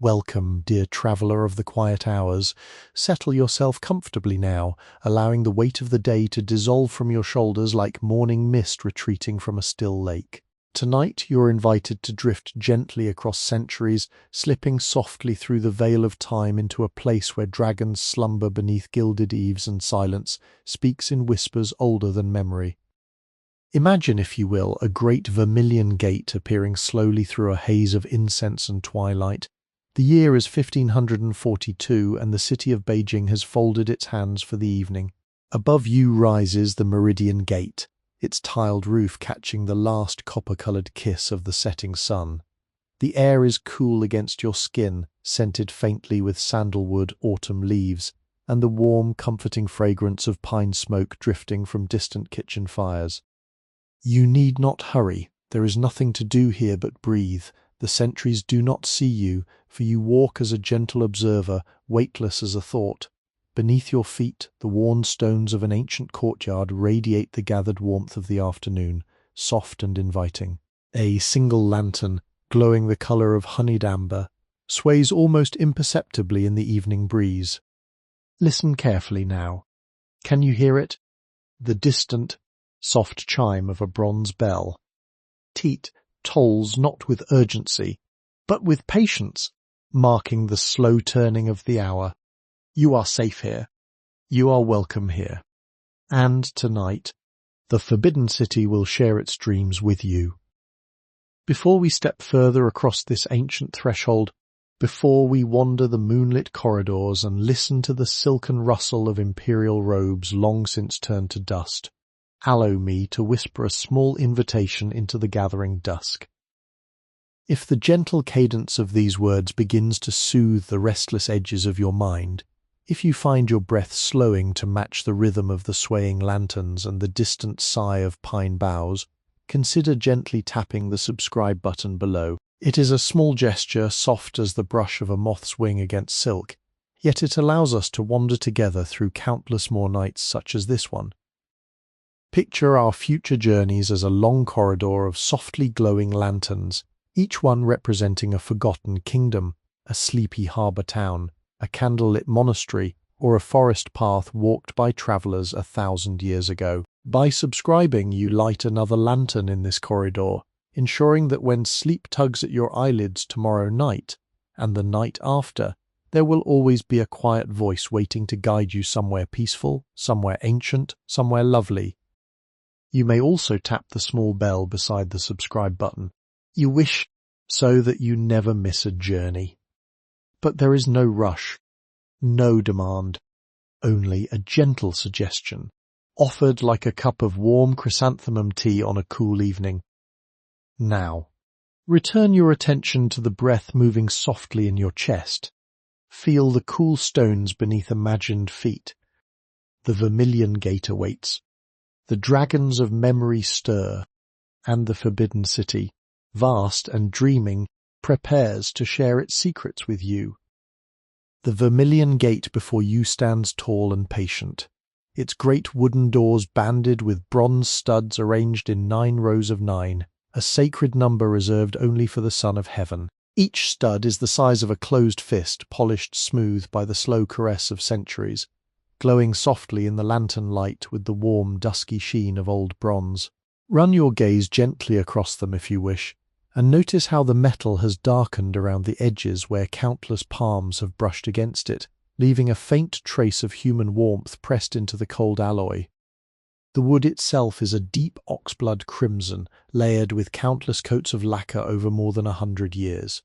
Welcome, dear traveller of the quiet hours. Settle yourself comfortably now, allowing the weight of the day to dissolve from your shoulders like morning mist retreating from a still lake. Tonight you're invited to drift gently across centuries, slipping softly through the veil of time into a place where dragons slumber beneath gilded eaves and silence speaks in whispers older than memory. Imagine, if you will, a great vermilion gate appearing slowly through a haze of incense and twilight. The year is 1542 and the city of Beijing has folded its hands for the evening. Above you rises the Meridian Gate, its tiled roof catching the last copper-coloured kiss of the setting sun. The air is cool against your skin, scented faintly with sandalwood autumn leaves, and the warm, comforting fragrance of pine smoke drifting from distant kitchen fires. You need not hurry. There is nothing to do here but breathe. The sentries do not see you, for you walk as a gentle observer, weightless as a thought. Beneath your feet, the worn stones of an ancient courtyard radiate the gathered warmth of the afternoon, soft and inviting. A single lantern, glowing the colour of honeyed amber, sways almost imperceptibly in the evening breeze. Listen carefully now. Can you hear it? The distant, soft chime of a bronze bell. Teat tolls not with urgency, but with patience, marking the slow turning of the hour. You are safe here. You are welcome here. And tonight, the Forbidden City will share its dreams with you. Before we step further across this ancient threshold, before we wander the moonlit corridors and listen to the silken rustle of imperial robes long since turned to dust, allow me to whisper a small invitation into the gathering dusk. If the gentle cadence of these words begins to soothe the restless edges of your mind, if you find your breath slowing to match the rhythm of the swaying lanterns and the distant sigh of pine boughs, consider gently tapping the subscribe button below. It is a small gesture, soft as the brush of a moth's wing against silk, yet it allows us to wander together through countless more nights such as this one. Picture our future journeys as a long corridor of softly glowing lanterns, each one representing a forgotten kingdom, a sleepy harbour town, a candlelit monastery, or a forest path walked by travellers 1,000 years ago. By subscribing, you light another lantern in this corridor, ensuring that when sleep tugs at your eyelids tomorrow night, and the night after, there will always be a quiet voice waiting to guide you somewhere peaceful, somewhere ancient, somewhere lovely. You may also tap the small bell beside the subscribe button. You wish so that you never miss a journey. But there is no rush, no demand, only a gentle suggestion, offered like a cup of warm chrysanthemum tea on a cool evening. Now, return your attention to the breath moving softly in your chest. Feel the cool stones beneath imagined feet. The Vermilion Gate awaits. The dragons of memory stir, and the Forbidden City, vast and dreaming, prepares to share its secrets with you. The Vermilion Gate before you stands tall and patient, its great wooden doors banded with bronze studs arranged in 9 rows of 9, a sacred number reserved only for the Son of Heaven. Each stud is the size of a closed fist, polished smooth by the slow caress of centuries, glowing softly in the lantern light with the warm, dusky sheen of old bronze. Run your gaze gently across them if you wish, and notice how the metal has darkened around the edges where countless palms have brushed against it, leaving a faint trace of human warmth pressed into the cold alloy. The wood itself is a deep oxblood crimson, layered with countless coats of lacquer over more than 100 years.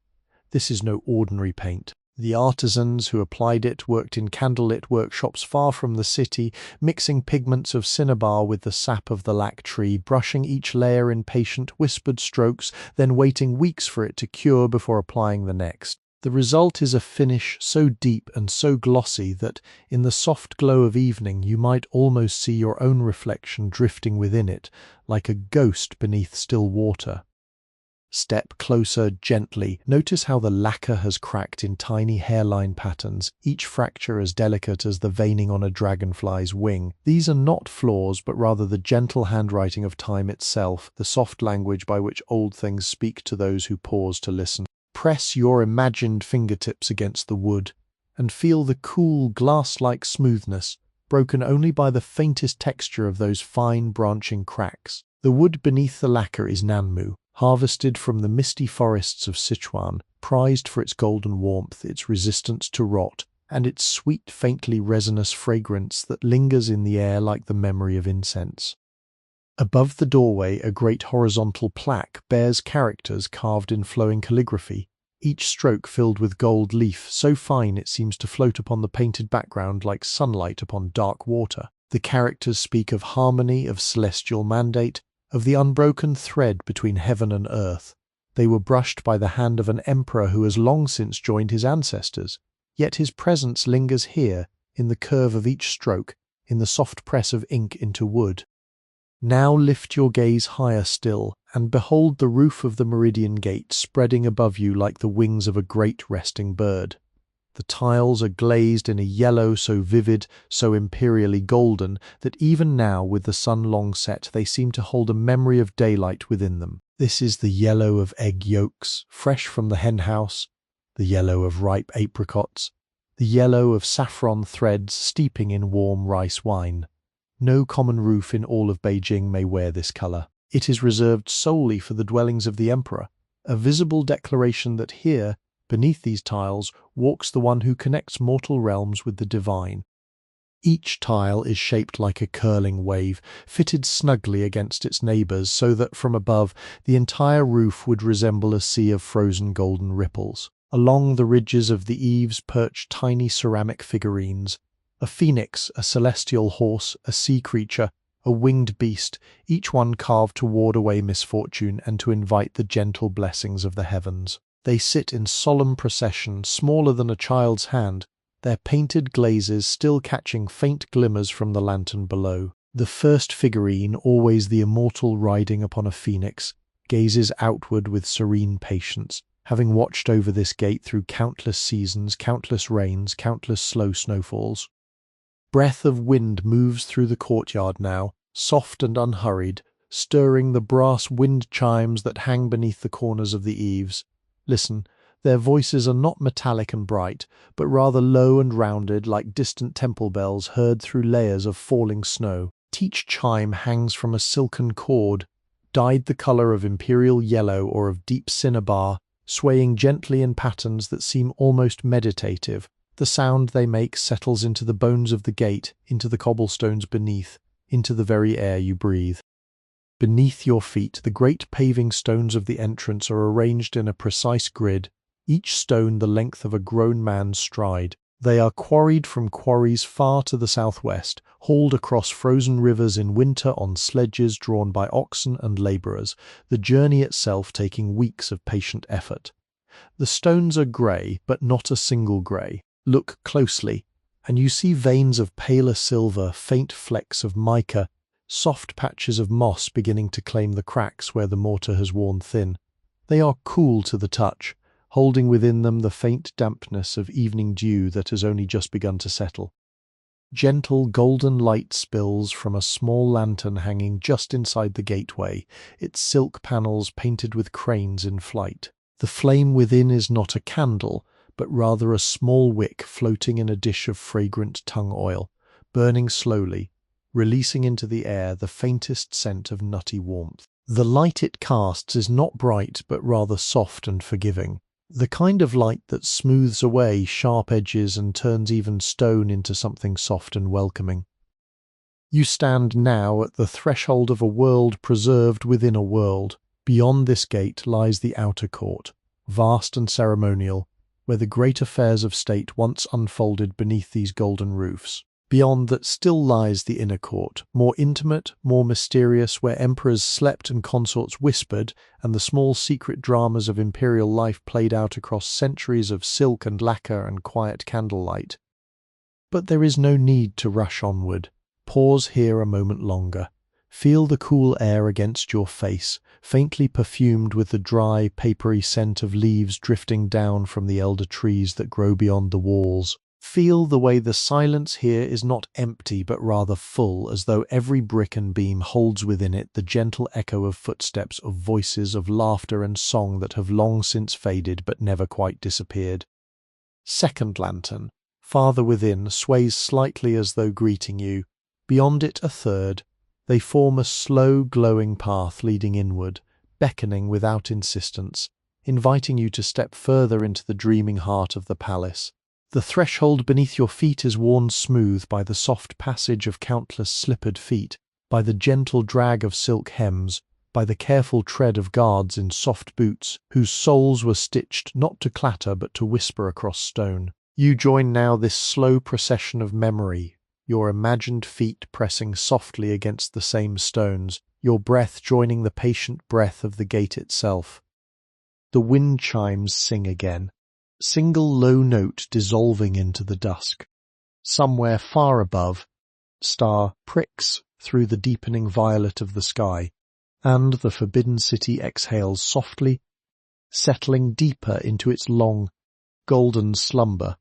This is no ordinary paint. The artisans who applied it worked in candlelit workshops far from the city, mixing pigments of cinnabar with the sap of the lac tree, brushing each layer in patient, whispered strokes, then waiting weeks for it to cure before applying the next. The result is a finish so deep and so glossy that, in the soft glow of evening, you might almost see your own reflection drifting within it, like a ghost beneath still water. Step closer gently. Notice how the lacquer has cracked in tiny hairline patterns, each fracture as delicate as the veining on a dragonfly's wing. These are not flaws, but rather the gentle handwriting of time itself, the soft language by which old things speak to those who pause to listen. Press your imagined fingertips against the wood and feel the cool, glass-like smoothness, broken only by the faintest texture of those fine branching cracks. The wood beneath the lacquer is nanmu, harvested from the misty forests of Sichuan, prized for its golden warmth, its resistance to rot, and its sweet, faintly resinous fragrance that lingers in the air like the memory of incense. Above the doorway, a great horizontal plaque bears characters carved in flowing calligraphy, each stroke filled with gold leaf, so fine it seems to float upon the painted background like sunlight upon dark water. The characters speak of harmony, of celestial mandate, of the unbroken thread between heaven and earth. They were brushed by the hand of an emperor who has long since joined his ancestors, yet his presence lingers here, in the curve of each stroke, in the soft press of ink into wood. Now lift your gaze higher still, and behold the roof of the Meridian Gate spreading above you like the wings of a great resting bird. The tiles are glazed in a yellow so vivid, so imperially golden, that even now, with the sun long set, they seem to hold a memory of daylight within them. This is the yellow of egg yolks, fresh from the henhouse, the yellow of ripe apricots, the yellow of saffron threads steeping in warm rice wine. No common roof in all of Beijing may wear this color. It is reserved solely for the dwellings of the emperor, a visible declaration that here, beneath these tiles, walks the one who connects mortal realms with the divine. Each tile is shaped like a curling wave, fitted snugly against its neighbors so that from above the entire roof would resemble a sea of frozen golden ripples. Along the ridges of the eaves perch tiny ceramic figurines. A phoenix, a celestial horse, a sea creature, a winged beast, each one carved to ward away misfortune and to invite the gentle blessings of the heavens. They sit in solemn procession, smaller than a child's hand, their painted glazes still catching faint glimmers from the lantern below. The first figurine, always the immortal riding upon a phoenix, gazes outward with serene patience, having watched over this gate through countless seasons, countless rains, countless slow snowfalls. Breath of wind moves through the courtyard now, soft and unhurried, stirring the brass wind chimes that hang beneath the corners of the eaves. Listen, their voices are not metallic and bright, but rather low and rounded like distant temple bells heard through layers of falling snow. Each chime hangs from a silken cord, dyed the color of imperial yellow or of deep cinnabar, swaying gently in patterns that seem almost meditative. The sound they make settles into the bones of the gate, into the cobblestones beneath, into the very air you breathe. Beneath your feet, the great paving stones of the entrance are arranged in a precise grid, each stone the length of a grown man's stride. They are quarried from quarries far to the southwest, hauled across frozen rivers in winter on sledges drawn by oxen and labourers, the journey itself taking weeks of patient effort. The stones are grey, but not a single grey. Look closely, and you see veins of paler silver, faint flecks of mica, soft patches of moss beginning to claim the cracks where the mortar has worn thin. They are cool to the touch, holding within them the faint dampness of evening dew that has only just begun to settle. Gentle golden light spills from a small lantern hanging just inside the gateway, its silk panels painted with cranes in flight. The flame within is not a candle, but rather a small wick floating in a dish of fragrant tung oil, burning slowly, releasing into the air the faintest scent of nutty warmth. The light it casts is not bright, but rather soft and forgiving, the kind of light that smooths away sharp edges and turns even stone into something soft and welcoming. You stand now at the threshold of a world preserved within a world. Beyond this gate lies the outer court, vast and ceremonial, where the great affairs of state once unfolded beneath these golden roofs. Beyond that still lies the inner court, more intimate, more mysterious, where emperors slept and consorts whispered, and the small secret dramas of imperial life played out across centuries of silk and lacquer and quiet candlelight. But there is no need to rush onward. Pause here a moment longer. Feel the cool air against your face, faintly perfumed with the dry, papery scent of leaves drifting down from the elder trees that grow beyond the walls. Feel the way the silence here is not empty but rather full, as though every brick and beam holds within it the gentle echo of footsteps, of voices, of laughter and song that have long since faded but never quite disappeared. Second lantern, farther within, sways slightly as though greeting you. Beyond it a third. They form a slow, glowing path leading inward, beckoning without insistence, inviting you to step further into the dreaming heart of the palace. The threshold beneath your feet is worn smooth by the soft passage of countless slippered feet, by the gentle drag of silk hems, by the careful tread of guards in soft boots, whose soles were stitched not to clatter but to whisper across stone. You join now this slow procession of memory, your imagined feet pressing softly against the same stones, your breath joining the patient breath of the gate itself. The wind chimes sing again, single low note dissolving into the dusk. Somewhere far above, star pricks through the deepening violet of the sky, and the forbidden city exhales softly, settling deeper into its long, golden slumber.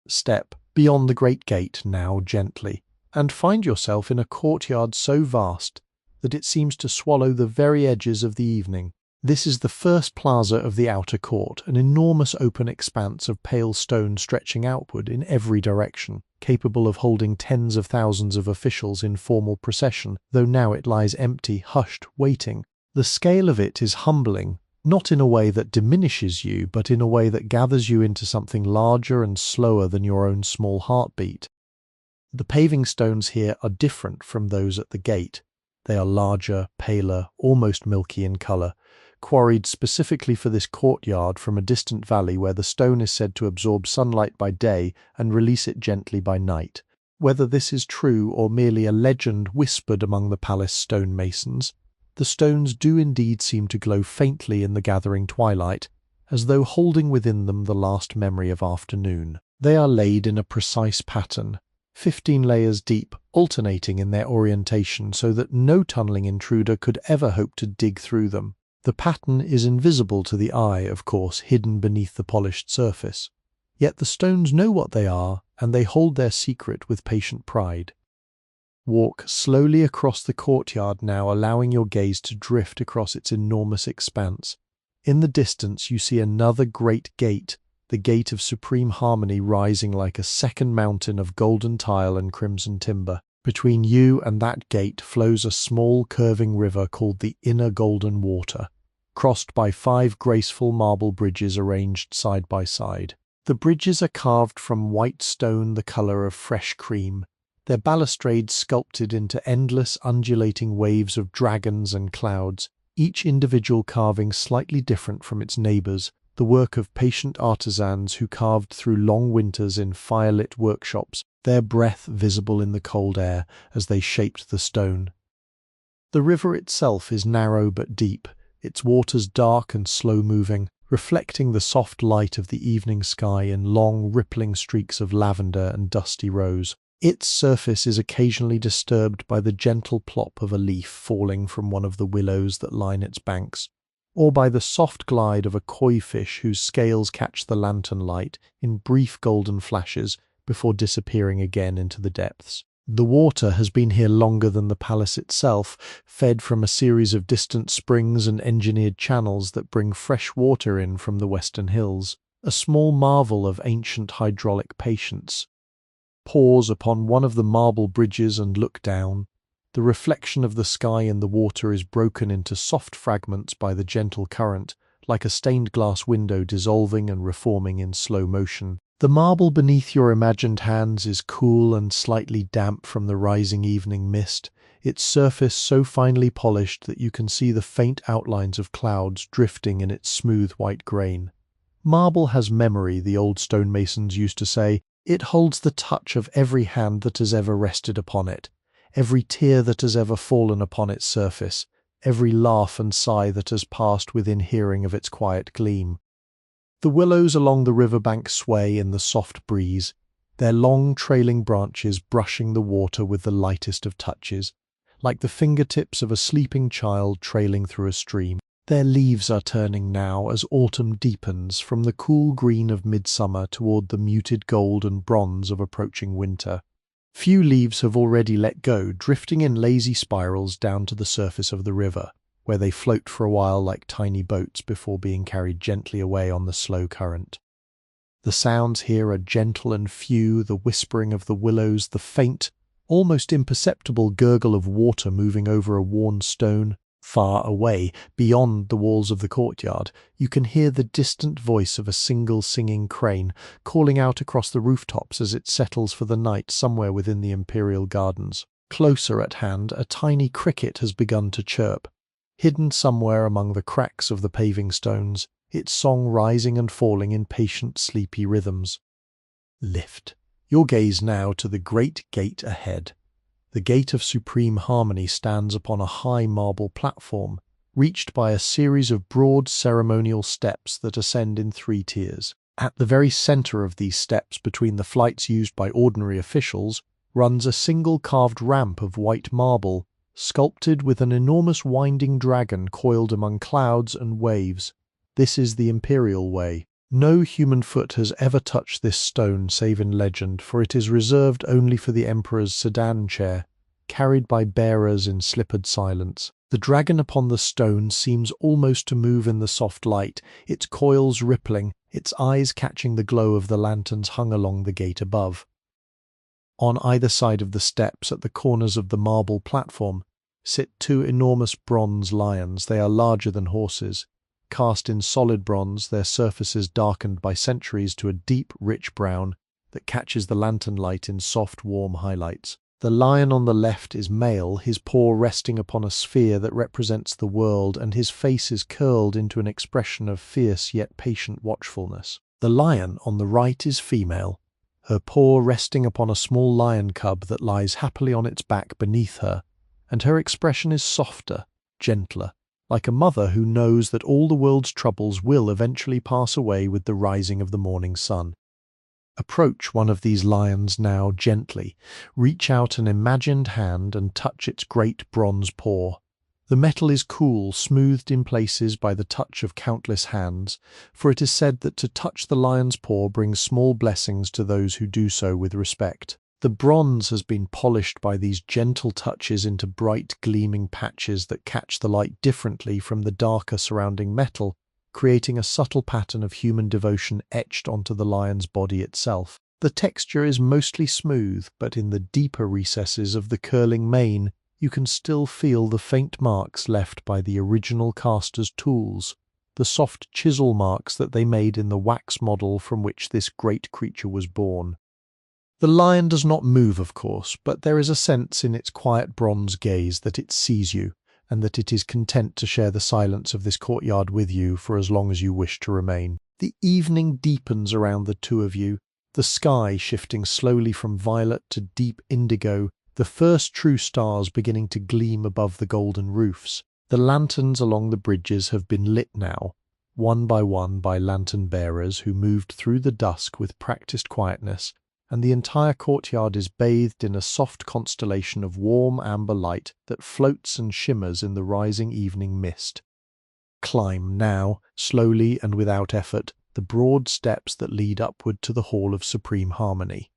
Step beyond the great gate now gently, and find yourself in a courtyard so vast that it seems to swallow the very edges of the evening. This is the first plaza of the outer court, an enormous open expanse of pale stone stretching outward in every direction, capable of holding tens of thousands of officials in formal procession, though now it lies empty, hushed, waiting. The scale of it is humbling, not in a way that diminishes you, but in a way that gathers you into something larger and slower than your own small heartbeat. The paving stones here are different from those at the gate. They are larger, paler, almost milky in colour, quarried specifically for this courtyard from a distant valley where the stone is said to absorb sunlight by day and release it gently by night. Whether this is true or merely a legend whispered among the palace stonemasons, the stones do indeed seem to glow faintly in the gathering twilight, as though holding within them the last memory of afternoon. They are laid in a precise pattern, 15 layers deep, alternating in their orientation so that no tunneling intruder could ever hope to dig through them. The pattern is invisible to the eye, of course, hidden beneath the polished surface. Yet the stones know what they are, and they hold their secret with patient pride. Walk slowly across the courtyard now, allowing your gaze to drift across its enormous expanse. In the distance you see another great gate, the gate of supreme harmony, rising like a second mountain of golden tile and crimson timber. Between you and that gate flows a small curving river called the Inner Golden Water, crossed by 5 graceful marble bridges arranged side by side. The bridges are carved from white stone the colour of fresh cream, their balustrades sculpted into endless undulating waves of dragons and clouds, each individual carving slightly different from its neighbours, the work of patient artisans who carved through long winters in firelit workshops, their breath visible in the cold air as they shaped the stone. The river itself is narrow but deep, its waters dark and slow-moving, reflecting the soft light of the evening sky in long, rippling streaks of lavender and dusty rose. Its surface is occasionally disturbed by the gentle plop of a leaf falling from one of the willows that line its banks, or by the soft glide of a koi fish whose scales catch the lantern light in brief golden flashes before disappearing again into the depths. The water has been here longer than the palace itself, fed from a series of distant springs and engineered channels that bring fresh water in from the western hills, a small marvel of ancient hydraulic patience. Pause upon one of the marble bridges and look down. The reflection of the sky in the water is broken into soft fragments by the gentle current, like a stained glass window dissolving and reforming in slow motion. The marble beneath your imagined hands is cool and slightly damp from the rising evening mist, its surface so finely polished that you can see the faint outlines of clouds drifting in its smooth white grain. Marble has memory, the old stonemasons used to say. It holds the touch of every hand that has ever rested upon it, every tear that has ever fallen upon its surface, every laugh and sigh that has passed within hearing of its quiet gleam. The willows along the riverbank sway in the soft breeze, their long trailing branches brushing the water with the lightest of touches, like the fingertips of a sleeping child trailing through a stream. Their leaves are turning now as autumn deepens from the cool green of midsummer toward the muted gold and bronze of approaching winter. Few leaves have already let go, drifting in lazy spirals down to the surface of the river, where they float for a while like tiny boats before being carried gently away on the slow current. The sounds here are gentle and few, the whispering of the willows, the faint, almost imperceptible gurgle of water moving over a worn stone. Far away, beyond the walls of the courtyard, you can hear the distant voice of a single singing crane calling out across the rooftops as it settles for the night somewhere within the imperial gardens. Closer at hand, a tiny cricket has begun to chirp, hidden somewhere among the cracks of the paving stones, its song rising and falling in patient, sleepy rhythms. Lift your gaze now to the great gate ahead. The Gate of Supreme Harmony stands upon a high marble platform, reached by a series of broad ceremonial steps that ascend in 3 tiers. At the very center of these steps, between the flights used by ordinary officials, runs a single carved ramp of white marble, sculpted with an enormous winding dragon coiled among clouds and waves. This is the Imperial Way. No human foot has ever touched this stone save in legend, for it is reserved only for the Emperor's sedan chair, carried by bearers in slippered silence. The dragon upon the stone seems almost to move in the soft light, its coils rippling, its eyes catching the glow of the lanterns hung along the gate above. On either side of the steps, at the corners of the marble platform, sit 2 enormous bronze lions. They are larger than horses. Cast in solid bronze, their surfaces darkened by centuries to a deep, rich brown that catches the lantern light in soft, warm highlights. The lion on the left is male, his paw resting upon a sphere that represents the world, and his face is curled into an expression of fierce yet patient watchfulness. The lion on the right is female, her paw resting upon a small lion cub that lies happily on its back beneath her, and her expression is softer, gentler, like a mother who knows that all the world's troubles will eventually pass away with the rising of the morning sun. Approach one of these lions now gently, reach out an imagined hand and touch its great bronze paw. The metal is cool, smoothed in places by the touch of countless hands, for it is said that to touch the lion's paw brings small blessings to those who do so with respect. The bronze has been polished by these gentle touches into bright gleaming patches that catch the light differently from the darker surrounding metal, creating a subtle pattern of human devotion etched onto the lion's body itself. The texture is mostly smooth, but in the deeper recesses of the curling mane you can still feel the faint marks left by the original caster's tools, the soft chisel marks that they made in the wax model from which this great creature was born. The lion does not move, of course, but there is a sense in its quiet bronze gaze that it sees you, and that it is content to share the silence of this courtyard with you for as long as you wish to remain. The evening deepens around the 2 of you, the sky shifting slowly from violet to deep indigo, the first true stars beginning to gleam above the golden roofs. The lanterns along the bridges have been lit now, one by lantern bearers who moved through the dusk with practiced quietness, and the entire courtyard is bathed in a soft constellation of warm amber light that floats and shimmers in the rising evening mist. Climb now, slowly and without effort, the broad steps that lead upward to the Hall of Supreme Harmony.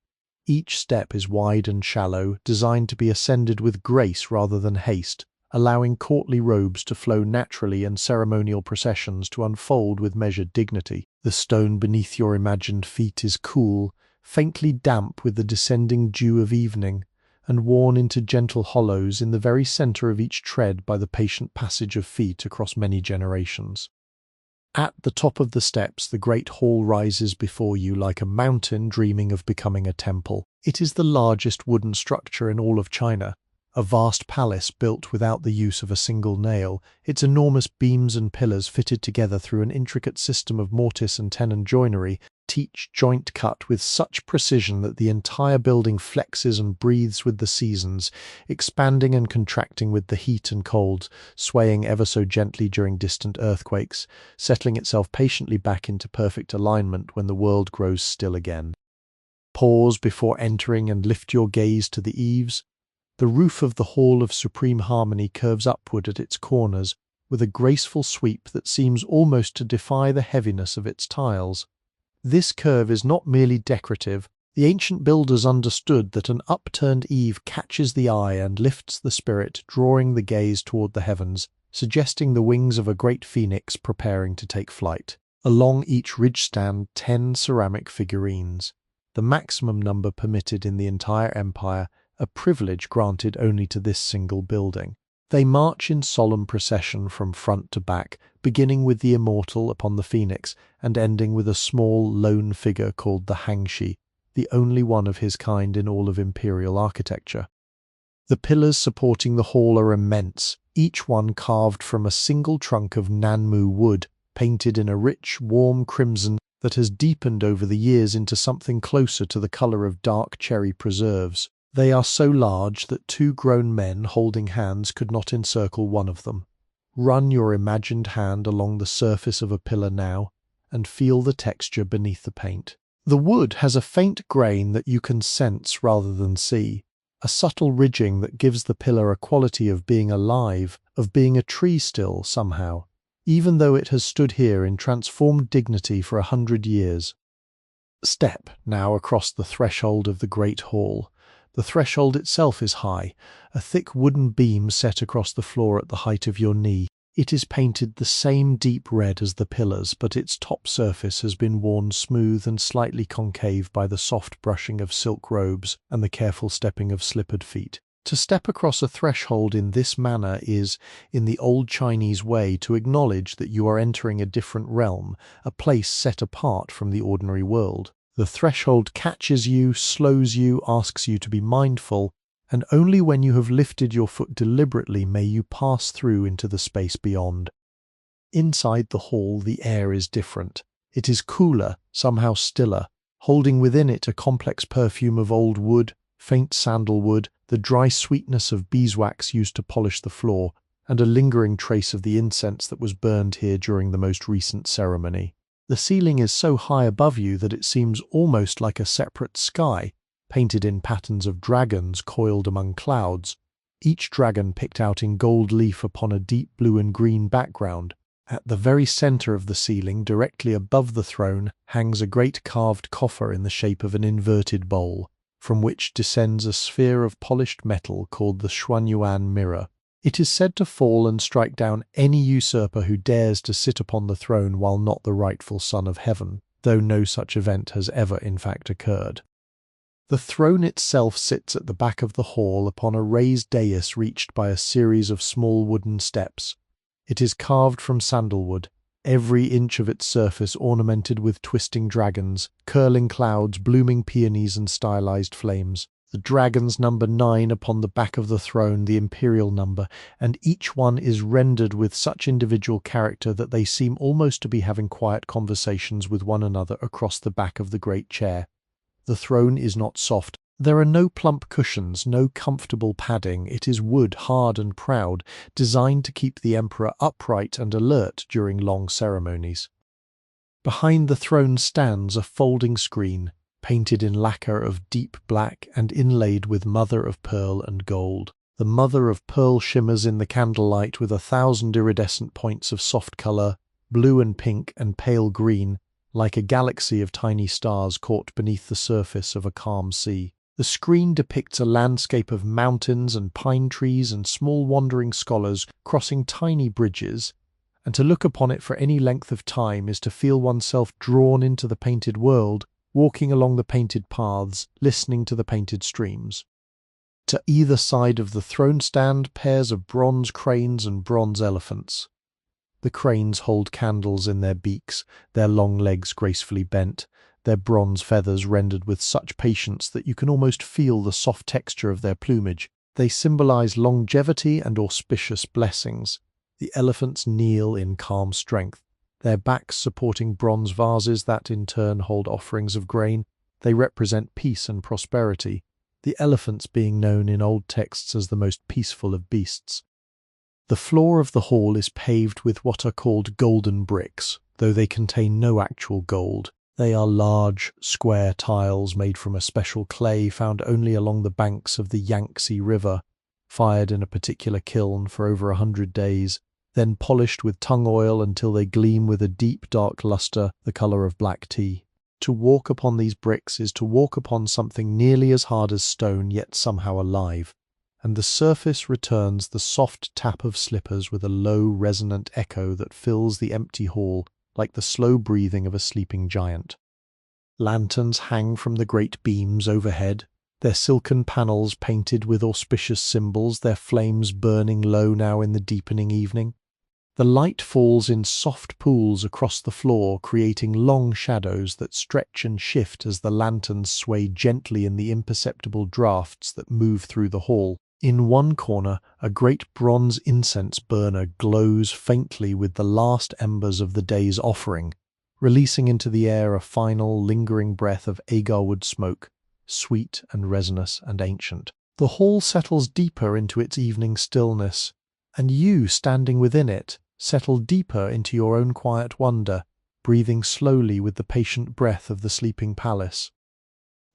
Each step is wide and shallow, designed to be ascended with grace rather than haste, allowing courtly robes to flow naturally and ceremonial processions to unfold with measured dignity. The stone beneath your imagined feet is cool, faintly damp with the descending dew of evening, and worn into gentle hollows in the very center of each tread by the patient passage of feet across many generations. At the top of the steps, the great hall rises before you like a mountain dreaming of becoming a temple. It is the largest wooden structure in all of China, a vast palace built without the use of a single nail, its enormous beams and pillars fitted together through an intricate system of mortise and tenon joinery, each joint cut with such precision that the entire building flexes and breathes with the seasons, expanding and contracting with the heat and cold, swaying ever so gently during distant earthquakes, settling itself patiently back into perfect alignment when the world grows still again. Pause before entering and lift your gaze to the eaves. The roof of the Hall of Supreme Harmony curves upward at its corners, with a graceful sweep that seems almost to defy the heaviness of its tiles. This curve is not merely decorative. The ancient builders understood that an upturned eave catches the eye and lifts the spirit, drawing the gaze toward the heavens, suggesting the wings of a great phoenix preparing to take flight. Along each ridge stand 10 ceramic figurines, the maximum number permitted in the entire empire, a privilege granted only to this single building. They march in solemn procession from front to back, beginning with the immortal upon the phoenix and ending with a small lone figure called the Hangshi, the only one of his kind in all of imperial architecture. The pillars supporting the hall are immense, each one carved from a single trunk of Nanmu wood, painted in a rich, warm crimson that has deepened over the years into something closer to the color of dark cherry preserves. They are so large that 2 grown men holding hands could not encircle one of them. Run your imagined hand along the surface of a pillar now, and feel the texture beneath the paint. The wood has a faint grain that you can sense rather than see, a subtle ridging that gives the pillar a quality of being alive, of being a tree still somehow, even though it has stood here in transformed dignity for 100 years. Step now across the threshold of the great hall. The threshold itself is high, a thick wooden beam set across the floor at the height of your knee. It is painted the same deep red as the pillars, but its top surface has been worn smooth and slightly concave by the soft brushing of silk robes and the careful stepping of slippered feet. To step across a threshold in this manner is, in the old Chinese way, to acknowledge that you are entering a different realm, a place set apart from the ordinary world. The threshold catches you, slows you, asks you to be mindful, and only when you have lifted your foot deliberately may you pass through into the space beyond. Inside the hall the air is different. It is cooler, somehow stiller, holding within it a complex perfume of old wood, faint sandalwood, the dry sweetness of beeswax used to polish the floor, and a lingering trace of the incense that was burned here during the most recent ceremony. The ceiling is so high above you that it seems almost like a separate sky, painted in patterns of dragons coiled among clouds, each dragon picked out in gold leaf upon a deep blue and green background. At the very center of the ceiling, directly above the throne, hangs a great carved coffer in the shape of an inverted bowl, from which descends a sphere of polished metal called the Xuanyuan mirror. It is said to fall and strike down any usurper who dares to sit upon the throne while not the rightful son of heaven, though no such event has ever in fact occurred. The throne itself sits at the back of the hall upon a raised dais reached by a series of small wooden steps. It is carved from sandalwood, every inch of its surface ornamented with twisting dragons, curling clouds, blooming peonies and stylized flames. The dragons number 9 upon the back of the throne, the imperial number, and each one is rendered with such individual character that they seem almost to be having quiet conversations with one another across the back of the great chair. The throne is not soft. There are no plump cushions, no comfortable padding. It is wood, hard and proud, designed to keep the emperor upright and alert during long ceremonies. Behind the throne stands a folding screen, painted in lacquer of deep black and inlaid with mother of pearl and gold. The mother of pearl shimmers in the candlelight with 1,000 iridescent points of soft color, blue and pink and pale green, like a galaxy of tiny stars caught beneath the surface of a calm sea. The screen depicts a landscape of mountains and pine trees and small wandering scholars crossing tiny bridges, and to look upon it for any length of time is to feel oneself drawn into the painted world, walking along the painted paths, listening to the painted streams. To either side of the throne stand pairs of bronze cranes and bronze elephants. The cranes hold candles in their beaks, their long legs gracefully bent, their bronze feathers rendered with such patience that you can almost feel the soft texture of their plumage. They symbolize longevity and auspicious blessings. The elephants kneel in calm strength, their backs supporting bronze vases that in turn hold offerings of grain. They represent peace and prosperity, the elephants being known in old texts as the most peaceful of beasts. The floor of the hall is paved with what are called golden bricks, though they contain no actual gold. They are large, square tiles made from a special clay found only along the banks of the Yangtze River, fired in a particular kiln for over 100 days. then polished with tung oil until they gleam with a deep dark luster the color of black tea. To walk upon these bricks is to walk upon something nearly as hard as stone, yet somehow alive, and the surface returns the soft tap of slippers with a low resonant echo that fills the empty hall like the slow breathing of a sleeping giant. Lanterns hang from the great beams overhead, their silken panels painted with auspicious symbols, their flames burning low now in the deepening evening. The light falls in soft pools across the floor, creating long shadows that stretch and shift as the lanterns sway gently in the imperceptible draughts that move through the hall. In one corner, a great bronze incense burner glows faintly with the last embers of the day's offering, releasing into the air a final, lingering breath of agarwood smoke, sweet and resinous and ancient. The hall settles deeper into its evening stillness, and you, standing within it, settle deeper into your own quiet wonder, breathing slowly with the patient breath of the sleeping palace.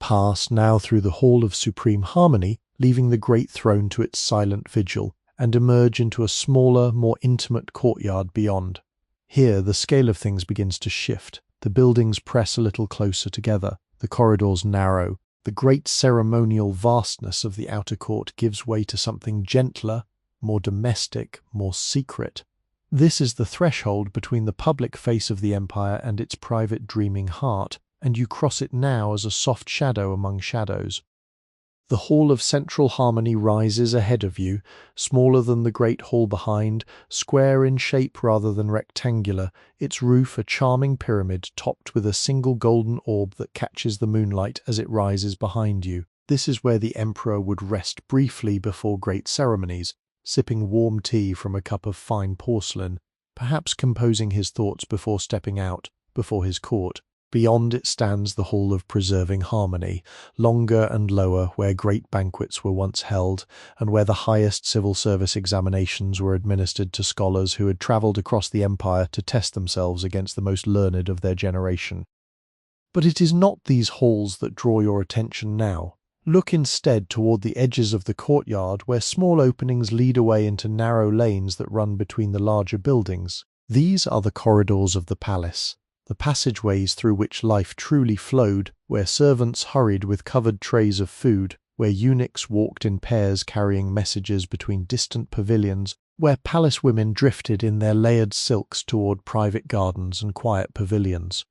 Pass now through the Hall of Supreme Harmony, leaving the great throne to its silent vigil, and emerge into a smaller, more intimate courtyard beyond. Here the scale of things begins to shift. The buildings press a little closer together, the corridors narrow. The great ceremonial vastness of the outer court gives way to something gentler, more domestic, more secret. This is the threshold between the public face of the empire and its private dreaming heart, and you cross it now as a soft shadow among shadows. The Hall of Central Harmony rises ahead of you, smaller than the great hall behind, square in shape rather than rectangular, its roof a charming pyramid topped with a single golden orb that catches the moonlight as it rises behind you. This is where the emperor would rest briefly before great ceremonies, sipping warm tea from a cup of fine porcelain, perhaps composing his thoughts before stepping out, before his court. Beyond it stands the Hall of Preserving Harmony, longer and lower, where great banquets were once held, and where the highest civil service examinations were administered to scholars who had travelled across the empire to test themselves against the most learned of their generation. But it is not these halls that draw your attention now. Look instead toward the edges of the courtyard, where small openings lead away into narrow lanes that run between the larger buildings. These are the corridors of the palace, the passageways through which life truly flowed, where servants hurried with covered trays of food, where eunuchs walked in pairs carrying messages between distant pavilions, where palace women drifted in their layered silks toward private gardens and quiet pavilions.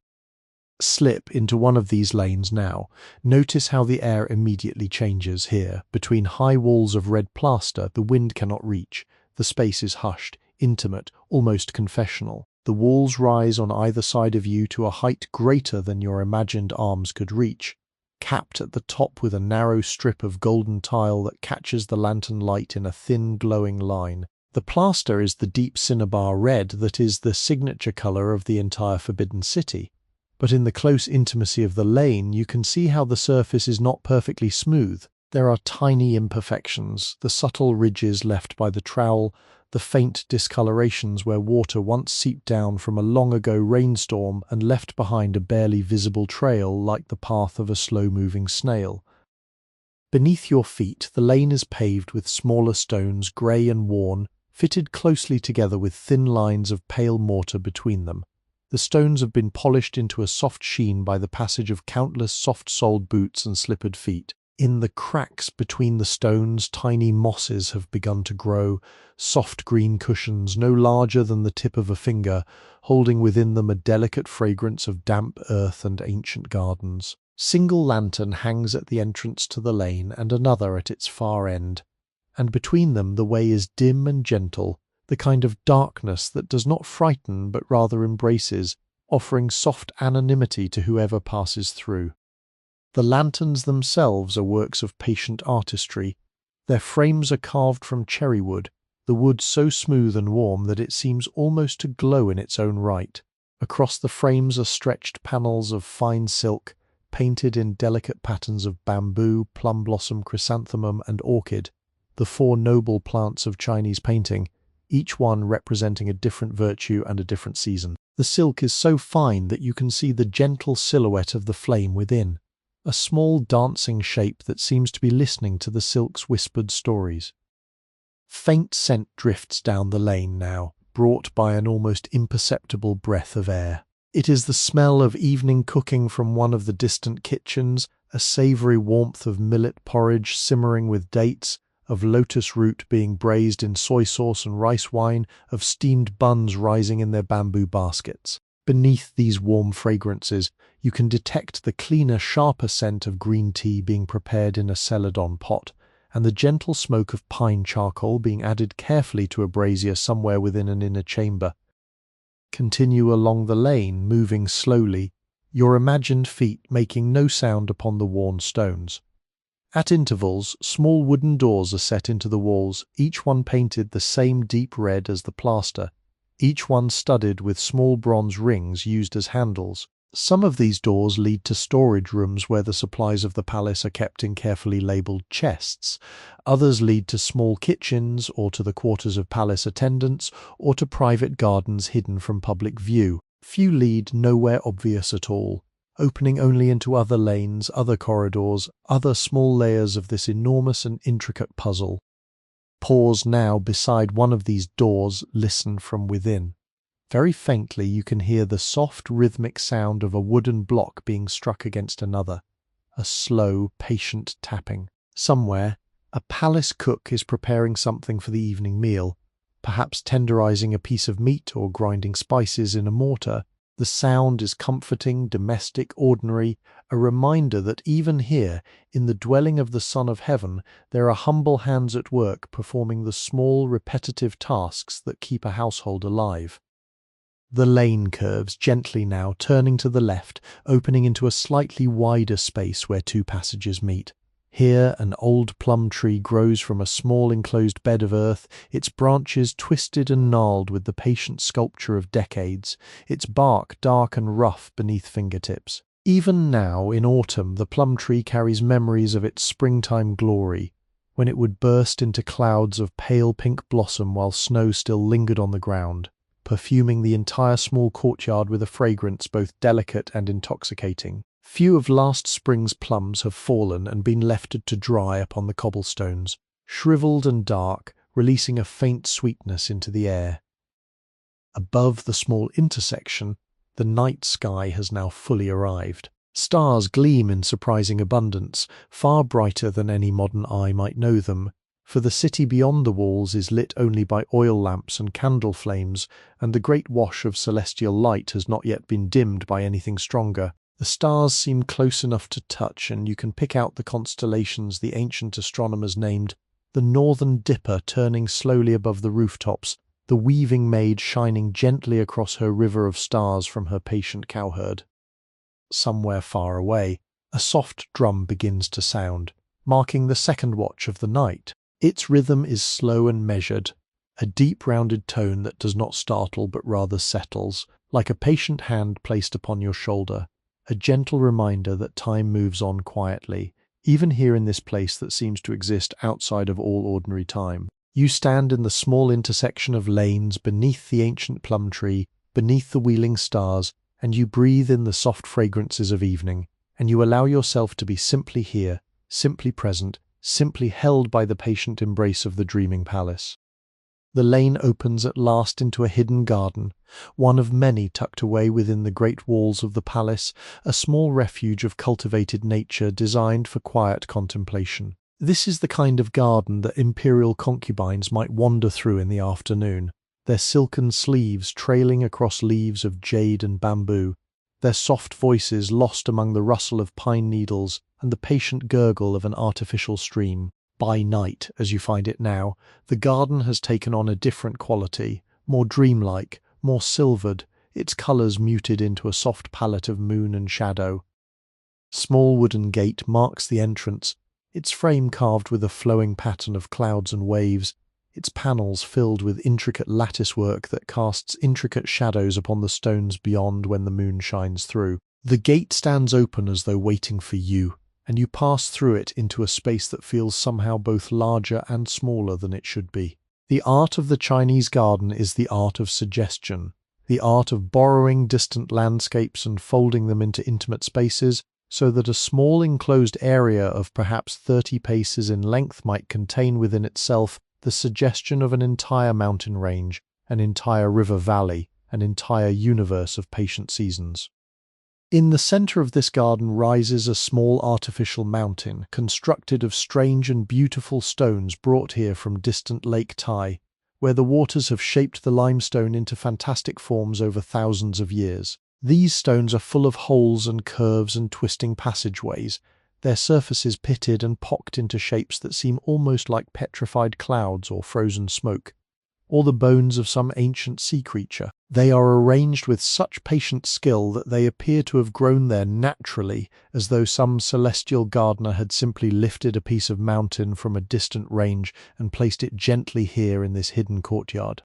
Slip into one of these lanes now. Notice how the air immediately changes here. Between high walls of red plaster the wind cannot reach. The space is hushed, intimate, almost confessional. The walls rise on either side of you to a height greater than your imagined arms could reach, capped at the top with a narrow strip of golden tile that catches the lantern light in a thin glowing line. The plaster is the deep cinnabar red that is the signature color of the entire Forbidden City. But in the close intimacy of the lane, you can see how the surface is not perfectly smooth. There are tiny imperfections, the subtle ridges left by the trowel, the faint discolorations where water once seeped down from a long-ago rainstorm and left behind a barely visible trail like the path of a slow-moving snail. Beneath your feet, the lane is paved with smaller stones, grey and worn, fitted closely together with thin lines of pale mortar between them. The stones have been polished into a soft sheen by the passage of countless soft-soled boots and slippered feet. In the cracks between the stones, tiny mosses have begun to grow, soft green cushions no larger than the tip of a finger, holding within them a delicate fragrance of damp earth and ancient gardens. Single lantern hangs at the entrance to the lane and another at its far end, and between them the way is dim and gentle, the kind of darkness that does not frighten but rather embraces, offering soft anonymity to whoever passes through. The lanterns themselves are works of patient artistry. Their frames are carved from cherry wood, the wood so smooth and warm that it seems almost to glow in its own right. Across the frames are stretched panels of fine silk, painted in delicate patterns of bamboo, plum blossom, chrysanthemum, and orchid, the four noble plants of Chinese painting, each one representing a different virtue and a different season. The silk is so fine that you can see the gentle silhouette of the flame within, a small dancing shape that seems to be listening to the silk's whispered stories. Faint scent drifts down the lane now, brought by an almost imperceptible breath of air. It is the smell of evening cooking from one of the distant kitchens, a savoury warmth of millet porridge simmering with dates, of lotus root being braised in soy sauce and rice wine, of steamed buns rising in their bamboo baskets. Beneath these warm fragrances, you can detect the cleaner, sharper scent of green tea being prepared in a celadon pot, and the gentle smoke of pine charcoal being added carefully to a brazier somewhere within an inner chamber. Continue along the lane, moving slowly, your imagined feet making no sound upon the worn stones. At intervals, small wooden doors are set into the walls, each one painted the same deep red as the plaster, each one studded with small bronze rings used as handles. Some of these doors lead to storage rooms where the supplies of the palace are kept in carefully labelled chests. Others lead to small kitchens, or to the quarters of palace attendants, or to private gardens hidden from public view. Few lead nowhere obvious at all, opening only into other lanes, other corridors, other small layers of this enormous and intricate puzzle. Pause now beside one of these doors, listen from within. Very faintly you can hear the soft rhythmic sound of a wooden block being struck against another, a slow, patient tapping. Somewhere, a palace cook is preparing something for the evening meal, perhaps tenderizing a piece of meat or grinding spices in a mortar. The sound is comforting, domestic, ordinary, a reminder that even here, in the dwelling of the Son of Heaven, there are humble hands at work performing the small, repetitive tasks that keep a household alive. The lane curves gently now, turning to the left, opening into a slightly wider space where two passages meet. Here an old plum tree grows from a small enclosed bed of earth, its branches twisted and gnarled with the patient sculpture of decades, its bark dark and rough beneath fingertips. Even now, in autumn, the plum tree carries memories of its springtime glory, when it would burst into clouds of pale pink blossom while snow still lingered on the ground, perfuming the entire small courtyard with a fragrance both delicate and intoxicating. Few of last spring's plums have fallen and been left to dry upon the cobblestones, shriveled and dark, releasing a faint sweetness into the air. Above the small intersection, the night sky has now fully arrived. Stars gleam in surprising abundance, far brighter than any modern eye might know them, for the city beyond the walls is lit only by oil lamps and candle flames, and the great wash of celestial light has not yet been dimmed by anything stronger. The stars seem close enough to touch, and you can pick out the constellations the ancient astronomers named, the northern dipper turning slowly above the rooftops, the weaving maid shining gently across her river of stars from her patient cowherd. Somewhere far away, a soft drum begins to sound, marking the second watch of the night. Its rhythm is slow and measured, a deep rounded tone that does not startle but rather settles, like a patient hand placed upon your shoulder, a gentle reminder that time moves on quietly, even here in this place that seems to exist outside of all ordinary time. You stand in the small intersection of lanes beneath the ancient plum tree, beneath the wheeling stars, and you breathe in the soft fragrances of evening, and you allow yourself to be simply here, simply present, simply held by the patient embrace of the dreaming palace. The lane opens at last into a hidden garden, one of many tucked away within the great walls of the palace, a small refuge of cultivated nature designed for quiet contemplation. This is the kind of garden that imperial concubines might wander through in the afternoon, their silken sleeves trailing across leaves of jade and bamboo, their soft voices lost among the rustle of pine needles and the patient gurgle of an artificial stream. By night, as you find it now, the garden has taken on a different quality, more dreamlike, more silvered, its colours muted into a soft palette of moon and shadow. Small wooden gate marks the entrance, its frame carved with a flowing pattern of clouds and waves, its panels filled with intricate lattice work that casts intricate shadows upon the stones beyond when the moon shines through. The gate stands open as though waiting for you, and you pass through it into a space that feels somehow both larger and smaller than it should be. The art of the Chinese garden is the art of suggestion, the art of borrowing distant landscapes and folding them into intimate spaces, so that a small enclosed area of perhaps 30 paces in length might contain within itself the suggestion of an entire mountain range, an entire river valley, an entire universe of patient seasons. In the center of this garden rises a small artificial mountain, constructed of strange and beautiful stones brought here from distant Lake Tai, where the waters have shaped the limestone into fantastic forms over thousands of years. These stones are full of holes and curves and twisting passageways, their surfaces pitted and pocked into shapes that seem almost like petrified clouds or frozen smoke, or the bones of some ancient sea creature. They are arranged with such patient skill that they appear to have grown there naturally, as though some celestial gardener had simply lifted a piece of mountain from a distant range and placed it gently here in this hidden courtyard.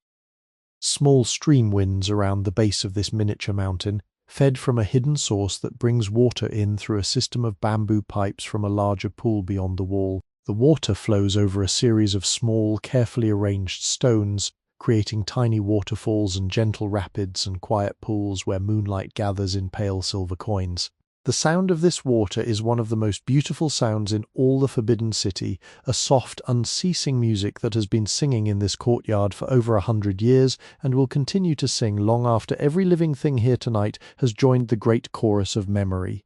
Small stream winds around the base of this miniature mountain, fed from a hidden source that brings water in through a system of bamboo pipes from a larger pool beyond the wall. The water flows over a series of small, carefully arranged stones, creating tiny waterfalls and gentle rapids and quiet pools where moonlight gathers in pale silver coins. The sound of this water is one of the most beautiful sounds in all the Forbidden City, a soft, unceasing music that has been singing in this courtyard for over 100 years and will continue to sing long after every living thing here tonight has joined the great chorus of memory.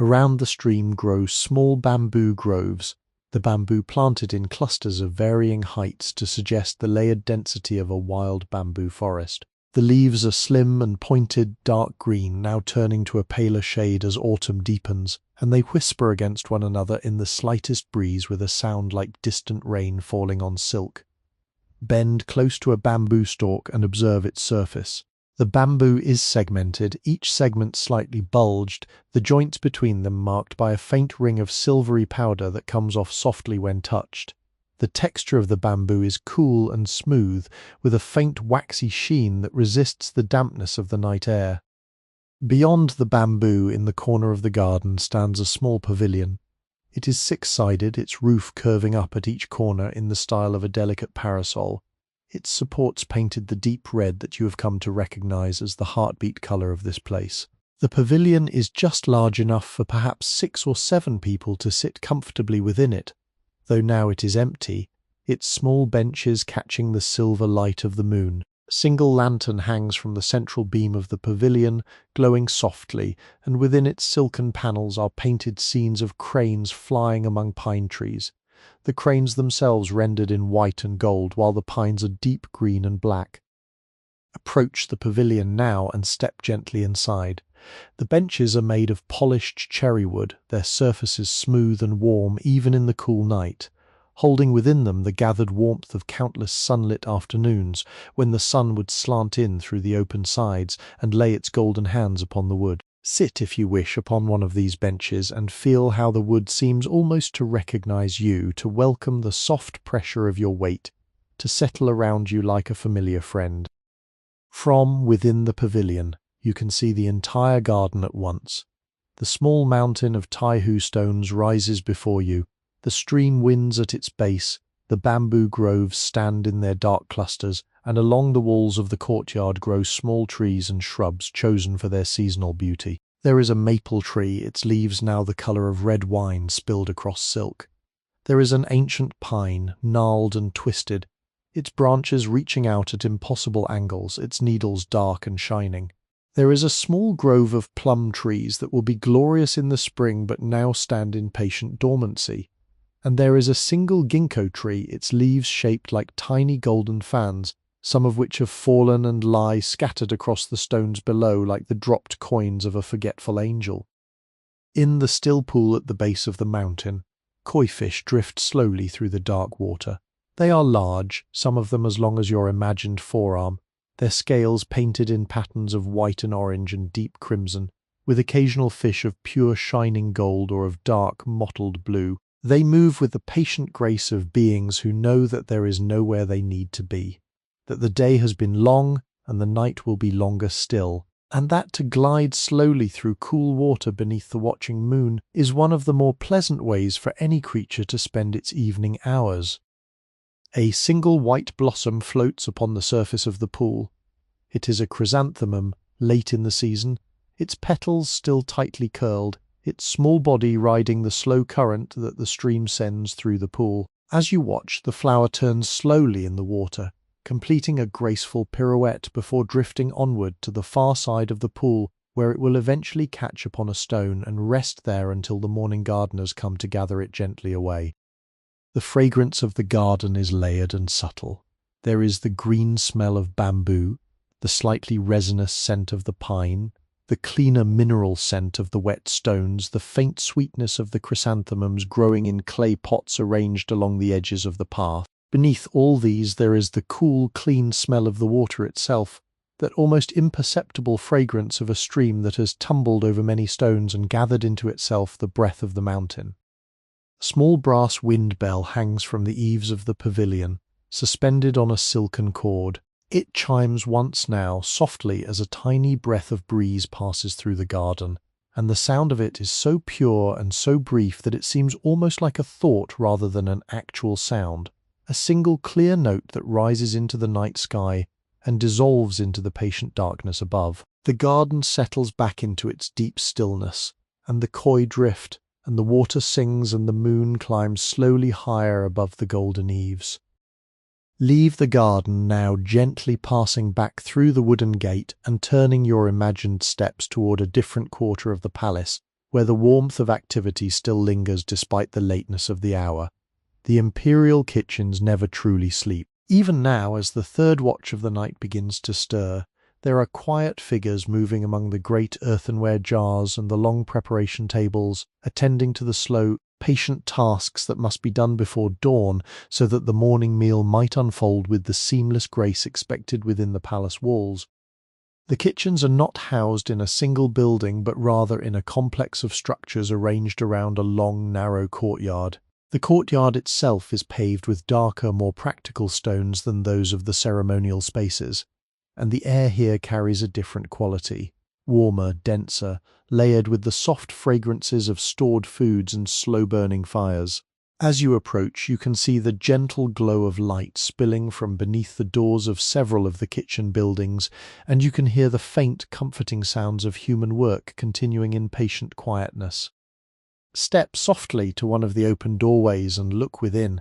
Around the stream grow small bamboo groves, the bamboo planted in clusters of varying heights to suggest the layered density of a wild bamboo forest. The leaves are slim and pointed, dark green, now turning to a paler shade as autumn deepens, and they whisper against one another in the slightest breeze with a sound like distant rain falling on silk. Bend close to a bamboo stalk and observe its surface. The bamboo is segmented, each segment slightly bulged, the joints between them marked by a faint ring of silvery powder that comes off softly when touched. The texture of the bamboo is cool and smooth, with a faint waxy sheen that resists the dampness of the night air. Beyond the bamboo, in the corner of the garden, stands a small pavilion. It is six-sided, its roof curving up at each corner in the style of a delicate parasol, its supports painted the deep red that you have come to recognize as the heartbeat color of this place. The pavilion is just large enough for perhaps 6 or 7 people to sit comfortably within it, though now it is empty, its small benches catching the silver light of the moon. A single lantern hangs from the central beam of the pavilion, glowing softly, and within its silken panels are painted scenes of cranes flying among pine trees, the cranes themselves rendered in white and gold, while the pines are deep green and black. Approach the pavilion now and step gently inside. The benches are made of polished cherry wood, their surfaces smooth and warm even in the cool night, holding within them the gathered warmth of countless sunlit afternoons when the sun would slant in through the open sides and lay its golden hands upon the wood. Sit, if you wish, upon one of these benches and feel how the wood seems almost to recognize you, to welcome the soft pressure of your weight, to settle around you like a familiar friend. From within the pavilion, you can see the entire garden at once. The small mountain of Taihu stones rises before you, the stream winds at its base, the bamboo groves stand in their dark clusters, and along the walls of the courtyard grow small trees and shrubs chosen for their seasonal beauty. There is a maple tree, its leaves now the colour of red wine spilled across silk. There is an ancient pine, gnarled and twisted, its branches reaching out at impossible angles, its needles dark and shining. There is a small grove of plum trees that will be glorious in the spring but now stand in patient dormancy. And there is a single ginkgo tree, its leaves shaped like tiny golden fans, some of which have fallen and lie scattered across the stones below like the dropped coins of a forgetful angel. In the still pool at the base of the mountain, koi fish drift slowly through the dark water. They are large, some of them as long as your imagined forearm, their scales painted in patterns of white and orange and deep crimson, with occasional fish of pure shining gold or of dark mottled blue. They move with the patient grace of beings who know that there is nowhere they need to be, that the day has been long and the night will be longer still, and that to glide slowly through cool water beneath the watching moon is one of the more pleasant ways for any creature to spend its evening hours. A single white blossom floats upon the surface of the pool. It is a chrysanthemum, late in the season, its petals still tightly curled, its small body riding the slow current that the stream sends through the pool. As you watch, the flower turns slowly in the water, completing a graceful pirouette before drifting onward to the far side of the pool, where it will eventually catch upon a stone and rest there until the morning gardeners come to gather it gently away. The fragrance of the garden is layered and subtle. There is the green smell of bamboo, the slightly resinous scent of the pine, the cleaner mineral scent of the wet stones, the faint sweetness of the chrysanthemums growing in clay pots arranged along the edges of the path. Beneath all these there is the cool, clean smell of the water itself, that almost imperceptible fragrance of a stream that has tumbled over many stones and gathered into itself the breath of the mountain. A small brass wind bell hangs from the eaves of the pavilion, suspended on a silken cord. It chimes once now softly as a tiny breath of breeze passes through the garden, and the sound of it is so pure and so brief that it seems almost like a thought rather than an actual sound, a single clear note that rises into the night sky and dissolves into the patient darkness above. The garden settles back into its deep stillness, and the koi drift, and the water sings and the moon climbs slowly higher above the golden eaves. Leave the garden now, gently passing back through the wooden gate and turning your imagined steps toward a different quarter of the palace, where the warmth of activity still lingers despite the lateness of the hour. The imperial kitchens never truly sleep. Even now, as the third watch of the night begins to stir, there are quiet figures moving among the great earthenware jars and the long preparation tables, attending to the slow, patient tasks that must be done before dawn so that the morning meal might unfold with the seamless grace expected within the palace walls. The kitchens are not housed in a single building, but rather in a complex of structures arranged around a long, narrow courtyard. The courtyard itself is paved with darker, more practical stones than those of the ceremonial spaces, and the air here carries a different quality, warmer, denser, layered with the soft fragrances of stored foods and slow-burning fires. As you approach, you can see the gentle glow of light spilling from beneath the doors of several of the kitchen buildings, and you can hear the faint, comforting sounds of human work continuing in patient quietness. Step softly to one of the open doorways and look within.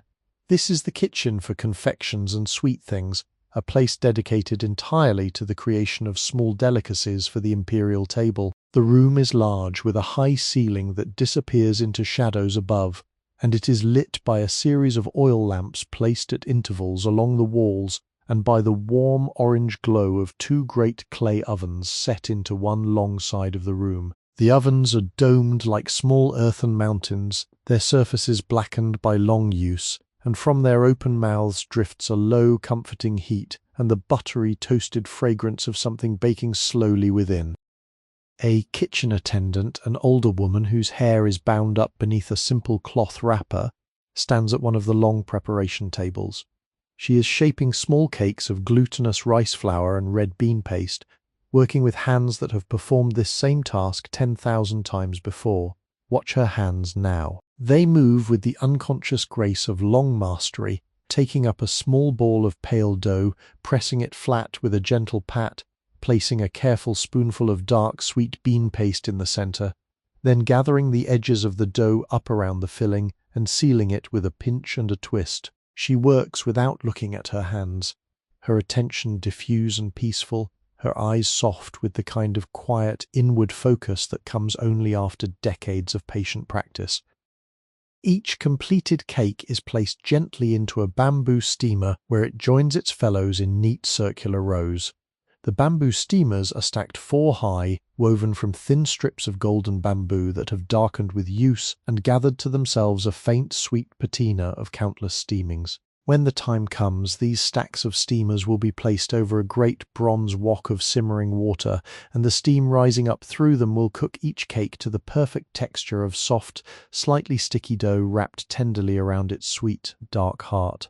This is the kitchen for confections and sweet things, a place dedicated entirely to the creation of small delicacies for the imperial table. The room is large, with a high ceiling that disappears into shadows above, and it is lit by a series of oil lamps placed at intervals along the walls and by the warm orange glow of two great clay ovens set into one long side of the room. The ovens are domed like small earthen mountains, their surfaces blackened by long use, and from their open mouths drifts a low, comforting heat and the buttery, toasted fragrance of something baking slowly within. A kitchen attendant, an older woman whose hair is bound up beneath a simple cloth wrapper, stands at one of the long preparation tables. She is shaping small cakes of glutinous rice flour and red bean paste, working with hands that have performed this same task 10,000 times before. Watch her hands now. They move with the unconscious grace of long mastery, taking up a small ball of pale dough, pressing it flat with a gentle pat, placing a careful spoonful of dark, sweet bean paste in the center, then gathering the edges of the dough up around the filling and sealing it with a pinch and a twist. She works without looking at her hands, her attention diffuse and peaceful, her eyes soft with the kind of quiet, inward focus that comes only after decades of patient practice. Each completed cake is placed gently into a bamboo steamer where it joins its fellows in neat circular rows. The bamboo steamers are stacked 4 high, woven from thin strips of golden bamboo that have darkened with use and gathered to themselves a faint, sweet patina of countless steamings. When the time comes, these stacks of steamers will be placed over a great bronze wok of simmering water, and the steam rising up through them will cook each cake to the perfect texture of soft, slightly sticky dough wrapped tenderly around its sweet, dark heart.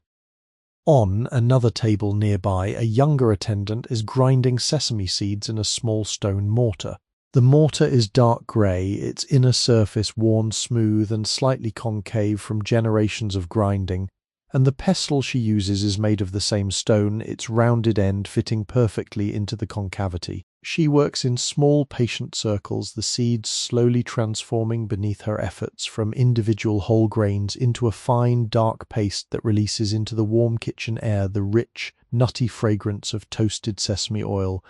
On another table nearby, a younger attendant is grinding sesame seeds in a small stone mortar. The mortar is dark grey, its inner surface worn smooth and slightly concave from generations of grinding, and the pestle she uses is made of the same stone, its rounded end fitting perfectly into the concavity. She works in small, patient circles, the seeds slowly transforming beneath her efforts from individual whole grains into a fine, dark paste that releases into the warm kitchen air the rich, nutty fragrance of toasted sesame oil.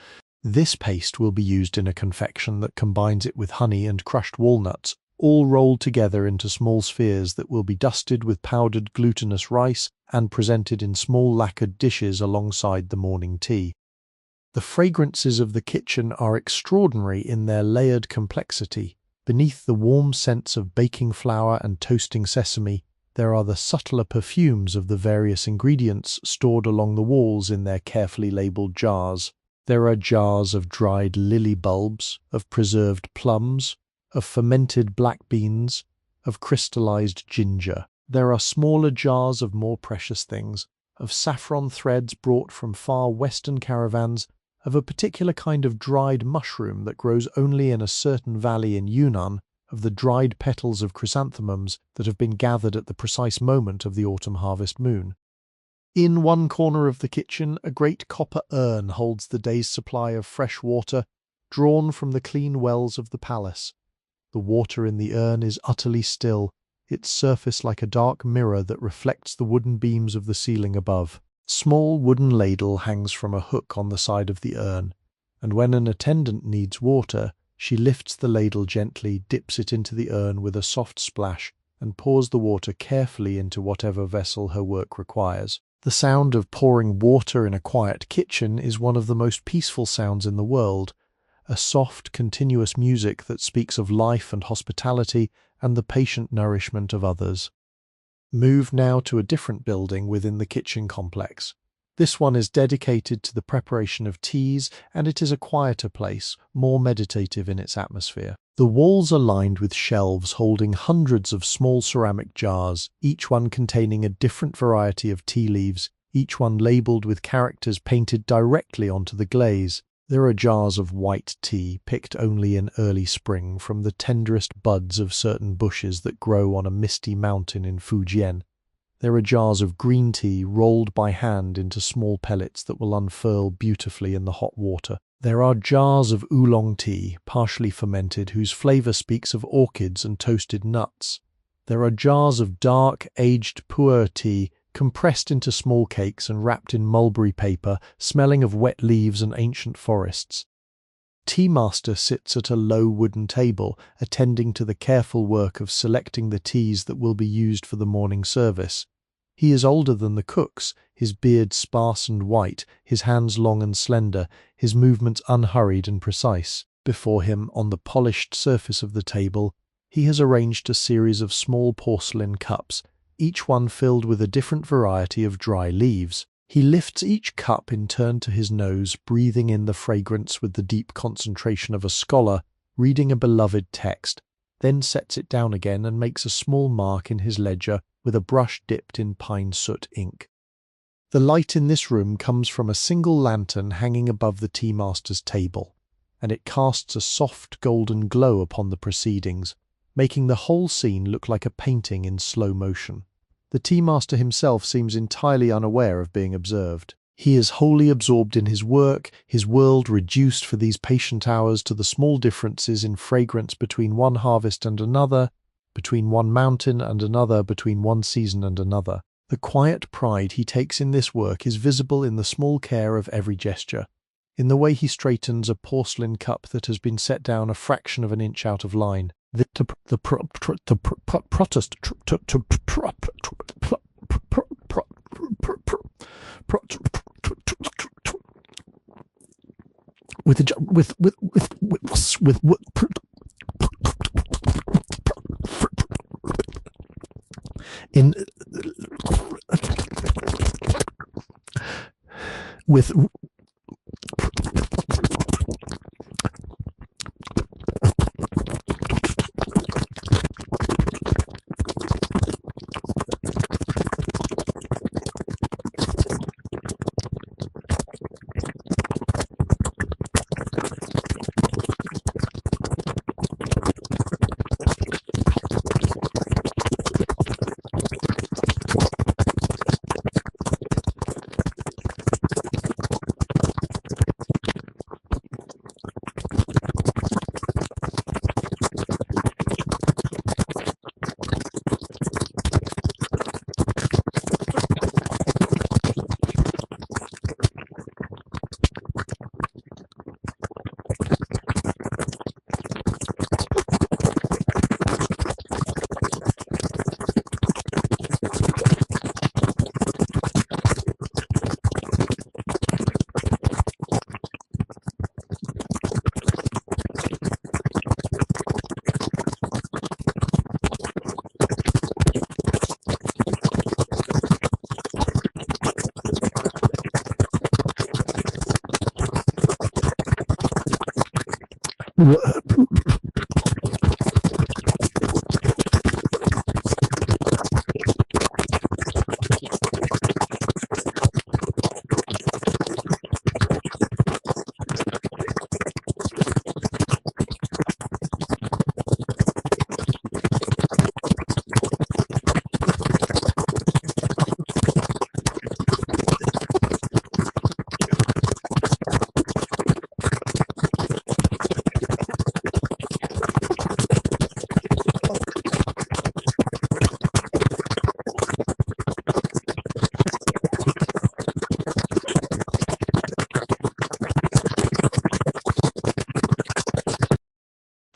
This paste will be used in a confection that combines it with honey and crushed walnuts, all rolled together into small spheres that will be dusted with powdered glutinous rice and presented in small lacquered dishes alongside the morning tea. The fragrances of the kitchen are extraordinary in their layered complexity. Beneath the warm scents of baking flour and toasting sesame, there are the subtler perfumes of the various ingredients stored along the walls in their carefully labeled jars. There are jars of dried lily bulbs, of preserved plums, of fermented black beans, of crystallized ginger. There are smaller jars of more precious things, of saffron threads brought from far western caravans, of a particular kind of dried mushroom that grows only in a certain valley in Yunnan, of the dried petals of chrysanthemums that have been gathered at the precise moment of the autumn harvest moon. In one corner of the kitchen, a great copper urn holds the day's supply of fresh water, drawn from the clean wells of the palace. The water in the urn is utterly still, its surface like a dark mirror that reflects the wooden beams of the ceiling above. A small wooden ladle hangs from a hook on the side of the urn, and when an attendant needs water, she lifts the ladle gently, dips it into the urn with a soft splash, and pours the water carefully into whatever vessel her work requires. The sound of pouring water in a quiet kitchen is one of the most peaceful sounds in the world, a soft, continuous music that speaks of life and hospitality and the patient nourishment of others. Move now to a different building within the kitchen complex. This one is dedicated to the preparation of teas, and it is a quieter place, more meditative in its atmosphere. The walls are lined with shelves holding hundreds of small ceramic jars, each one containing a different variety of tea leaves, each one labelled with characters painted directly onto the glaze. There are jars of white tea, picked only in early spring from the tenderest buds of certain bushes that grow on a misty mountain in Fujian. There are jars of green tea rolled by hand into small pellets that will unfurl beautifully in the hot water. There are jars of oolong tea, partially fermented, whose flavour speaks of orchids and toasted nuts. There are jars of dark, aged pu'er tea, compressed into small cakes and wrapped in mulberry paper, smelling of wet leaves and ancient forests. Tea master sits at a low wooden table, attending to the careful work of selecting the teas that will be used for the morning service. He is older than the cooks, his beard sparse and white, his hands long and slender, his movements unhurried and precise. Before him, on the polished surface of the table, he has arranged a series of small porcelain cups, each one filled with a different variety of dry leaves. He lifts each cup in turn to his nose, breathing in the fragrance with the deep concentration of a scholar reading a beloved text, then sets it down again and makes a small mark in his ledger with a brush dipped in pine soot ink. The light in this room comes from a single lantern hanging above the tea master's table, and it casts a soft golden glow upon the proceedings, making the whole scene look like a painting in slow motion. The tea master himself seems entirely unaware of being observed. He is wholly absorbed in his work, his world reduced for these patient hours to the small differences in fragrance between one harvest and another, between one mountain and another, between one season and another. The quiet pride he takes in this work is visible in the small care of every gesture, in the way he straightens a porcelain cup that has been set down a fraction of an inch out of line.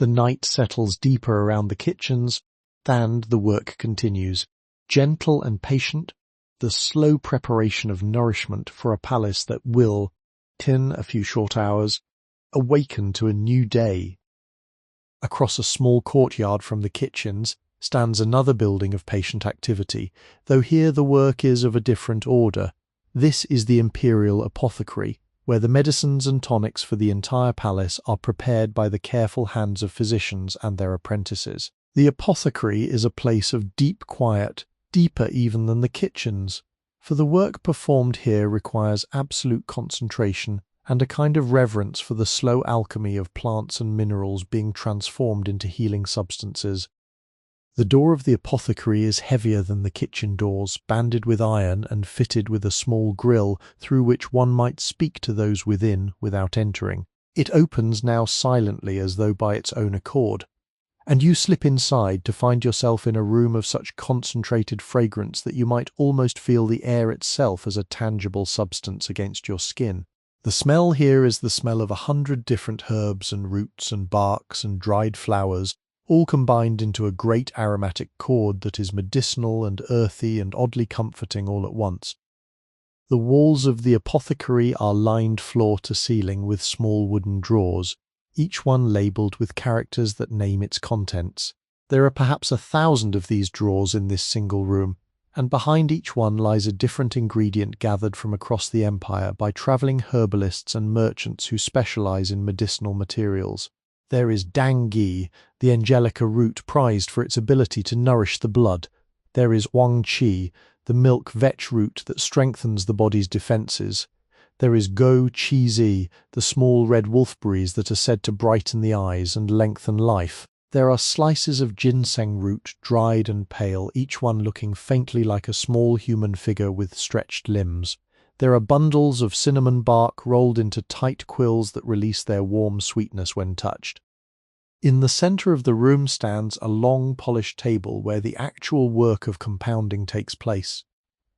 The night settles deeper around the kitchens, and the work continues. Gentle and patient, the slow preparation of nourishment for a palace that will, in a few short hours, awaken to a new day. Across a small courtyard from the kitchens stands another building of patient activity, though here the work is of a different order. This is the imperial apothecary, where the medicines and tonics for the entire palace are prepared by the careful hands of physicians and their apprentices. The apothecary is a place of deep quiet, deeper even than the kitchens, for the work performed here requires absolute concentration and a kind of reverence for the slow alchemy of plants and minerals being transformed into healing substances. The door of the apothecary is heavier than the kitchen doors, banded with iron and fitted with a small grille through which one might speak to those within without entering. It opens now silently as though by its own accord, and you slip inside to find yourself in a room of such concentrated fragrance that you might almost feel the air itself as a tangible substance against your skin. The smell here is the smell of 100 different herbs and roots and barks and dried flowers, all combined into a great aromatic chord that is medicinal and earthy and oddly comforting all at once. The walls of the apothecary are lined floor to ceiling with small wooden drawers, each one labelled with characters that name its contents. There are perhaps 1,000 of these drawers in this single room, and behind each one lies a different ingredient gathered from across the empire by travelling herbalists and merchants who specialise in medicinal materials. There is dang ghee, the angelica root prized for its ability to nourish the blood. There is wang qi, the milk vetch root that strengthens the body's defences. There is go chi zi, the small red wolfberries that are said to brighten the eyes and lengthen life. There are slices of ginseng root, dried and pale, each one looking faintly like a small human figure with stretched limbs. There are bundles of cinnamon bark rolled into tight quills that release their warm sweetness when touched. In the centre of the room stands a long polished table where the actual work of compounding takes place.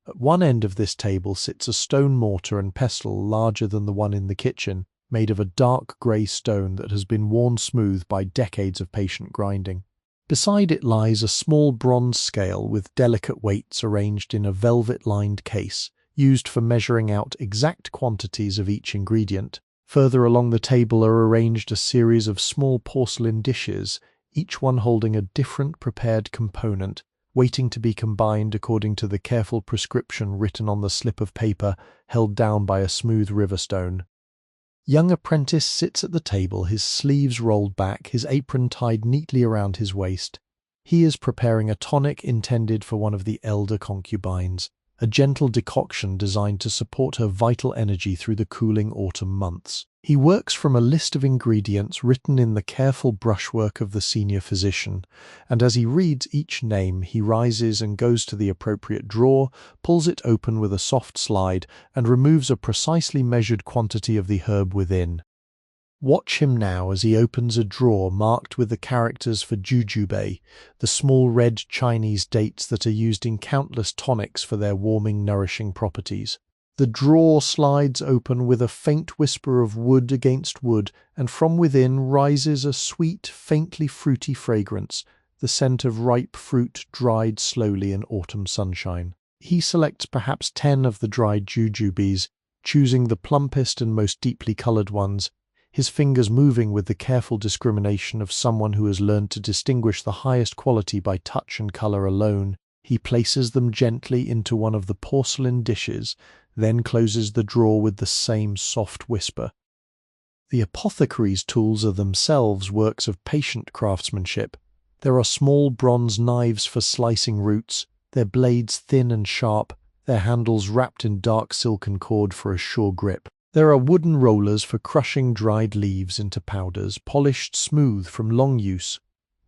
At one end of this table sits a stone mortar and pestle larger than the one in the kitchen, made of a dark grey stone that has been worn smooth by decades of patient grinding. Beside it lies a small bronze scale with delicate weights arranged in a velvet-lined case, used for measuring out exact quantities of each ingredient. Further along the table are arranged a series of small porcelain dishes, each one holding a different prepared component, waiting to be combined according to the careful prescription written on the slip of paper held down by a smooth river stone. Young apprentice sits at the table, his sleeves rolled back, his apron tied neatly around his waist. He is preparing a tonic intended for one of the elder concubines, a gentle decoction designed to support her vital energy through the cooling autumn months. He works from a list of ingredients written in the careful brushwork of the senior physician, and as he reads each name, he rises and goes to the appropriate drawer, pulls it open with a soft slide, and removes a precisely measured quantity of the herb within. Watch him now as he opens a drawer marked with the characters for jujube, the small red Chinese dates that are used in countless tonics for their warming, nourishing properties. The drawer slides open with a faint whisper of wood against wood, and from within rises a sweet, faintly fruity fragrance, the scent of ripe fruit dried slowly in autumn sunshine. He selects perhaps 10 of the dried jujubes, choosing the plumpest and most deeply coloured ones, his fingers moving with the careful discrimination of someone who has learned to distinguish the highest quality by touch and colour alone. He places them gently into one of the porcelain dishes, then closes the drawer with the same soft whisper. The apothecary's tools are themselves works of patient craftsmanship. There are small bronze knives for slicing roots, their blades thin and sharp, their handles wrapped in dark silken cord for a sure grip. There are wooden rollers for crushing dried leaves into powders, polished smooth from long use.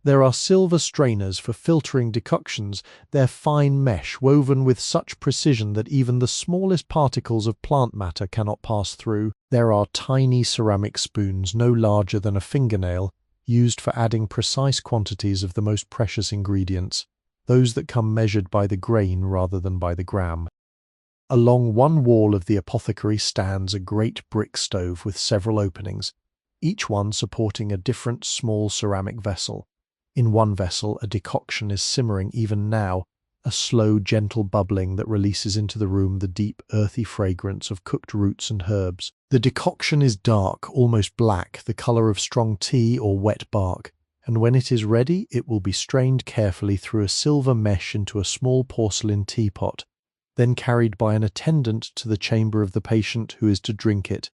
There are silver strainers for filtering decoctions, their fine mesh woven with such precision that even the smallest particles of plant matter cannot pass through. There are tiny ceramic spoons, no larger than a fingernail, used for adding precise quantities of the most precious ingredients, those that come measured by the grain rather than by the gram. Along one wall of the apothecary stands a great brick stove with several openings, each one supporting a different small ceramic vessel. In one vessel, a decoction is simmering even now, a slow, gentle bubbling that releases into the room the deep, earthy fragrance of cooked roots and herbs. The decoction is dark, almost black, the color of strong tea or wet bark, and when it is ready, it will be strained carefully through a silver mesh into a small porcelain teapot, then carried by an attendant to the chamber of the patient who is to drink it.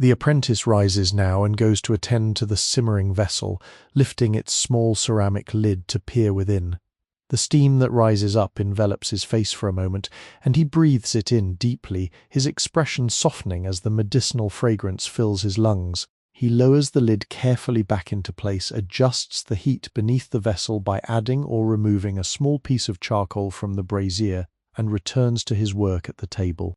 The apprentice rises now and goes to attend to the simmering vessel, lifting its small ceramic lid to peer within. The steam that rises up envelops his face for a moment, and he breathes it in deeply, his expression softening as the medicinal fragrance fills his lungs. He lowers the lid carefully back into place, adjusts the heat beneath the vessel by adding or removing a small piece of charcoal from the brazier, and returns to his work at the table.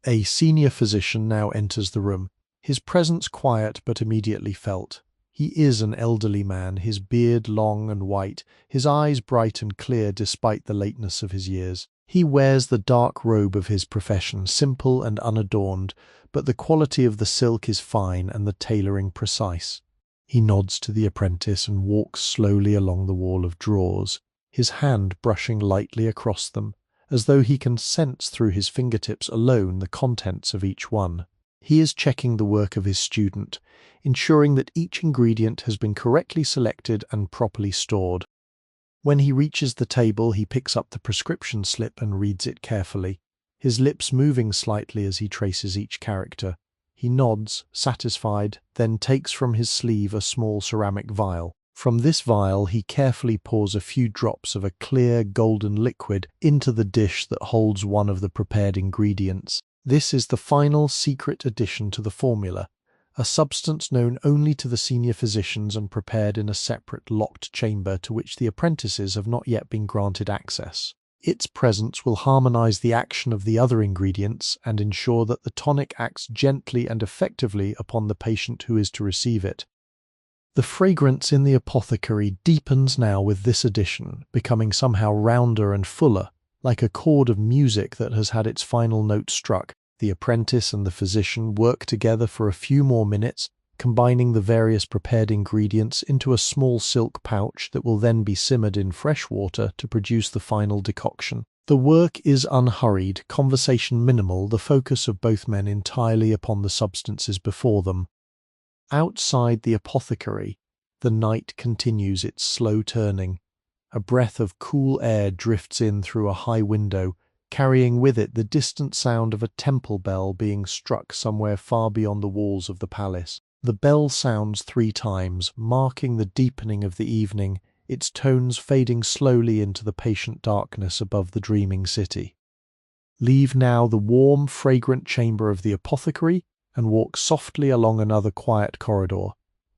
A senior physician now enters the room, his presence quiet but immediately felt. He is an elderly man, his beard long and white, his eyes bright and clear despite the lateness of his years. He wears the dark robe of his profession, simple and unadorned, but the quality of the silk is fine and the tailoring precise. He nods to the apprentice and walks slowly along the wall of drawers, his hand brushing lightly across them, as though he can sense through his fingertips alone the contents of each one. He is checking the work of his student, ensuring that each ingredient has been correctly selected and properly stored. When he reaches the table, he picks up the prescription slip and reads it carefully, his lips moving slightly as he traces each character. He nods, satisfied, then takes from his sleeve a small ceramic vial. From this vial he carefully pours a few drops of a clear golden liquid into the dish that holds one of the prepared ingredients. This is the final secret addition to the formula, a substance known only to the senior physicians and prepared in a separate locked chamber to which the apprentices have not yet been granted access. Its presence will harmonize the action of the other ingredients and ensure that the tonic acts gently and effectively upon the patient who is to receive it. The fragrance in the apothecary deepens now with this addition, becoming somehow rounder and fuller, like a chord of music that has had its final note struck. The apprentice and the physician work together for a few more minutes, combining the various prepared ingredients into a small silk pouch that will then be simmered in fresh water to produce the final decoction. The work is unhurried, conversation minimal, the focus of both men entirely upon the substances before them. Outside the apothecary, the night continues its slow turning. A breath of cool air drifts in through a high window, carrying with it the distant sound of a temple bell being struck somewhere far beyond the walls of the palace. The bell sounds 3 times, marking the deepening of the evening, its tones fading slowly into the patient darkness above the dreaming city. Leave now the warm, fragrant chamber of the apothecary and walk softly along another quiet corridor,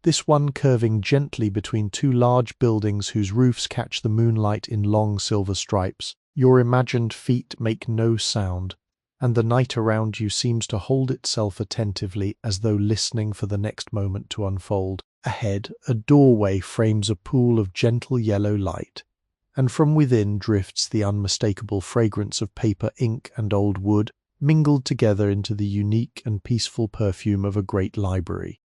this one curving gently between 2 large buildings whose roofs catch the moonlight in long silver stripes. Your imagined feet make no sound, and the night around you seems to hold itself attentively as though listening for the next moment to unfold. Ahead, a doorway frames a pool of gentle yellow light, and from within drifts the unmistakable fragrance of paper, ink, and old wood, mingled together into the unique and peaceful perfume of a great library.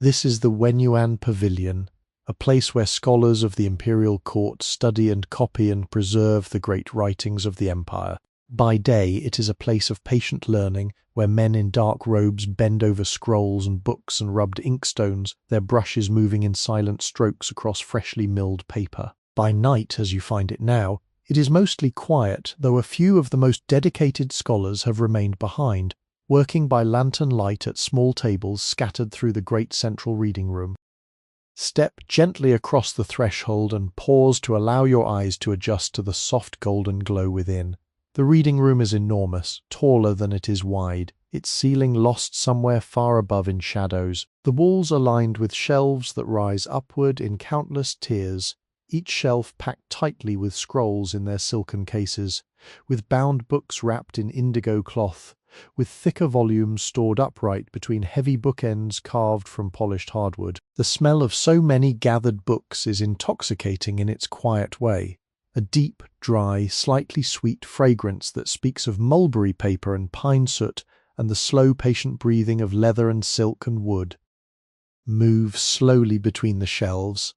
This is the Wenyuan Pavilion, a place where scholars of the imperial court study and copy and preserve the great writings of the empire. By day, it is a place of patient learning, where men in dark robes bend over scrolls and books and rubbed inkstones, their brushes moving in silent strokes across freshly milled paper. By night, as you find it now, it is mostly quiet, though a few of the most dedicated scholars have remained behind, working by lantern light at small tables scattered through the great central reading room. Step gently across the threshold and pause to allow your eyes to adjust to the soft golden glow within. The reading room is enormous, taller than it is wide, its ceiling lost somewhere far above in shadows. The walls are lined with shelves that rise upward in countless tiers, each shelf packed tightly with scrolls in their silken cases, with bound books wrapped in indigo cloth, with thicker volumes stored upright between heavy bookends carved from polished hardwood. The smell of so many gathered books is intoxicating in its quiet way, a deep, dry, slightly sweet fragrance that speaks of mulberry paper and pine soot and the slow, patient breathing of leather and silk and wood. Move slowly between the shelves,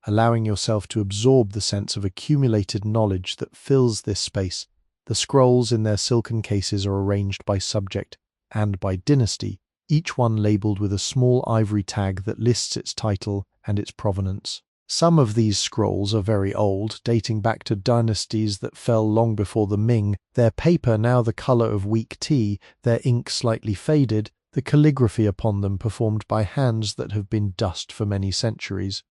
allowing yourself to absorb the sense of accumulated knowledge that fills this space. The scrolls in their silken cases are arranged by subject and by dynasty, each one labelled with a small ivory tag that lists its title and its provenance. Some of these scrolls are very old, dating back to dynasties that fell long before the Ming, their paper now the colour of weak tea, their ink slightly faded, the calligraphy upon them performed by hands that have been dust for many centuries.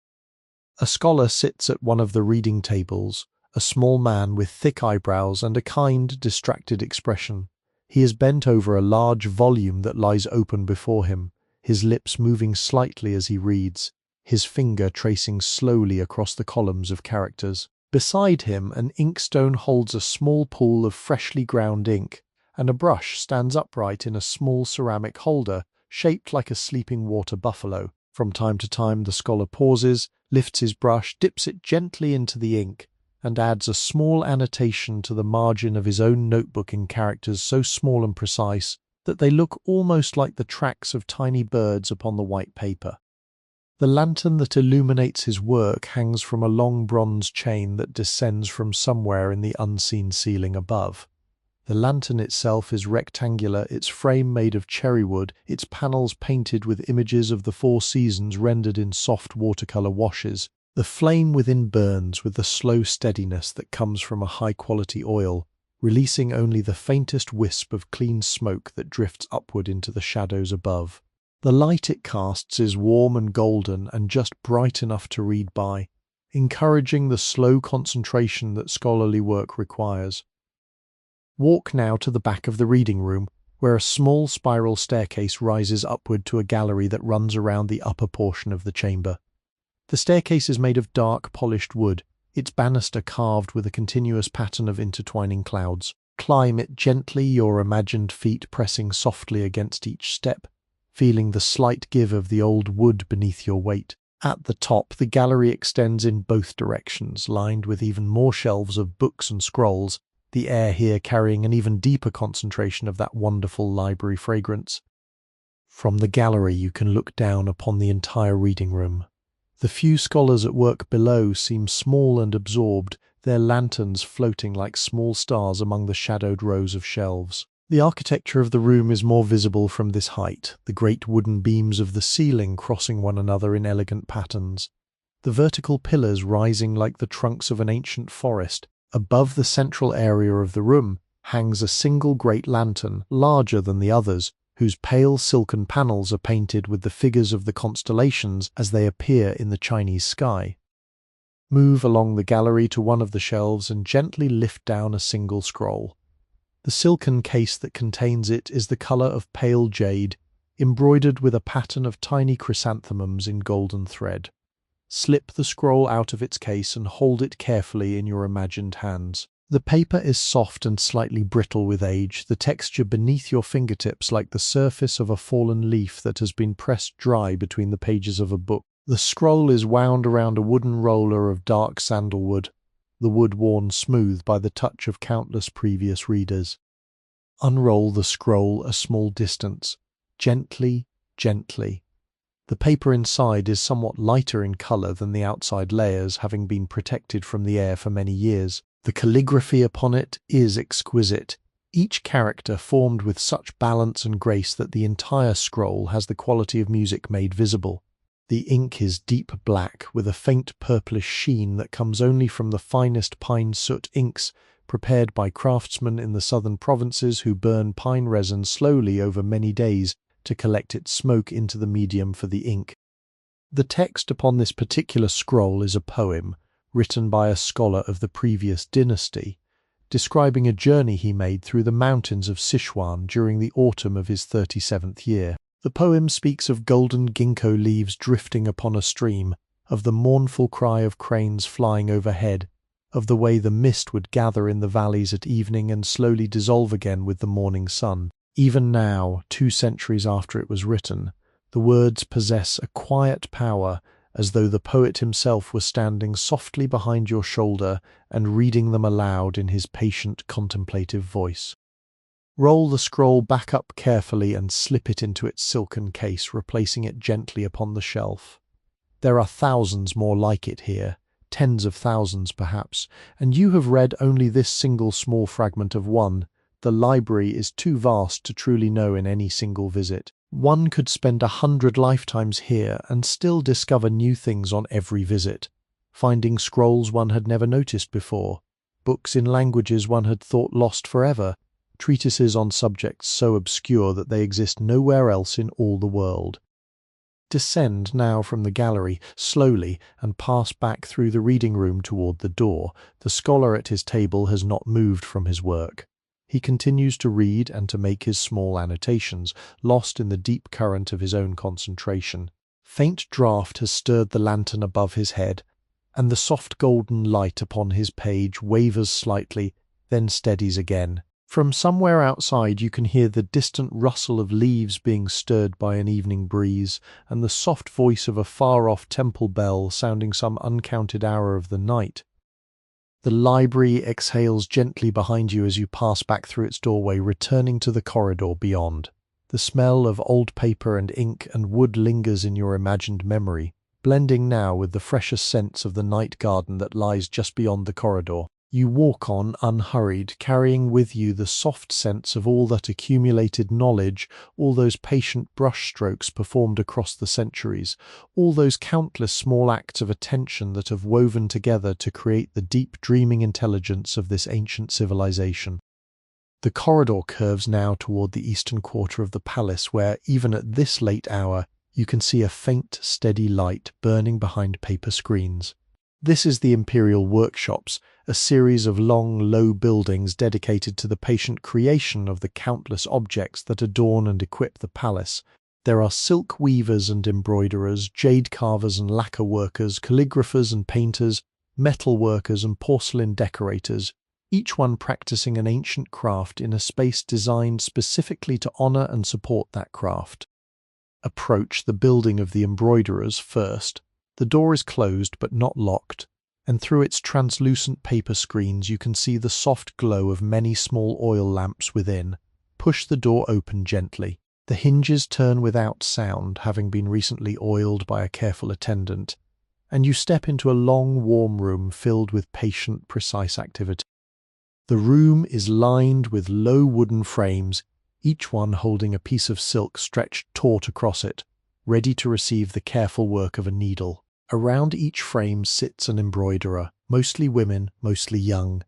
A scholar sits at one of the reading tables, a small man with thick eyebrows and a kind, distracted expression. He is bent over a large volume that lies open before him, his lips moving slightly as he reads, his finger tracing slowly across the columns of characters. Beside him, an inkstone holds a small pool of freshly ground ink, and a brush stands upright in a small ceramic holder shaped like a sleeping water buffalo. From time to time the scholar pauses, lifts his brush, dips it gently into the ink, and adds a small annotation to the margin of his own notebook in characters so small and precise that they look almost like the tracks of tiny birds upon the white paper. The lantern that illuminates his work hangs from a long bronze chain that descends from somewhere in the unseen ceiling above. The lantern itself is rectangular, its frame made of cherry wood, its panels painted with images of the four seasons rendered in soft watercolour washes. The flame within burns with the slow steadiness that comes from a high-quality oil, releasing only the faintest wisp of clean smoke that drifts upward into the shadows above. The light it casts is warm and golden and just bright enough to read by, encouraging the slow concentration that scholarly work requires. Walk now to the back of the reading room, where a small spiral staircase rises upward to a gallery that runs around the upper portion of the chamber. The staircase is made of dark, polished wood, its banister carved with a continuous pattern of intertwining clouds. Climb it gently, your imagined feet pressing softly against each step, feeling the slight give of the old wood beneath your weight. At the top, the gallery extends in both directions, lined with even more shelves of books and scrolls, the air here carrying an even deeper concentration of that wonderful library fragrance. From the gallery you can look down upon the entire reading room. The few scholars at work below seem small and absorbed, their lanterns floating like small stars among the shadowed rows of shelves. The architecture of the room is more visible from this height, the great wooden beams of the ceiling crossing one another in elegant patterns, the vertical pillars rising like the trunks of an ancient forest. Above the central area of the room hangs a single great lantern, larger than the others, whose pale silken panels are painted with the figures of the constellations as they appear in the Chinese sky. Move along the gallery to one of the shelves and gently lift down a single scroll. The silken case that contains it is the colour of pale jade, embroidered with a pattern of tiny chrysanthemums in golden thread. Slip the scroll out of its case and hold it carefully in your imagined hands. The paper is soft and slightly brittle with age, the texture beneath your fingertips like the surface of a fallen leaf that has been pressed dry between the pages of a book. The scroll is wound around a wooden roller of dark sandalwood, the wood worn smooth by the touch of countless previous readers. Unroll the scroll a small distance, gently, gently. The paper inside is somewhat lighter in colour than the outside layers, having been protected from the air for many years. The calligraphy upon it is exquisite, each character formed with such balance and grace that the entire scroll has the quality of music made visible. The ink is deep black, with a faint purplish sheen that comes only from the finest pine soot inks prepared by craftsmen in the southern provinces who burn pine resin slowly over many days to collect its smoke into the medium for the ink. The text upon this particular scroll is a poem written by a scholar of the previous dynasty, describing a journey he made through the mountains of Sichuan during the autumn of his 37th year. The poem speaks of golden ginkgo leaves drifting upon a stream, of the mournful cry of cranes flying overhead, of the way the mist would gather in the valleys at evening and slowly dissolve again with the morning sun. Even now, 2 centuries after it was written, the words possess a quiet power, as though the poet himself were standing softly behind your shoulder and reading them aloud in his patient, contemplative voice. Roll the scroll back up carefully and slip it into its silken case, replacing it gently upon the shelf. There are thousands more like it here, tens of thousands perhaps, and you have read only this single small fragment of one. The library is too vast to truly know in any single visit. One could spend 100 lifetimes here and still discover new things on every visit, finding scrolls one had never noticed before, books in languages one had thought lost forever, treatises on subjects so obscure that they exist nowhere else in all the world. Descend now from the gallery slowly and pass back through the reading room toward the door. The scholar at his table has not moved from his work. He continues to read and to make his small annotations, lost in the deep current of his own concentration. Faint draught has stirred the lantern above his head, and the soft golden light upon his page wavers slightly, then steadies again. From somewhere outside you can hear the distant rustle of leaves being stirred by an evening breeze, and the soft voice of a far-off temple bell sounding some uncounted hour of the night. The library exhales gently behind you as you pass back through its doorway, returning to the corridor beyond. The smell of old paper and ink and wood lingers in your imagined memory, blending now with the fresher scents of the night garden that lies just beyond the corridor. You walk on unhurried, carrying with you the soft sense of all that accumulated knowledge, all those patient brushstrokes performed across the centuries, all those countless small acts of attention that have woven together to create the deep dreaming intelligence of this ancient civilization. The corridor curves now toward the eastern quarter of the palace, where, even at this late hour, you can see a faint, steady light burning behind paper screens. This is the imperial workshops, a series of long, low buildings dedicated to the patient creation of the countless objects that adorn and equip the palace. There are silk weavers and embroiderers, jade carvers and lacquer workers, calligraphers and painters, metal workers and porcelain decorators, each one practicing an ancient craft in a space designed specifically to honor and support that craft. Approach the building of the embroiderers first. The door is closed but not locked, and through its translucent paper screens you can see the soft glow of many small oil lamps within. Push the door open gently. The hinges turn without sound, having been recently oiled by a careful attendant, and you step into a long, warm room filled with patient, precise activity. The room is lined with low wooden frames, each one holding a piece of silk stretched taut across it, ready to receive the careful work of a needle. Around each frame sits an embroiderer, mostly women, mostly young,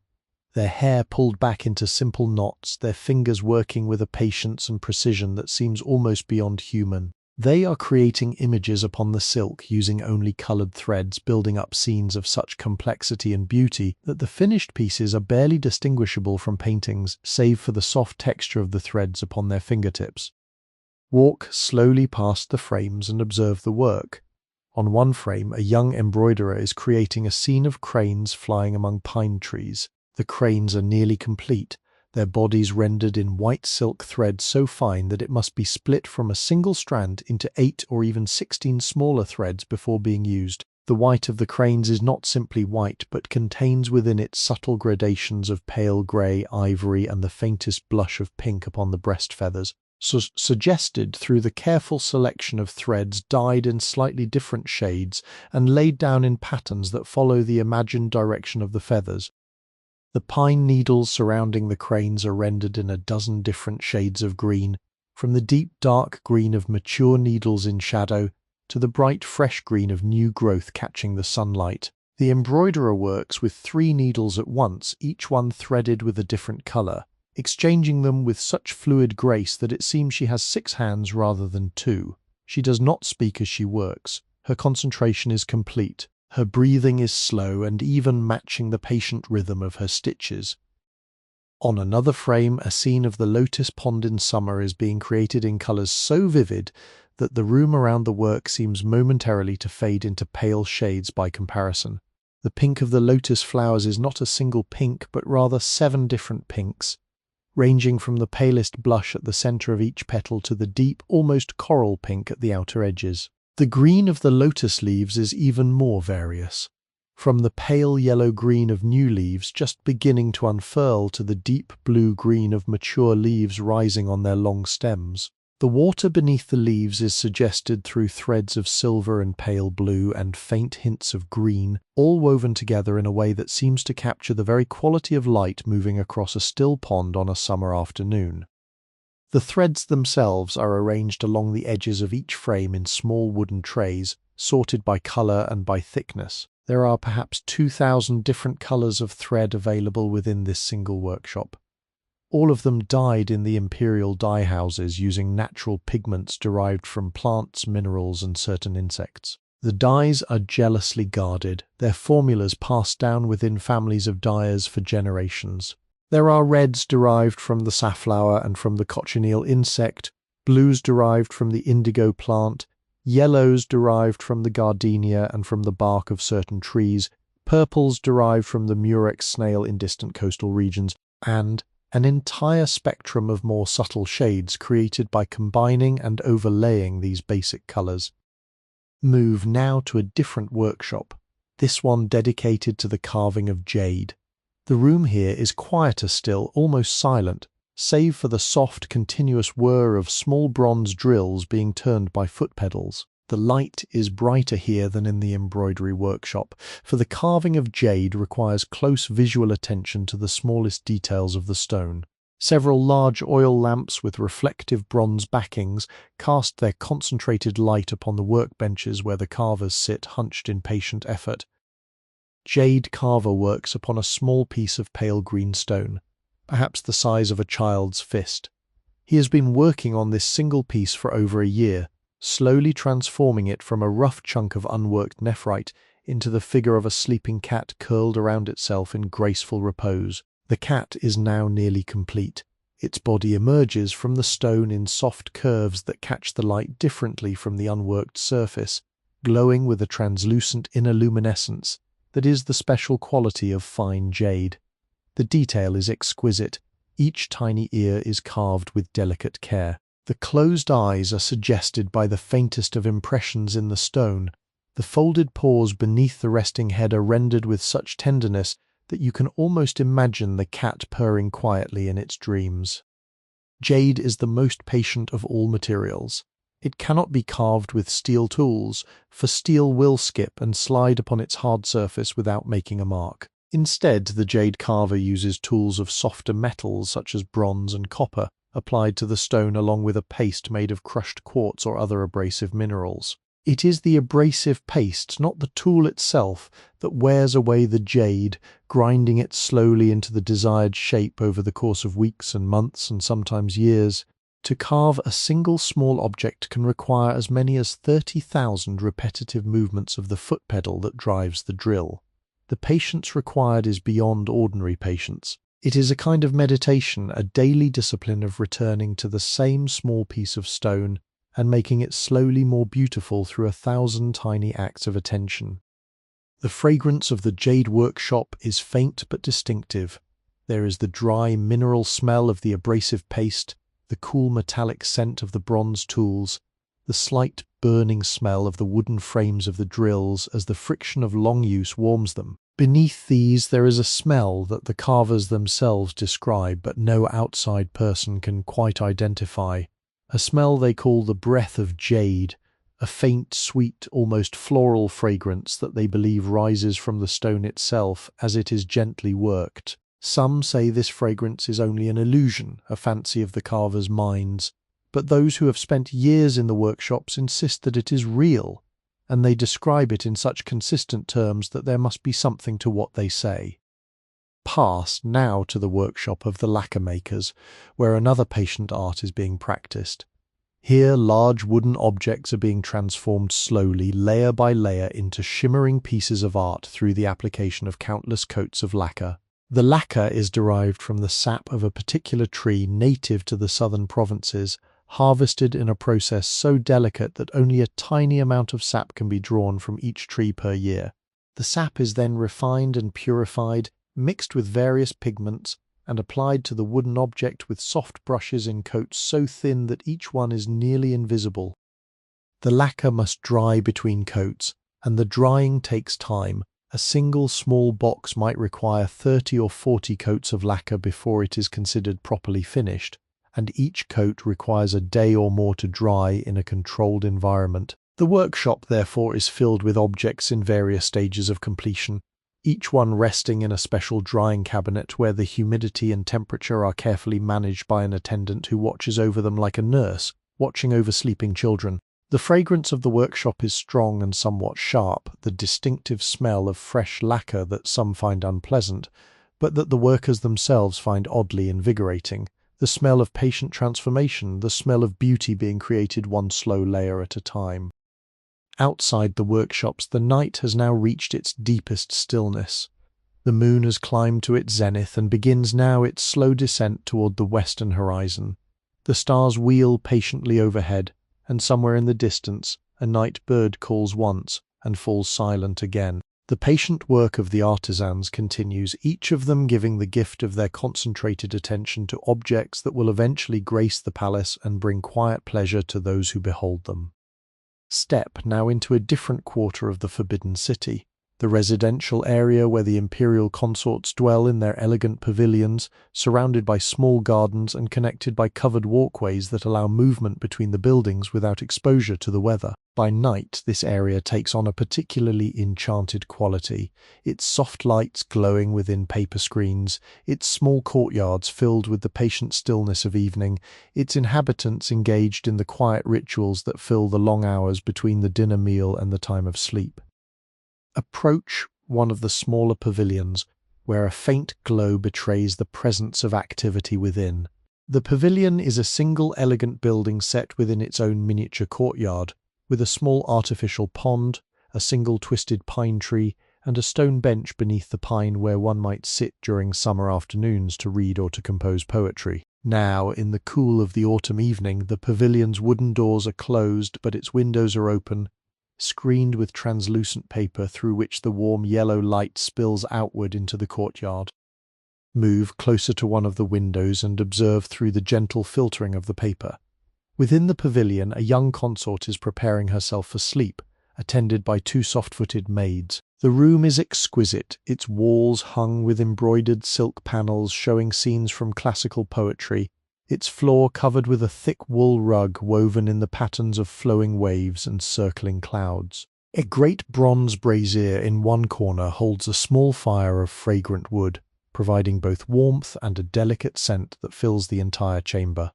their hair pulled back into simple knots, their fingers working with a patience and precision that seems almost beyond human. They are creating images upon the silk using only coloured threads, building up scenes of such complexity and beauty that the finished pieces are barely distinguishable from paintings, save for the soft texture of the threads upon their fingertips. Walk slowly past the frames and observe the work. On one frame, a young embroiderer is creating a scene of cranes flying among pine trees. The cranes are nearly complete, their bodies rendered in white silk thread so fine that it must be split from a single strand into 8 or even 16 smaller threads before being used. The white of the cranes is not simply white, but contains within it subtle gradations of pale grey, ivory, and the faintest blush of pink upon the breast feathers, suggested through the careful selection of threads dyed in slightly different shades and laid down in patterns that follow the imagined direction of the feathers. The pine needles surrounding the cranes are rendered in a dozen different shades of green, from the deep dark green of mature needles in shadow to the bright fresh green of new growth catching the sunlight. The embroiderer works with 3 needles at once, each one threaded with a different color, exchanging them with such fluid grace that it seems she has 6 hands rather than 2. She does not speak as she works. Her concentration is complete. Her breathing is slow and even matching the patient rhythm of her stitches. On another frame, a scene of the lotus pond in summer is being created in colors so vivid that the room around the work seems momentarily to fade into pale shades by comparison. The pink of the lotus flowers is not a single pink, but rather 7 different pinks, ranging from the palest blush at the center of each petal to the deep, almost coral pink at the outer edges. The green of the lotus leaves is even more various, from the pale yellow-green of new leaves just beginning to unfurl to the deep blue-green of mature leaves rising on their long stems. The water beneath the leaves is suggested through threads of silver and pale blue and faint hints of green, all woven together in a way that seems to capture the very quality of light moving across a still pond on a summer afternoon. The threads themselves are arranged along the edges of each frame in small wooden trays, sorted by color and by thickness. There are perhaps 2,000 different colors of thread available within this single workshop. All of them dyed in the imperial dye houses using natural pigments derived from plants, minerals, and certain insects. The dyes are jealously guarded, their formulas passed down within families of dyers for generations. There are reds derived from the safflower and from the cochineal insect, blues derived from the indigo plant, yellows derived from the gardenia and from the bark of certain trees, purples derived from the murex snail in distant coastal regions, and an entire spectrum of more subtle shades created by combining and overlaying these basic colors. Move now to a different workshop, this one dedicated to the carving of jade. The room here is quieter still, almost silent, save for the soft, continuous whir of small bronze drills being turned by foot pedals. The light is brighter here than in the embroidery workshop, for the carving of jade requires close visual attention to the smallest details of the stone. Several large oil lamps with reflective bronze backings cast their concentrated light upon the workbenches where the carvers sit hunched in patient effort. Jade carver works upon a small piece of pale green stone, perhaps the size of a child's fist. He has been working on this single piece for over a year, slowly transforming it from a rough chunk of unworked nephrite into the figure of a sleeping cat curled around itself in graceful repose. The cat is now nearly complete. Its body emerges from the stone in soft curves that catch the light differently from the unworked surface, glowing with a translucent inner luminescence that is the special quality of fine jade. The detail is exquisite. Each tiny ear is carved with delicate care. The closed eyes are suggested by the faintest of impressions in the stone. The folded paws beneath the resting head are rendered with such tenderness that you can almost imagine the cat purring quietly in its dreams. Jade is the most patient of all materials. It cannot be carved with steel tools, for steel will skip and slide upon its hard surface without making a mark. Instead, the jade carver uses tools of softer metals such as bronze and copper, applied to the stone along with a paste made of crushed quartz or other abrasive minerals. It is the abrasive paste, not the tool itself, that wears away the jade, grinding it slowly into the desired shape over the course of weeks and months and sometimes years. To carve a single small object can require as many as 30,000 repetitive movements of the foot pedal that drives the drill. The patience required is beyond ordinary patience. It is a kind of meditation, a daily discipline of returning to the same small piece of stone and making it slowly more beautiful through 1,000 tiny acts of attention. The fragrance of the jade workshop is faint but distinctive. There is the dry mineral smell of the abrasive paste, the cool metallic scent of the bronze tools, the slight burning smell of the wooden frames of the drills as the friction of long use warms them. Beneath these there is a smell that the carvers themselves describe but no outside person can quite identify, a smell they call the breath of jade, a faint, sweet, almost floral fragrance that they believe rises from the stone itself as it is gently worked. Some say this fragrance is only an illusion, a fancy of the carvers' minds, but those who have spent years in the workshops insist that it is real, and they describe it in such consistent terms that there must be something to what they say. Pass now to the workshop of the lacquer makers, where another patient art is being practiced. Here, large wooden objects are being transformed slowly, layer by layer, into shimmering pieces of art through the application of countless coats of lacquer. The lacquer is derived from the sap of a particular tree native to the southern provinces, harvested in a process so delicate that only a tiny amount of sap can be drawn from each tree per year. The sap is then refined and purified, mixed with various pigments, and applied to the wooden object with soft brushes in coats so thin that each one is nearly invisible. The lacquer must dry between coats, and the drying takes time. A single small box might require 30 or 40 coats of lacquer before it is considered properly finished, and each coat requires a day or more to dry in a controlled environment. The workshop, therefore, is filled with objects in various stages of completion, each one resting in a special drying cabinet where the humidity and temperature are carefully managed by an attendant who watches over them like a nurse, watching over sleeping children. The fragrance of the workshop is strong and somewhat sharp, the distinctive smell of fresh lacquer that some find unpleasant, but that the workers themselves find oddly invigorating. The smell of patient transformation, the smell of beauty being created one slow layer at a time. Outside the workshops, the night has now reached its deepest stillness. The moon has climbed to its zenith and begins now its slow descent toward the western horizon. The stars wheel patiently overhead, and somewhere in the distance, a night bird calls once and falls silent again. The patient work of the artisans continues, each of them giving the gift of their concentrated attention to objects that will eventually grace the palace and bring quiet pleasure to those who behold them. Step now into a different quarter of the Forbidden City, the residential area where the imperial consorts dwell in their elegant pavilions, surrounded by small gardens and connected by covered walkways that allow movement between the buildings without exposure to the weather. By night, this area takes on a particularly enchanted quality, its soft lights glowing within paper screens, its small courtyards filled with the patient stillness of evening, its inhabitants engaged in the quiet rituals that fill the long hours between the dinner meal and the time of sleep. Approach one of the smaller pavilions, where a faint glow betrays the presence of activity within. The pavilion is a single elegant building set within its own miniature courtyard, with a small artificial pond, a single twisted pine tree, and a stone bench beneath the pine where one might sit during summer afternoons to read or to compose poetry. Now, in the cool of the autumn evening, the pavilion's wooden doors are closed, but its windows are open, screened with translucent paper through which the warm yellow light spills outward into the courtyard. Move closer to one of the windows and observe through the gentle filtering of the paper. Within the pavilion, a young consort is preparing herself for sleep, attended by two soft-footed maids. The room is exquisite, its walls hung with embroidered silk panels showing scenes from classical poetry, its floor covered with a thick wool rug woven in the patterns of flowing waves and circling clouds. A great bronze brazier in one corner holds a small fire of fragrant wood, providing both warmth and a delicate scent that fills the entire chamber.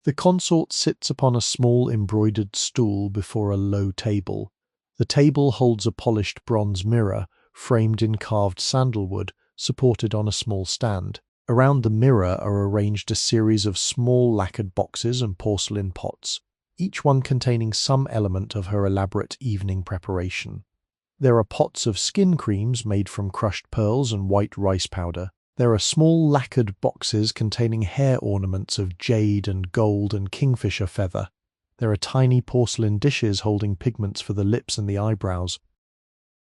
The consort sits upon a small embroidered stool before a low table. The table holds a polished bronze mirror, framed in carved sandalwood, supported on a small stand. Around the mirror are arranged a series of small lacquered boxes and porcelain pots, each one containing some element of her elaborate evening preparation. There are pots of skin creams made from crushed pearls and white rice powder. There are small lacquered boxes containing hair ornaments of jade and gold and kingfisher feather. There are tiny porcelain dishes holding pigments for the lips and the eyebrows.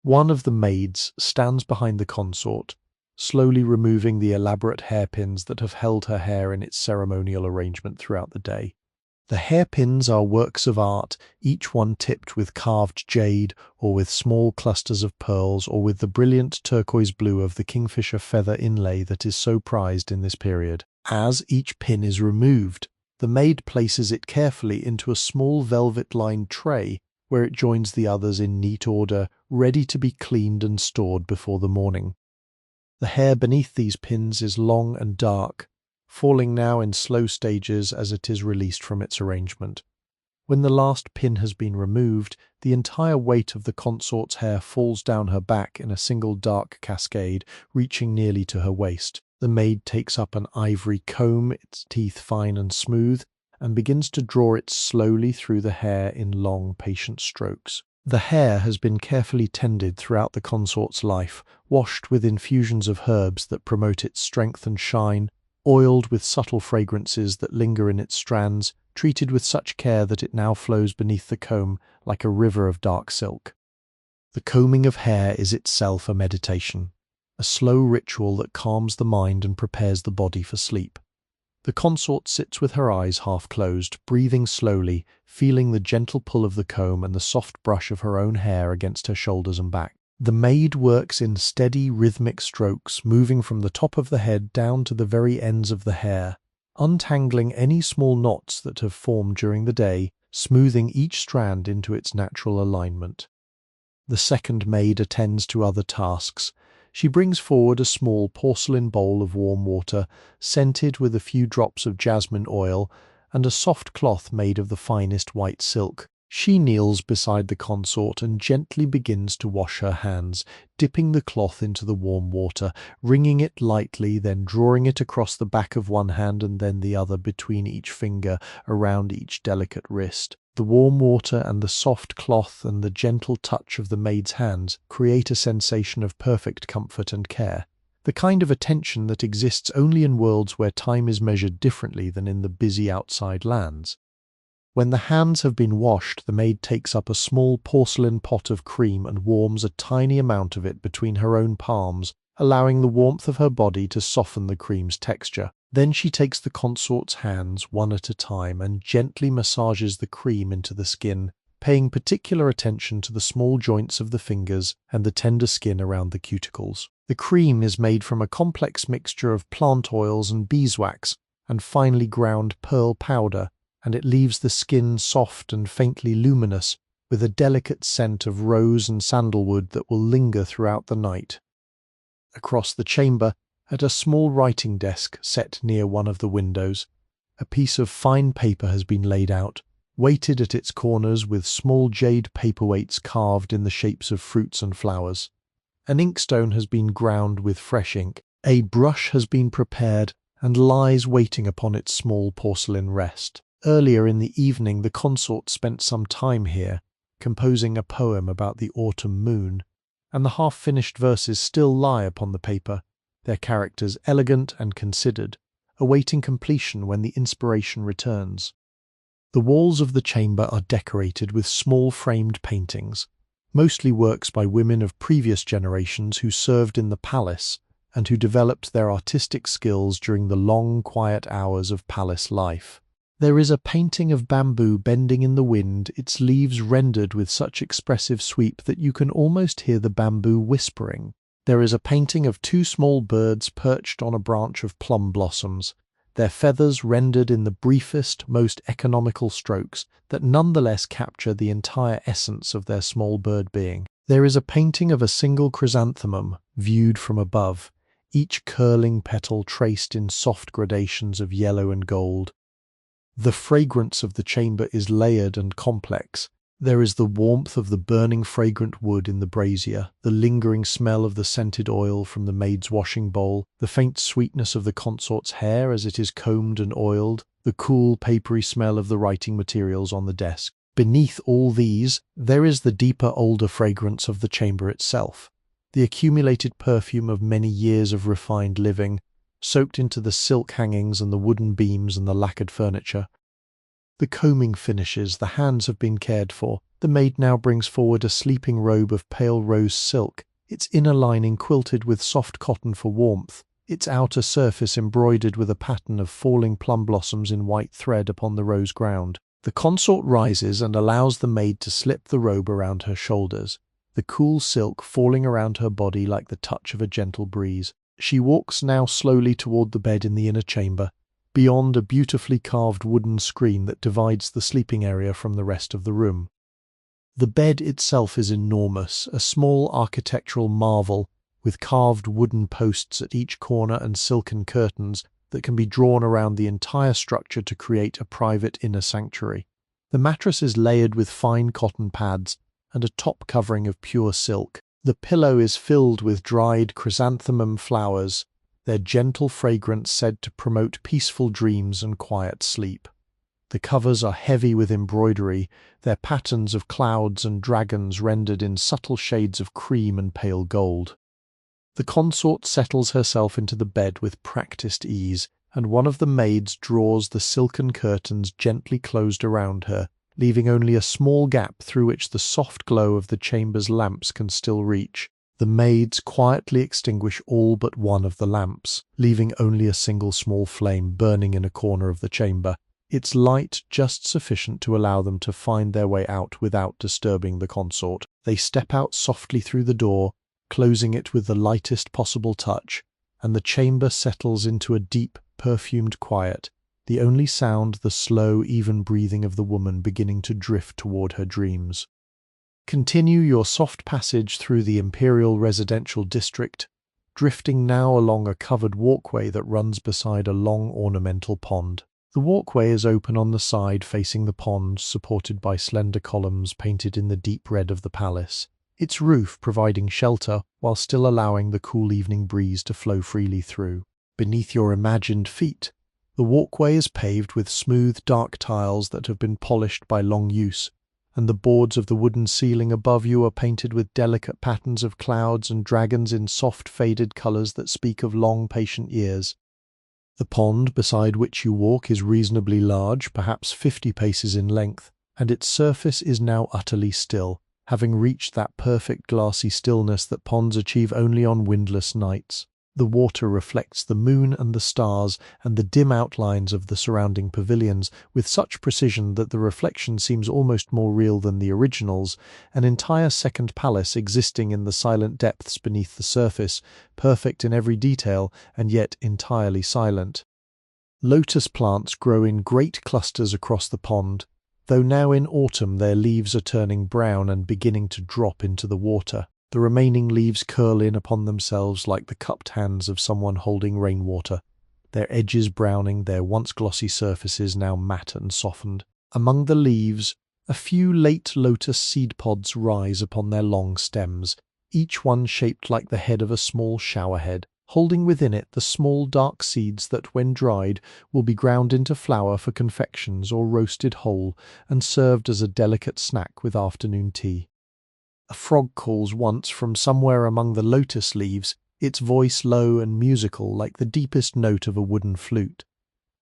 One of the maids stands behind the consort, slowly removing the elaborate hairpins that have held her hair in its ceremonial arrangement throughout the day. The hairpins are works of art, each one tipped with carved jade, or with small clusters of pearls, or with the brilliant turquoise blue of the kingfisher feather inlay that is so prized in this period. As each pin is removed, the maid places it carefully into a small velvet-lined tray, where it joins the others in neat order, ready to be cleaned and stored before the morning. The hair beneath these pins is long and dark, falling now in slow stages as it is released from its arrangement. When the last pin has been removed, the entire weight of the consort's hair falls down her back in a single dark cascade, reaching nearly to her waist. The maid takes up an ivory comb, its teeth fine and smooth, and begins to draw it slowly through the hair in long, patient strokes. The hair has been carefully tended throughout the consort's life, washed with infusions of herbs that promote its strength and shine, oiled with subtle fragrances that linger in its strands, treated with such care that it now flows beneath the comb like a river of dark silk. The combing of hair is itself a meditation, a slow ritual that calms the mind and prepares the body for sleep. The consort sits with her eyes half closed, breathing slowly, feeling the gentle pull of the comb and the soft brush of her own hair against her shoulders and back. The maid works in steady, rhythmic strokes, moving from the top of the head down to the very ends of the hair, untangling any small knots that have formed during the day, smoothing each strand into its natural alignment. The second maid attends to other tasks. She brings forward a small porcelain bowl of warm water, scented with a few drops of jasmine oil, and a soft cloth made of the finest white silk. She kneels beside the consort and gently begins to wash her hands, dipping the cloth into the warm water, wringing it lightly, then drawing it across the back of one hand and then the other between each finger, around each delicate wrist. The warm water and the soft cloth and the gentle touch of the maid's hands create a sensation of perfect comfort and care, the kind of attention that exists only in worlds where time is measured differently than in the busy outside lands. When the hands have been washed, the maid takes up a small porcelain pot of cream and warms a tiny amount of it between her own palms, allowing the warmth of her body to soften the cream's texture. Then she takes the consort's hands one at a time and gently massages the cream into the skin, paying particular attention to the small joints of the fingers and the tender skin around the cuticles. The cream is made from a complex mixture of plant oils and beeswax and finely ground pearl powder, and it leaves the skin soft and faintly luminous, with a delicate scent of rose and sandalwood that will linger throughout the night. Across the chamber, at a small writing desk set near one of the windows, a piece of fine paper has been laid out, weighted at its corners with small jade paperweights carved in the shapes of fruits and flowers. An inkstone has been ground with fresh ink. A brush has been prepared and lies waiting upon its small porcelain rest. Earlier in the evening, the consort spent some time here, composing a poem about the autumn moon, and the half-finished verses still lie upon the paper, their characters elegant and considered, awaiting completion when the inspiration returns. The walls of the chamber are decorated with small framed paintings, mostly works by women of previous generations who served in the palace and who developed their artistic skills during the long, quiet hours of palace life. There is a painting of bamboo bending in the wind, its leaves rendered with such expressive sweep that you can almost hear the bamboo whispering. There is a painting of two small birds perched on a branch of plum blossoms, their feathers rendered in the briefest, most economical strokes that nonetheless capture the entire essence of their small bird being. There is a painting of a single chrysanthemum viewed from above, each curling petal traced in soft gradations of yellow and gold. The fragrance of the chamber is layered and complex. There is the warmth of the burning fragrant wood in the brazier, the lingering smell of the scented oil from the maid's washing bowl, the faint sweetness of the consort's hair as it is combed and oiled, the cool, papery smell of the writing materials on the desk. Beneath all these, there is the deeper, older fragrance of the chamber itself, the accumulated perfume of many years of refined living, soaked into the silk hangings and the wooden beams and the lacquered furniture. The combing finishes, the hands have been cared for. The maid now brings forward a sleeping robe of pale rose silk, its inner lining quilted with soft cotton for warmth, its outer surface embroidered with a pattern of falling plum blossoms in white thread upon the rose ground. The consort rises and allows the maid to slip the robe around her shoulders, the cool silk falling around her body like the touch of a gentle breeze. She walks now slowly toward the bed in the inner chamber, beyond a beautifully carved wooden screen that divides the sleeping area from the rest of the room. The bed itself is enormous, a small architectural marvel, with carved wooden posts at each corner and silken curtains that can be drawn around the entire structure to create a private inner sanctuary. The mattress is layered with fine cotton pads and a top covering of pure silk. The pillow is filled with dried chrysanthemum flowers, their gentle fragrance said to promote peaceful dreams and quiet sleep. The covers are heavy with embroidery, their patterns of clouds and dragons rendered in subtle shades of cream and pale gold. The consort settles herself into the bed with practiced ease, and one of the maids draws the silken curtains gently closed around her, leaving only a small gap through which the soft glow of the chamber's lamps can still reach. The maids quietly extinguish all but one of the lamps, leaving only a single small flame burning in a corner of the chamber, its light just sufficient to allow them to find their way out without disturbing the consort. They step out softly through the door, closing it with the lightest possible touch, and the chamber settles into a deep, perfumed quiet, the only sound the slow, even breathing of the woman beginning to drift toward her dreams. Continue your soft passage through the imperial residential district, drifting now along a covered walkway that runs beside a long ornamental pond. The walkway is open on the side facing the pond, supported by slender columns painted in the deep red of the palace, its roof providing shelter while still allowing the cool evening breeze to flow freely through. Beneath your imagined feet, the walkway is paved with smooth, dark tiles that have been polished by long use, and the boards of the wooden ceiling above you are painted with delicate patterns of clouds and dragons in soft, faded colors that speak of long, patient years. The pond beside which you walk is reasonably large, perhaps 50 paces in length, and its surface is now utterly still, having reached that perfect glassy stillness that ponds achieve only on windless nights. The water reflects the moon and the stars and the dim outlines of the surrounding pavilions with such precision that the reflection seems almost more real than the originals, an entire second palace existing in the silent depths beneath the surface, perfect in every detail and yet entirely silent. Lotus plants grow in great clusters across the pond, though now in autumn their leaves are turning brown and beginning to drop into the water. The remaining leaves curl in upon themselves like the cupped hands of someone holding rainwater, their edges browning, their once glossy surfaces now matte and softened. Among the leaves, a few late lotus seed pods rise upon their long stems, each one shaped like the head of a small showerhead, holding within it the small dark seeds that, when dried, will be ground into flour for confections or roasted whole and served as a delicate snack with afternoon tea. A frog calls once from somewhere among the lotus leaves, its voice low and musical like the deepest note of a wooden flute.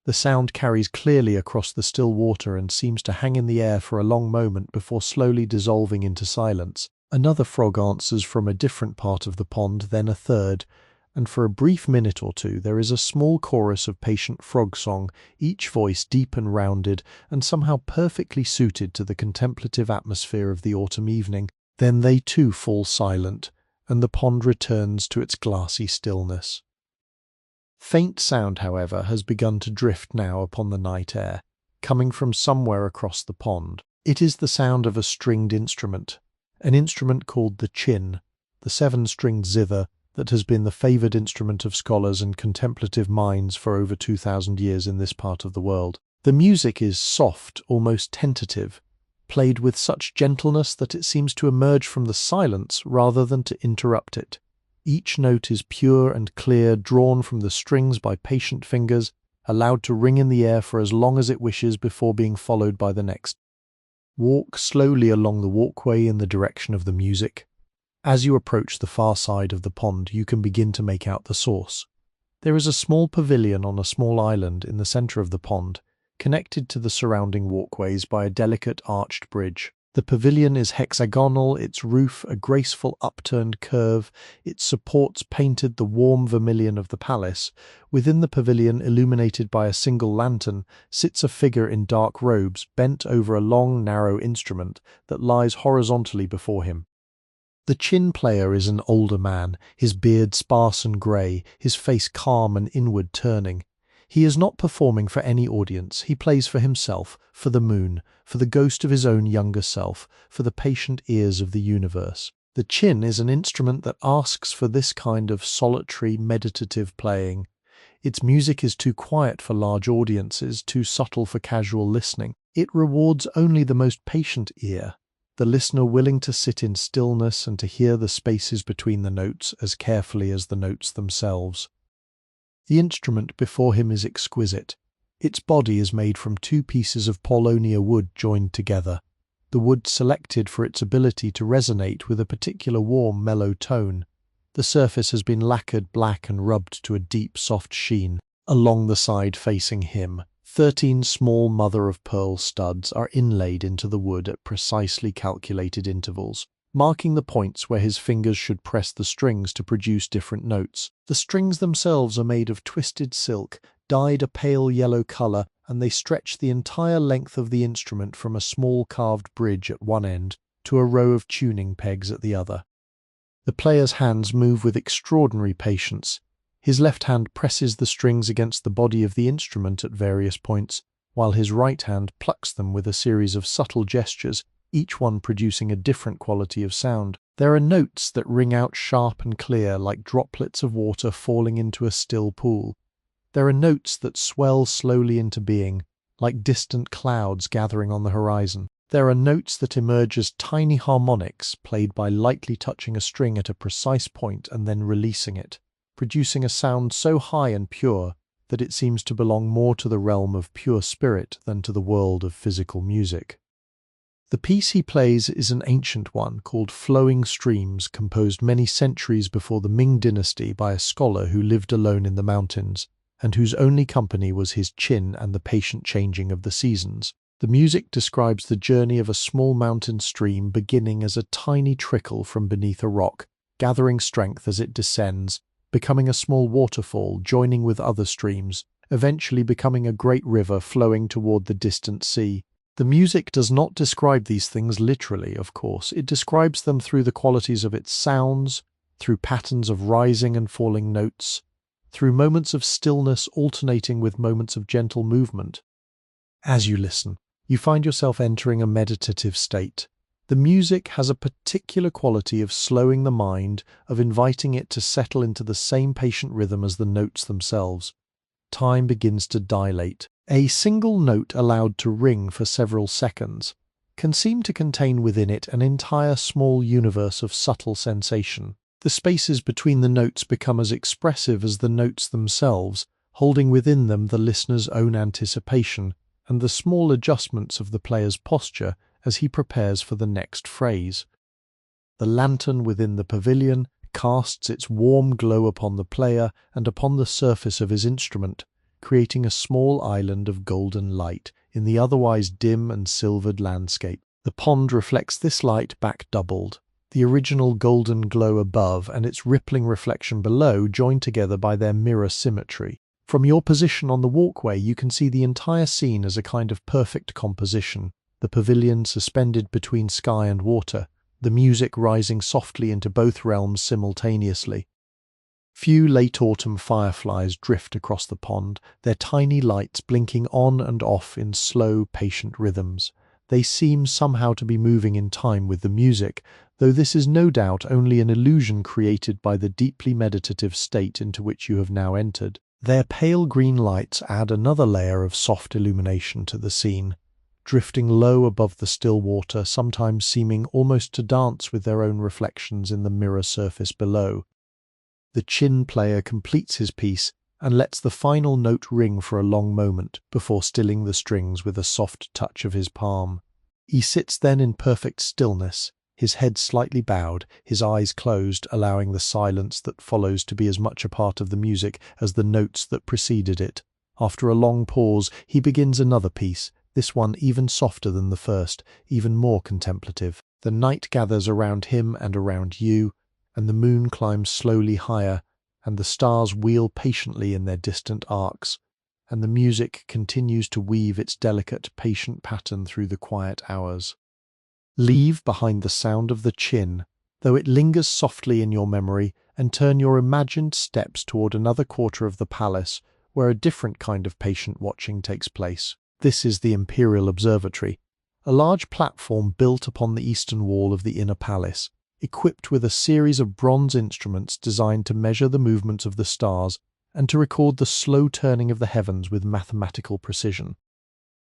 The sound carries clearly across the still water and seems to hang in the air for a long moment before slowly dissolving into silence. Another frog answers from a different part of the pond, then a third, and for a brief minute or two there is a small chorus of patient frog song, each voice deep and rounded and somehow perfectly suited to the contemplative atmosphere of the autumn evening. Then they too fall silent, and the pond returns to its glassy stillness. Faint sound, however, has begun to drift now upon the night air, coming from somewhere across the pond. It is the sound of a stringed instrument, an instrument called the chin, the 7-stringed zither that has been the favoured instrument of scholars and contemplative minds for over 2,000 years in this part of the world. The music is soft, almost tentative, played with such gentleness that it seems to emerge from the silence rather than to interrupt it. Each note is pure and clear, drawn from the strings by patient fingers, allowed to ring in the air for as long as it wishes before being followed by the next. Walk slowly along the walkway in the direction of the music. As you approach the far side of the pond, you can begin to make out the source. There is a small pavilion on a small island in the centre of the pond, connected to the surrounding walkways by a delicate arched bridge. The pavilion is hexagonal, its roof a graceful upturned curve, its supports painted the warm vermilion of the palace. Within the pavilion, illuminated by a single lantern, sits a figure in dark robes, bent over a long, narrow instrument that lies horizontally before him. The chin player is an older man, his beard sparse and grey, his face calm and inward turning. He is not performing for any audience. He plays for himself, for the moon, for the ghost of his own younger self, for the patient ears of the universe. The chin is an instrument that asks for this kind of solitary, meditative playing. Its music is too quiet for large audiences, too subtle for casual listening. It rewards only the most patient ear, the listener willing to sit in stillness and to hear the spaces between the notes as carefully as the notes themselves. The instrument before him is exquisite. Its body is made from 2 pieces of paulownia wood joined together, the wood selected for its ability to resonate with a particular warm, mellow tone. The surface has been lacquered black and rubbed to a deep, soft sheen. Along the side facing him, 13 small mother-of-pearl studs are inlaid into the wood at precisely calculated intervals, marking the points where his fingers should press the strings to produce different notes. The strings themselves are made of twisted silk, dyed a pale yellow color, and they stretch the entire length of the instrument from a small carved bridge at one end to a row of tuning pegs at the other. The player's hands move with extraordinary patience. His left hand presses the strings against the body of the instrument at various points, while his right hand plucks them with a series of subtle gestures, each one producing a different quality of sound. There are notes that ring out sharp and clear like droplets of water falling into a still pool. There are notes that swell slowly into being, like distant clouds gathering on the horizon. There are notes that emerge as tiny harmonics played by lightly touching a string at a precise point and then releasing it, producing a sound so high and pure that it seems to belong more to the realm of pure spirit than to the world of physical music. The piece he plays is an ancient one called Flowing Streams, composed many centuries before the Ming Dynasty by a scholar who lived alone in the mountains, and whose only company was his chin and the patient changing of the seasons. The music describes the journey of a small mountain stream beginning as a tiny trickle from beneath a rock, gathering strength as it descends, becoming a small waterfall joining with other streams, eventually becoming a great river flowing toward the distant sea. The music does not describe these things literally, of course. It describes them through the qualities of its sounds, through patterns of rising and falling notes, through moments of stillness alternating with moments of gentle movement. As you listen, you find yourself entering a meditative state. The music has a particular quality of slowing the mind, of inviting it to settle into the same patient rhythm as the notes themselves. Time begins to dilate. A single note allowed to ring for several seconds can seem to contain within it an entire small universe of subtle sensation. The spaces between the notes become as expressive as the notes themselves, holding within them the listener's own anticipation and the small adjustments of the player's posture as he prepares for the next phrase. The lantern within the pavilion casts its warm glow upon the player and upon the surface of his instrument, creating a small island of golden light in the otherwise dim and silvered landscape. The pond reflects this light back doubled. The original golden glow above and its rippling reflection below join together by their mirror symmetry. From your position on the walkway, you can see the entire scene as a kind of perfect composition, the pavilion suspended between sky and water, the music rising softly into both realms simultaneously. Few late autumn fireflies drift across the pond, their tiny lights blinking on and off in slow, patient rhythms. They seem somehow to be moving in time with the music, though this is no doubt only an illusion created by the deeply meditative state into which you have now entered. Their pale green lights add another layer of soft illumination to the scene, drifting low above the still water, sometimes seeming almost to dance with their own reflections in the mirror surface below. The chin player completes his piece and lets the final note ring for a long moment before stilling the strings with a soft touch of his palm. He sits then in perfect stillness, his head slightly bowed, his eyes closed, allowing the silence that follows to be as much a part of the music as the notes that preceded it. After a long pause, he begins another piece, this one even softer than the first, even more contemplative. The night gathers around him and around you, and the moon climbs slowly higher, and the stars wheel patiently in their distant arcs, and the music continues to weave its delicate, patient pattern through the quiet hours. Leave behind the sound of the chin, though it lingers softly in your memory, and turn your imagined steps toward another quarter of the palace, where a different kind of patient watching takes place. This is the Imperial Observatory, a large platform built upon the eastern wall of the inner palace, equipped with a series of bronze instruments designed to measure the movements of the stars and to record the slow turning of the heavens with mathematical precision.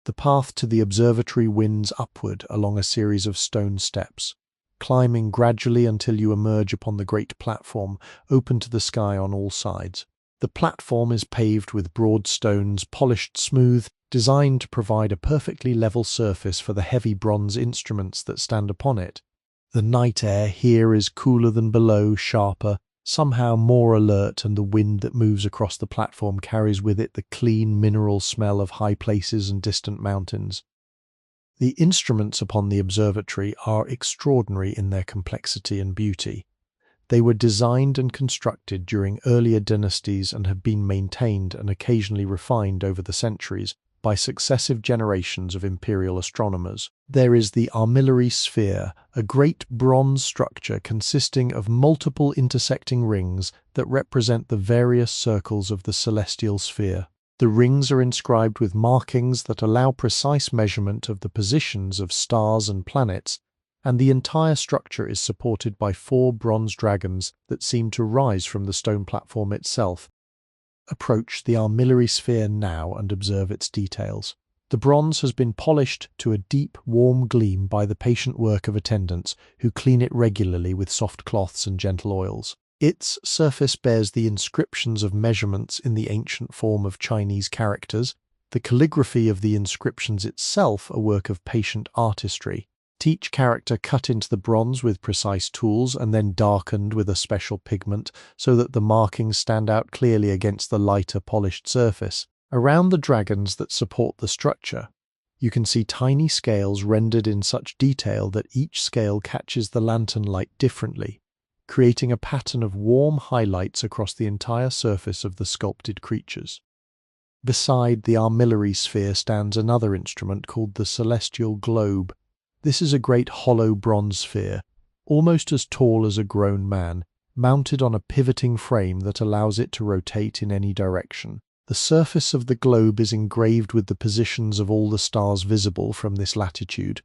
The path to the observatory winds upward along a series of stone steps, climbing gradually until you emerge upon the great platform open to the sky on all sides. The platform is paved with broad stones, polished smooth, designed to provide a perfectly level surface for the heavy bronze instruments that stand upon it. The night air here is cooler than below, sharper, somehow more alert, and the wind that moves across the platform carries with it the clean mineral smell of high places and distant mountains. The instruments upon the observatory are extraordinary in their complexity and beauty. They were designed and constructed during earlier dynasties and have been maintained and occasionally refined over the centuries by successive generations of imperial astronomers. There is the armillary sphere, a great bronze structure consisting of multiple intersecting rings that represent the various circles of the celestial sphere. The rings are inscribed with markings that allow precise measurement of the positions of stars and planets, and the entire structure is supported by 4 bronze dragons that seem to rise from the stone platform itself. Approach the armillary sphere now and observe its details. The bronze has been polished to a deep, warm gleam by the patient work of attendants who clean it regularly with soft cloths and gentle oils. Its surface bears the inscriptions of measurements in the ancient form of Chinese characters, the calligraphy of the inscriptions itself a work of patient artistry. Each character cut into the bronze with precise tools and then darkened with a special pigment so that the markings stand out clearly against the lighter polished surface. Around the dragons that support the structure, you can see tiny scales rendered in such detail that each scale catches the lantern light differently, creating a pattern of warm highlights across the entire surface of the sculpted creatures. Beside the armillary sphere stands another instrument called the celestial globe. This is a great hollow bronze sphere, almost as tall as a grown man, mounted on a pivoting frame that allows it to rotate in any direction. The surface of the globe is engraved with the positions of all the stars visible from this latitude,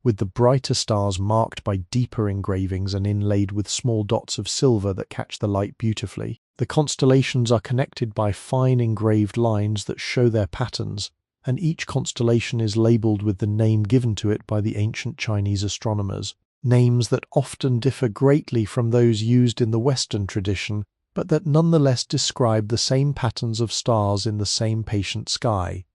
with the brighter stars marked by deeper engravings and inlaid with small dots of silver that catch the light beautifully. The constellations are connected by fine engraved lines that show their patterns, and each constellation is labelled with the name given to it by the ancient Chinese astronomers, names that often differ greatly from those used in the Western tradition, but that nonetheless describe the same patterns of stars in the same patient sky.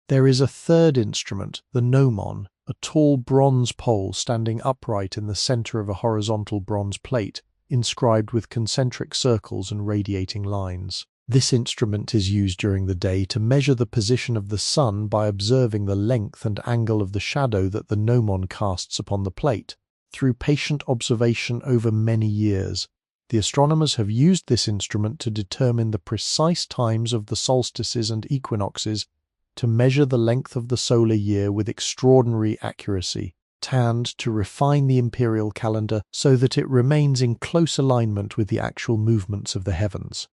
There is a third instrument, the gnomon, a tall bronze pole standing upright in the centre of a horizontal bronze plate, inscribed with concentric circles and radiating lines. This instrument is used during the day to measure the position of the sun by observing the length and angle of the shadow that the gnomon casts upon the plate. Through patient observation over many years, the astronomers have used this instrument to determine the precise times of the solstices and equinoxes, to measure the length of the solar year with extraordinary accuracy, and to refine the imperial calendar so that it remains in close alignment with the actual movements of the heavens.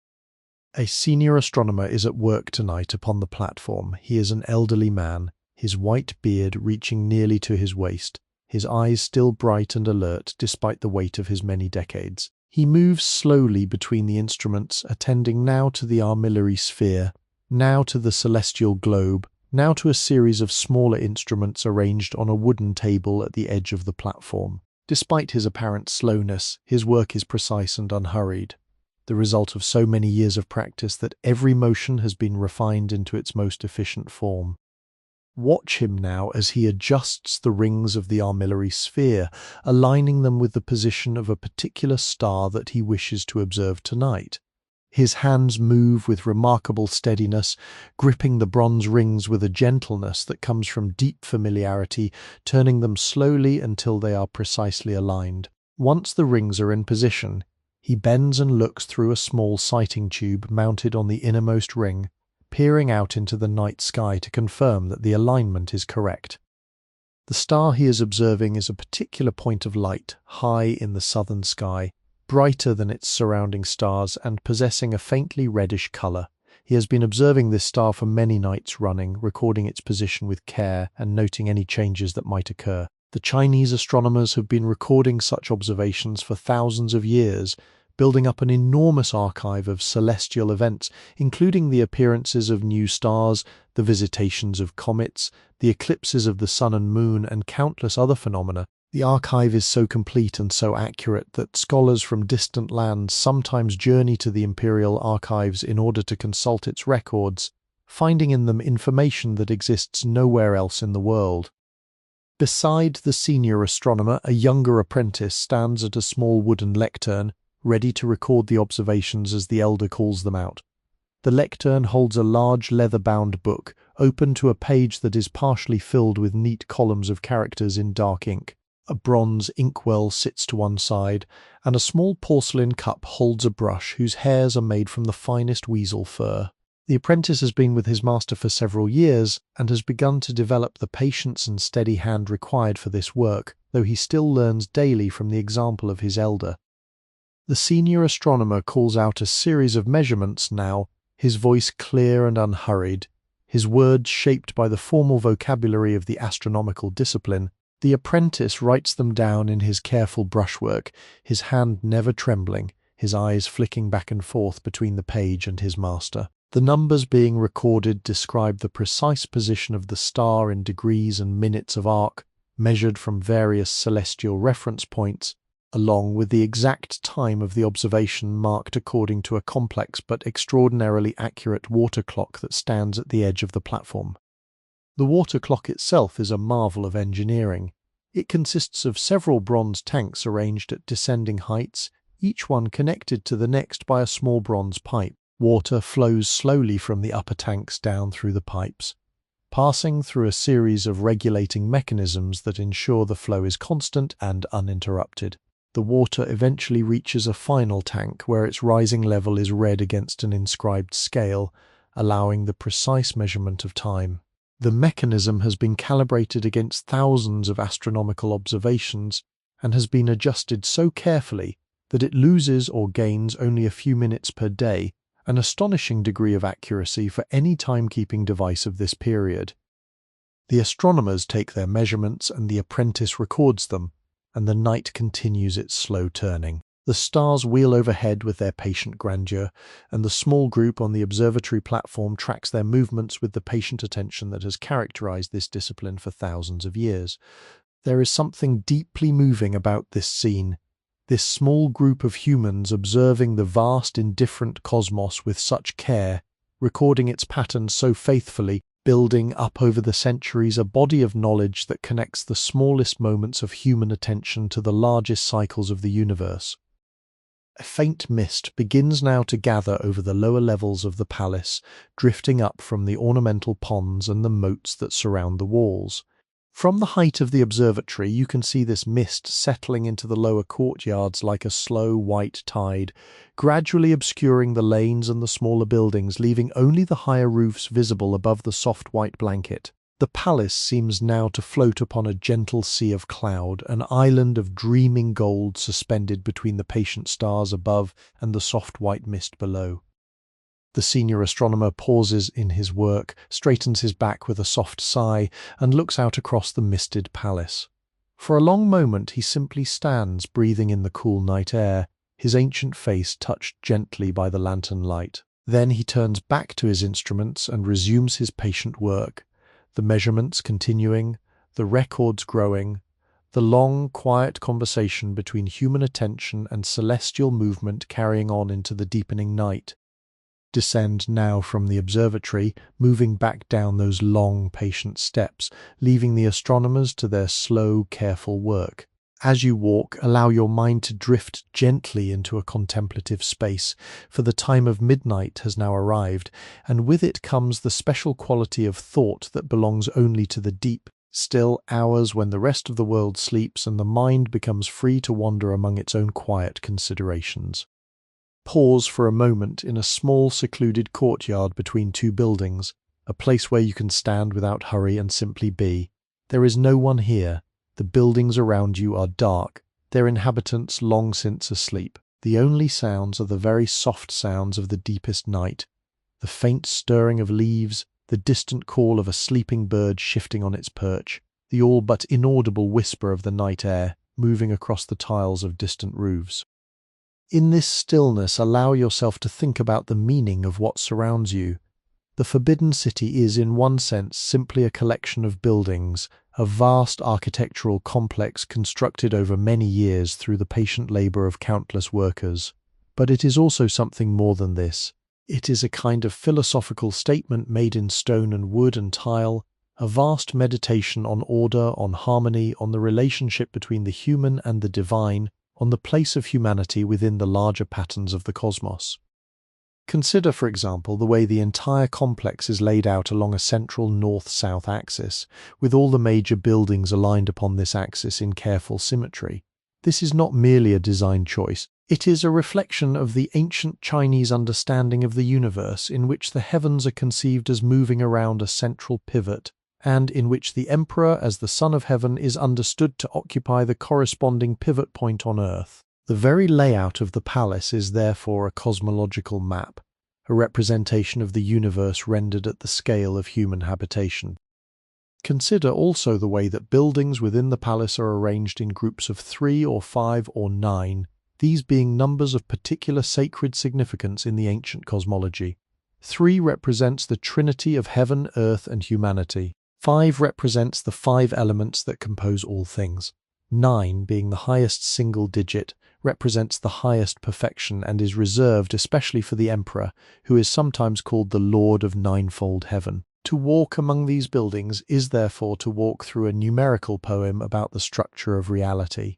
A senior astronomer is at work tonight upon the platform. He is an elderly man, his white beard reaching nearly to his waist, his eyes still bright and alert despite the weight of his many decades. He moves slowly between the instruments, attending now to the armillary sphere, now to the celestial globe, now to a series of smaller instruments arranged on a wooden table at the edge of the platform. Despite his apparent slowness, his work is precise and unhurried, the result of so many years of practice that every motion has been refined into its most efficient form. Watch him now as he adjusts the rings of the armillary sphere, aligning them with the position of a particular star that he wishes to observe tonight. His hands move with remarkable steadiness, gripping the bronze rings with a gentleness that comes from deep familiarity, turning them slowly until they are precisely aligned. Once the rings are in position, he bends and looks through a small sighting tube mounted on the innermost ring, peering out into the night sky to confirm that the alignment is correct. The star he is observing is a particular point of light, high in the southern sky, brighter than its surrounding stars and possessing a faintly reddish colour. He has been observing this star for many nights running, recording its position with care and noting any changes that might occur. The Chinese astronomers have been recording such observations for thousands of years, building up an enormous archive of celestial events, including the appearances of new stars, the visitations of comets, the eclipses of the sun and moon, and countless other phenomena. The archive is so complete and so accurate that scholars from distant lands sometimes journey to the imperial archives in order to consult its records, finding in them information that exists nowhere else in the world. Beside the senior astronomer, a younger apprentice stands at a small wooden lectern, ready to record the observations as the elder calls them out. The lectern holds a large leather-bound book, open to a page that is partially filled with neat columns of characters in dark ink. A bronze inkwell sits to one side, and a small porcelain cup holds a brush whose hairs are made from the finest weasel fur. The apprentice has been with his master for several years and has begun to develop the patience and steady hand required for this work, though he still learns daily from the example of his elder. The senior astronomer calls out a series of measurements now, his voice clear and unhurried, his words shaped by the formal vocabulary of the astronomical discipline. The apprentice writes them down in his careful brushwork, his hand never trembling, his eyes flicking back and forth between the page and his master. The numbers being recorded describe the precise position of the star in degrees and minutes of arc, measured from various celestial reference points, along with the exact time of the observation marked according to a complex but extraordinarily accurate water clock that stands at the edge of the platform. The water clock itself is a marvel of engineering. It consists of several bronze tanks arranged at descending heights, each one connected to the next by a small bronze pipe. Water flows slowly from the upper tanks down through the pipes, passing through a series of regulating mechanisms that ensure the flow is constant and uninterrupted. The water eventually reaches a final tank where its rising level is read against an inscribed scale, allowing the precise measurement of time. The mechanism has been calibrated against thousands of astronomical observations and has been adjusted so carefully that it loses or gains only a few minutes per day, an astonishing degree of accuracy for any timekeeping device of this period. The astronomers take their measurements and the apprentice records them, and the night continues its slow turning. The stars wheel overhead with their patient grandeur, and the small group on the observatory platform tracks their movements with the patient attention that has characterized this discipline for thousands of years. There is something deeply moving about this scene, this small group of humans observing the vast, indifferent cosmos with such care, recording its patterns so faithfully, building up over the centuries a body of knowledge that connects the smallest moments of human attention to the largest cycles of the universe. A faint mist begins now to gather over the lower levels of the palace, drifting up from the ornamental ponds and the moats that surround the walls. From the height of the observatory, you can see this mist settling into the lower courtyards like a slow white tide, gradually obscuring the lanes and the smaller buildings, leaving only the higher roofs visible above the soft white blanket. The palace seems now to float upon a gentle sea of cloud, an island of dreaming gold suspended between the patient stars above and the soft white mist below. The senior astronomer pauses in his work, straightens his back with a soft sigh, and looks out across the misted palace. For a long moment he simply stands, breathing in the cool night air, his ancient face touched gently by the lantern light. Then he turns back to his instruments and resumes his patient work, the measurements continuing, the records growing, the long, quiet conversation between human attention and celestial movement carrying on into the deepening night. Descend now from the observatory, moving back down those long, patient steps, leaving the astronomers to their slow, careful work. As you walk, allow your mind to drift gently into a contemplative space, for the time of midnight has now arrived, and with it comes the special quality of thought that belongs only to the deep, still hours when the rest of the world sleeps and the mind becomes free to wander among its own quiet considerations. Pause for a moment in a small, secluded courtyard between two buildings, a place where you can stand without hurry and simply be. There is no one here. The buildings around you are dark, their inhabitants long since asleep. The only sounds are the very soft sounds of the deepest night, the faint stirring of leaves, the distant call of a sleeping bird shifting on its perch, the all but inaudible whisper of the night air moving across the tiles of distant roofs. In this stillness, allow yourself to think about the meaning of what surrounds you. The Forbidden City is, in one sense, simply a collection of buildings, a vast architectural complex constructed over many years through the patient labor of countless workers. But it is also something more than this. It is a kind of philosophical statement made in stone and wood and tile, a vast meditation on order, on harmony, on the relationship between the human and the divine, on the place of humanity within the larger patterns of the cosmos. Consider, for example, the way the entire complex is laid out along a central north-south axis, with all the major buildings aligned upon this axis in careful symmetry. This is not merely a design choice. It is a reflection of the ancient Chinese understanding of the universe, in which the heavens are conceived as moving around a central pivot, and in which the Emperor, as the Son of Heaven, is understood to occupy the corresponding pivot point on Earth. The very layout of the palace is therefore a cosmological map, a representation of the universe rendered at the scale of human habitation. Consider also the way that buildings within the palace are arranged in groups of 3 or 5 or 9, these being numbers of particular sacred significance in the ancient cosmology. 3 represents the trinity of heaven, earth, and humanity. 5 represents the 5 elements that compose all things. 9, being the highest single digit, represents the highest perfection and is reserved especially for the Emperor, who is sometimes called the Lord of Ninefold Heaven. To walk among these buildings is therefore to walk through a numerical poem about the structure of reality.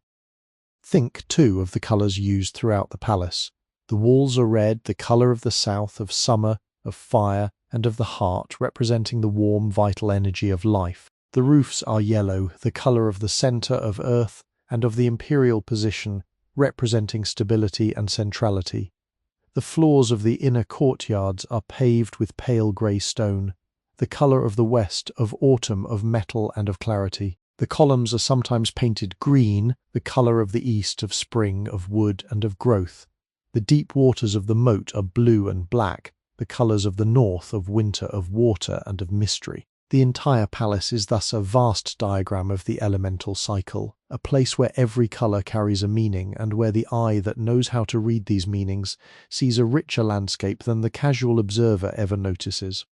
Think, too, of the colours used throughout the palace. The walls are red, the colour of the south, of summer, of fire, and of the heart, representing the warm, vital energy of life. The roofs are yellow, the colour of the centre of earth, and of the imperial position, representing stability and centrality. The floors of the inner courtyards are paved with pale grey stone, the colour of the west, of autumn, of metal and of clarity. The columns are sometimes painted green, the colour of the east, of spring, of wood and of growth. The deep waters of the moat are blue and black, the colours of the north, of winter, of water and of mystery. The entire palace is thus a vast diagram of the elemental cycle, a place where every colour carries a meaning and where the eye that knows how to read these meanings sees a richer landscape than the casual observer ever notices.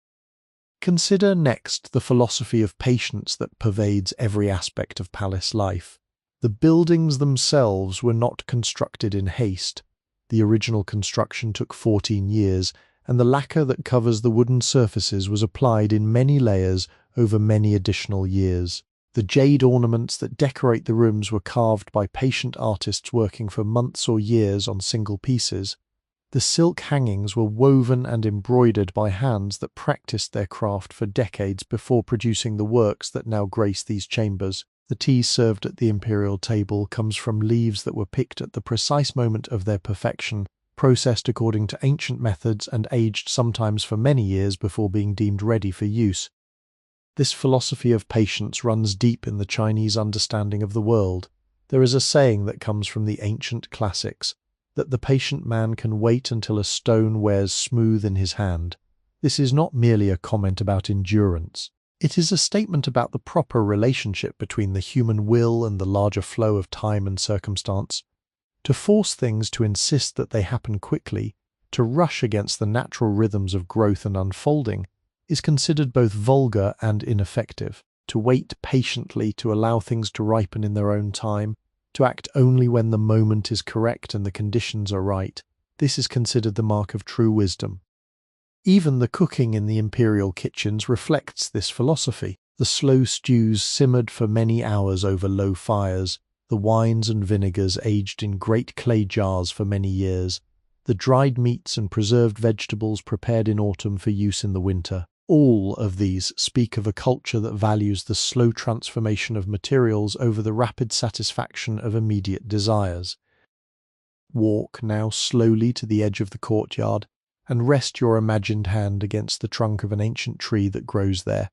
Consider next the philosophy of patience that pervades every aspect of palace life. The buildings themselves were not constructed in haste. The original construction took 14 years, and the lacquer that covers the wooden surfaces was applied in many layers over many additional years. The jade ornaments that decorate the rooms were carved by patient artists working for months or years on single pieces. The silk hangings were woven and embroidered by hands that practiced their craft for decades before producing the works that now grace these chambers. The tea served at the imperial table comes from leaves that were picked at the precise moment of their perfection, processed according to ancient methods and aged sometimes for many years before being deemed ready for use. This philosophy of patience runs deep in the Chinese understanding of the world. There is a saying that comes from the ancient classics, that the patient man can wait until a stone wears smooth in his hand. This is not merely a comment about endurance. It is a statement about the proper relationship between the human will and the larger flow of time and circumstance. To force things to insist that they happen quickly, to rush against the natural rhythms of growth and unfolding, is considered both vulgar and ineffective. To wait patiently, to allow things to ripen in their own time, to act only when the moment is correct and the conditions are right, this is considered the mark of true wisdom. Even the cooking in the imperial kitchens reflects this philosophy. The slow stews simmered for many hours over low fires, the wines and vinegars aged in great clay jars for many years, the dried meats and preserved vegetables prepared in autumn for use in the winter. All of these speak of a culture that values the slow transformation of materials over the rapid satisfaction of immediate desires. Walk now slowly to the edge of the courtyard and rest your imagined hand against the trunk of an ancient tree that grows there.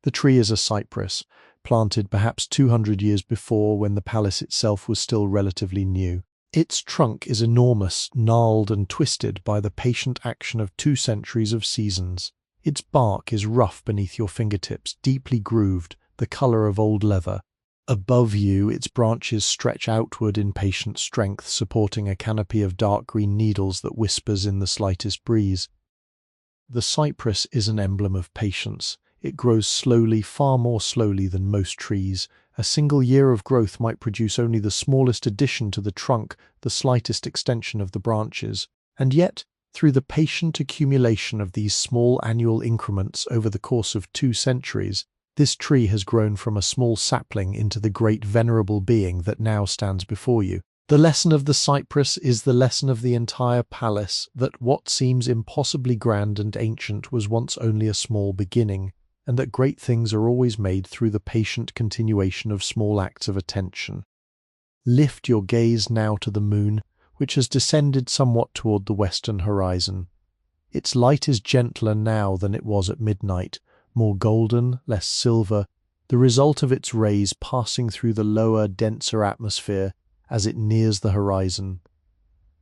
The tree is a cypress, planted perhaps 200 years before when the palace itself was still relatively new. Its trunk is enormous, gnarled and twisted by the patient action of 2 centuries of seasons. Its bark is rough beneath your fingertips, deeply grooved, the colour of old leather. Above you, its branches stretch outward in patient strength, supporting a canopy of dark green needles that whispers in the slightest breeze. The cypress is an emblem of patience. It grows slowly, far more slowly than most trees. A single year of growth might produce only the smallest addition to the trunk, the slightest extension of the branches. And yet, through the patient accumulation of these small annual increments over the course of 2 centuries, this tree has grown from a small sapling into the great venerable being that now stands before you. The lesson of the cypress is the lesson of the entire palace, that what seems impossibly grand and ancient was once only a small beginning, and that great things are always made through the patient continuation of small acts of attention. Lift your gaze now to the moon, which has descended somewhat toward the western horizon. Its light is gentler now than it was at midnight, more golden, less silver, the result of its rays passing through the lower, denser atmosphere as it nears the horizon.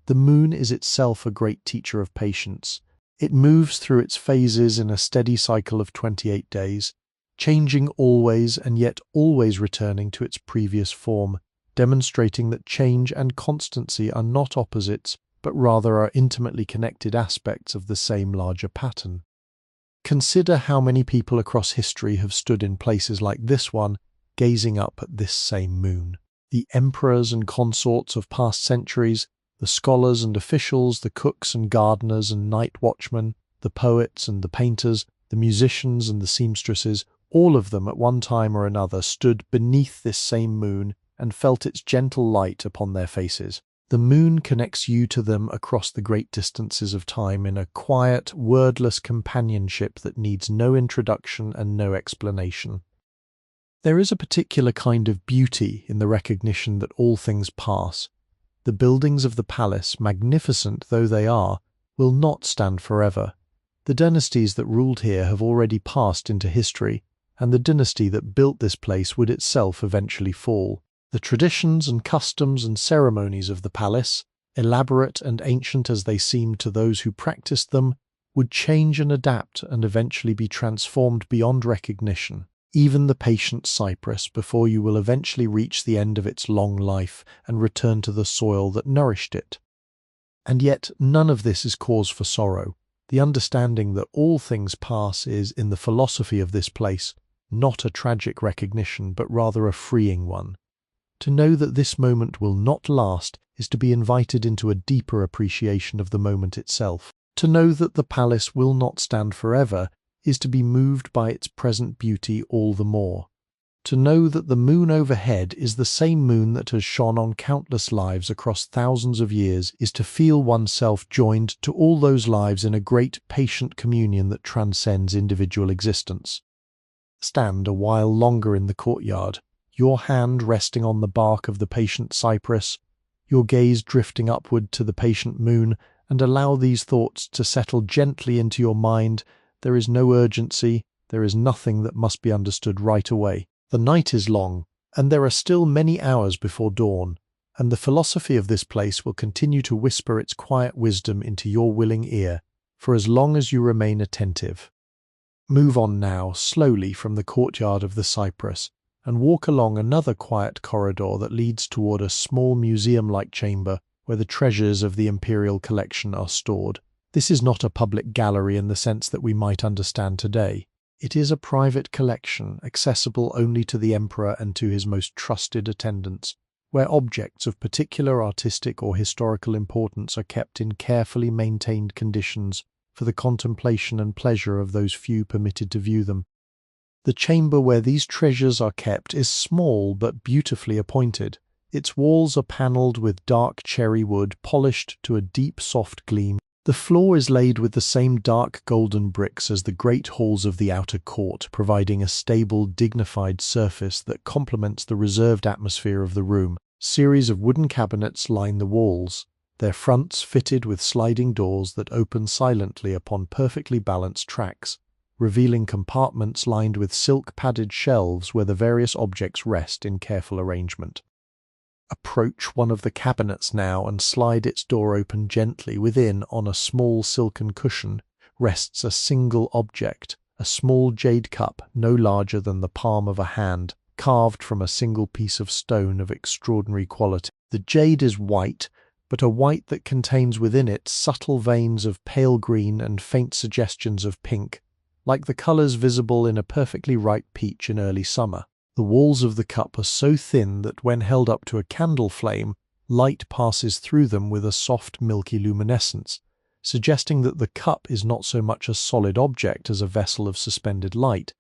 The moon is itself a great teacher of patience. It moves through its phases in a steady cycle of 28 days, changing always and yet always returning to its previous form, demonstrating that change and constancy are not opposites, but rather are intimately connected aspects of the same larger pattern. Consider how many people across history have stood in places like this one, gazing up at this same moon. The emperors and consorts of past centuries, the scholars and officials, the cooks and gardeners and night watchmen, the poets and the painters, the musicians and the seamstresses, all of them at one time or another stood beneath this same moon and felt its gentle light upon their faces. The moon connects you to them across the great distances of time in a quiet, wordless companionship that needs no introduction and no explanation. There is a particular kind of beauty in the recognition that all things pass. The buildings of the palace, magnificent though they are, will not stand forever. The dynasties that ruled here have already passed into history, and the dynasty that built this place would itself eventually fall. The traditions and customs and ceremonies of the palace, elaborate and ancient as they seemed to those who practiced them, would change and adapt and eventually be transformed beyond recognition. Even the patient cypress before you will eventually reach the end of its long life and return to the soil that nourished it. And yet none of this is cause for sorrow. The understanding that all things pass is, in the philosophy of this place, not a tragic recognition but rather a freeing one. To know that this moment will not last is to be invited into a deeper appreciation of the moment itself. To know that the palace will not stand forever is to be moved by its present beauty all the more. To know that the moon overhead is the same moon that has shone on countless lives across thousands of years is to feel oneself joined to all those lives in a great patient communion that transcends individual existence. Stand a while longer in the courtyard, your hand resting on the bark of the patient cypress, your gaze drifting upward to the patient moon, and allow these thoughts to settle gently into your mind. There is no urgency, there is nothing that must be understood right away. The night is long, and there are still many hours before dawn, and the philosophy of this place will continue to whisper its quiet wisdom into your willing ear, for as long as you remain attentive. Move on now, slowly from the courtyard of the cypress, and walk along another quiet corridor that leads toward a small museum-like chamber where the treasures of the imperial collection are stored. This is not a public gallery in the sense that we might understand today. It is a private collection, accessible only to the emperor and to his most trusted attendants, where objects of particular artistic or historical importance are kept in carefully maintained conditions for the contemplation and pleasure of those few permitted to view them. The chamber where these treasures are kept is small but beautifully appointed. Its walls are panelled with dark cherry wood polished to a deep soft gleam. The floor is laid with the same dark golden bricks as the great halls of the outer court, providing a stable, dignified surface that complements the reserved atmosphere of the room. Series of wooden cabinets line the walls, their fronts fitted with sliding doors that open silently upon perfectly balanced tracks, revealing compartments lined with silk-padded shelves where the various objects rest in careful arrangement. Approach one of the cabinets now and slide its door open gently. Within, on a small silken cushion, rests a single object, a small jade cup no larger than the palm of a hand, carved from a single piece of stone of extraordinary quality. The jade is white, but a white that contains within it subtle veins of pale green and faint suggestions of pink, like the colours visible in a perfectly ripe peach in early summer. The walls of the cup are so thin that when held up to a candle flame, light passes through them with a soft milky luminescence, suggesting that the cup is not so much a solid object as a vessel of suspended light.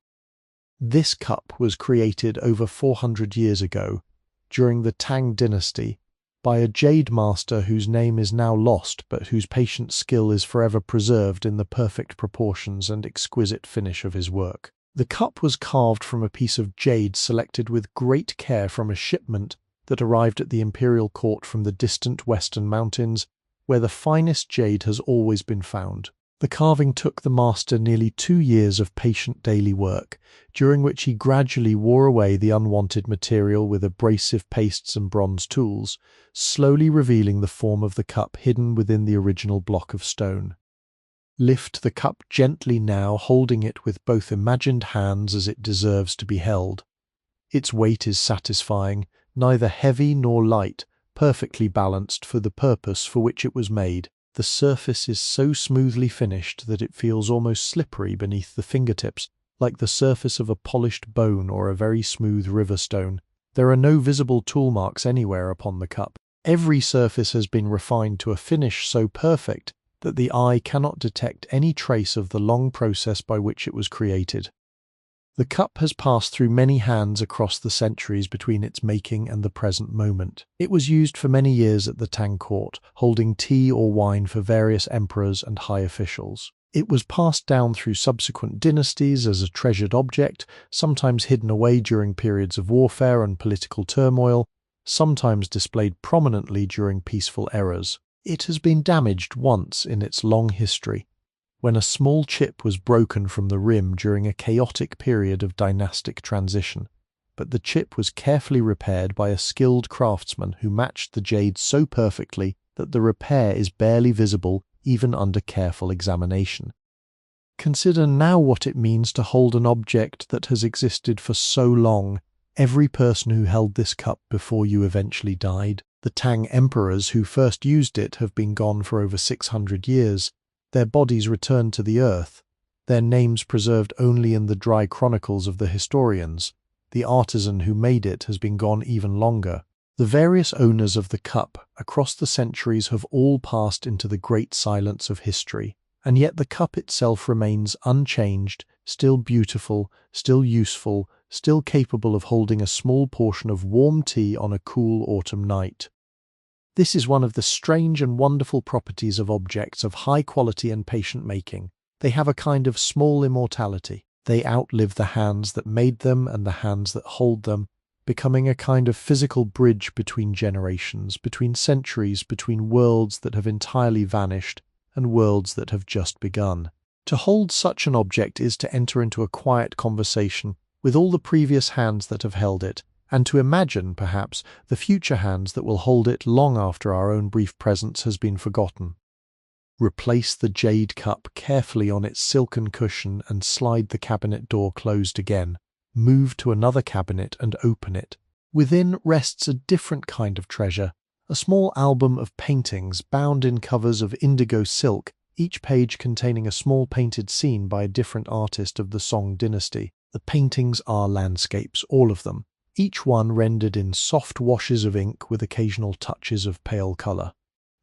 This cup was created over 400 years ago, during the Tang Dynasty, by a jade master whose name is now lost but whose patient skill is forever preserved in the perfect proportions and exquisite finish of his work. The cup was carved from a piece of jade selected with great care from a shipment that arrived at the imperial court from the distant western mountains, where the finest jade has always been found. The carving took the master nearly 2 years of patient daily work, during which he gradually wore away the unwanted material with abrasive pastes and bronze tools, slowly revealing the form of the cup hidden within the original block of stone. Lift the cup gently now, holding it with both imagined hands as it deserves to be held. Its weight is satisfying, neither heavy nor light, perfectly balanced for the purpose for which it was made. The surface is so smoothly finished that it feels almost slippery beneath the fingertips, like the surface of a polished bone or a very smooth river stone. There are no visible tool marks anywhere upon the cup. Every surface has been refined to a finish so perfect that the eye cannot detect any trace of the long process by which it was created. The cup has passed through many hands across the centuries between its making and the present moment. It was used for many years at the Tang court, holding tea or wine for various emperors and high officials. It was passed down through subsequent dynasties as a treasured object, sometimes hidden away during periods of warfare and political turmoil, sometimes displayed prominently during peaceful eras. It has been damaged once in its long history, when a small chip was broken from the rim during a chaotic period of dynastic transition, but the chip was carefully repaired by a skilled craftsman who matched the jade so perfectly that the repair is barely visible even under careful examination. Consider now what it means to hold an object that has existed for so long. Every person who held this cup before you eventually died. The Tang emperors who first used it have been gone for over 600 years. Their bodies returned to the earth, their names preserved only in the dry chronicles of the historians. The artisan who made it has been gone even longer. The various owners of the cup across the centuries have all passed into the great silence of history, and yet the cup itself remains unchanged, still beautiful, still useful, still capable of holding a small portion of warm tea on a cool autumn night. This is one of the strange and wonderful properties of objects of high quality and patient making. They have a kind of small immortality. They outlive the hands that made them and the hands that hold them, becoming a kind of physical bridge between generations, between centuries, between worlds that have entirely vanished and worlds that have just begun. To hold such an object is to enter into a quiet conversation with all the previous hands that have held it, and to imagine, perhaps, the future hands that will hold it long after our own brief presence has been forgotten. Replace the jade cup carefully on its silken cushion and slide the cabinet door closed again. Move to another cabinet and open it. Within rests a different kind of treasure, a small album of paintings bound in covers of indigo silk, each page containing a small painted scene by a different artist of the Song dynasty. The paintings are landscapes, all of them, each one rendered in soft washes of ink with occasional touches of pale colour.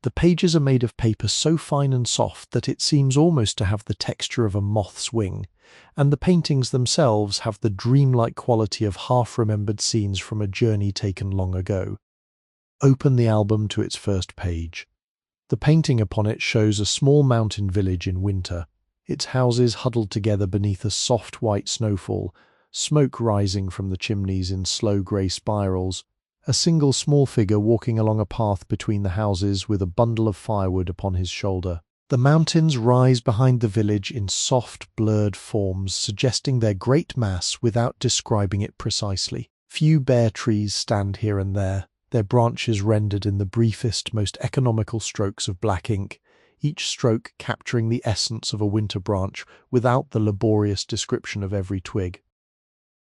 The pages are made of paper so fine and soft that it seems almost to have the texture of a moth's wing, and the paintings themselves have the dreamlike quality of half-remembered scenes from a journey taken long ago. Open the album to its first page. The painting upon it shows a small mountain village in winter, its houses huddled together beneath a soft white snowfall, smoke rising from the chimneys in slow grey spirals, a single small figure walking along a path between the houses with a bundle of firewood upon his shoulder. The mountains rise behind the village in soft, blurred forms, suggesting their great mass without describing it precisely. Few bare trees stand here and there, their branches rendered in the briefest, most economical strokes of black ink, each stroke capturing the essence of a winter branch without the laborious description of every twig.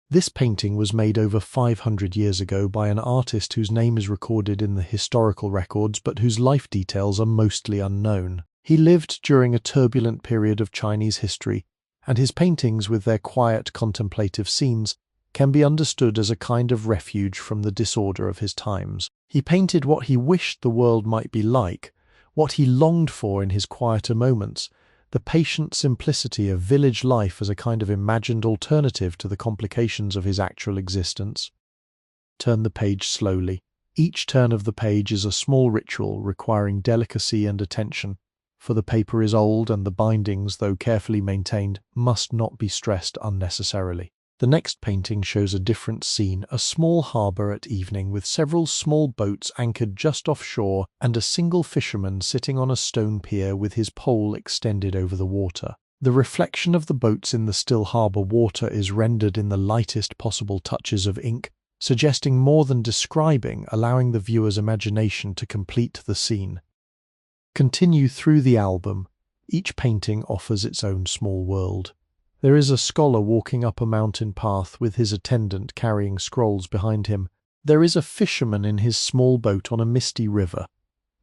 This painting was made over 500 years ago by an artist whose name is recorded in the historical records but whose life details are mostly unknown. He lived during a turbulent period of Chinese history, and his paintings, with their quiet, contemplative scenes, can be understood as a kind of refuge from the disorder of his times. He painted what he wished the world might be like, what he longed for in his quieter moments, the patient simplicity of village life as a kind of imagined alternative to the complications of his actual existence. Turn the page slowly. Each turn of the page is a small ritual requiring delicacy and attention, for the paper is old and the bindings, though carefully maintained, must not be stressed unnecessarily. The next painting shows a different scene, a small harbour at evening with several small boats anchored just offshore and a single fisherman sitting on a stone pier with his pole extended over the water. The reflection of the boats in the still harbour water is rendered in the lightest possible touches of ink, suggesting more than describing, allowing the viewer's imagination to complete the scene. Continue through the album. Each painting offers its own small world. There is a scholar walking up a mountain path with his attendant carrying scrolls behind him. There is a fisherman in his small boat on a misty river,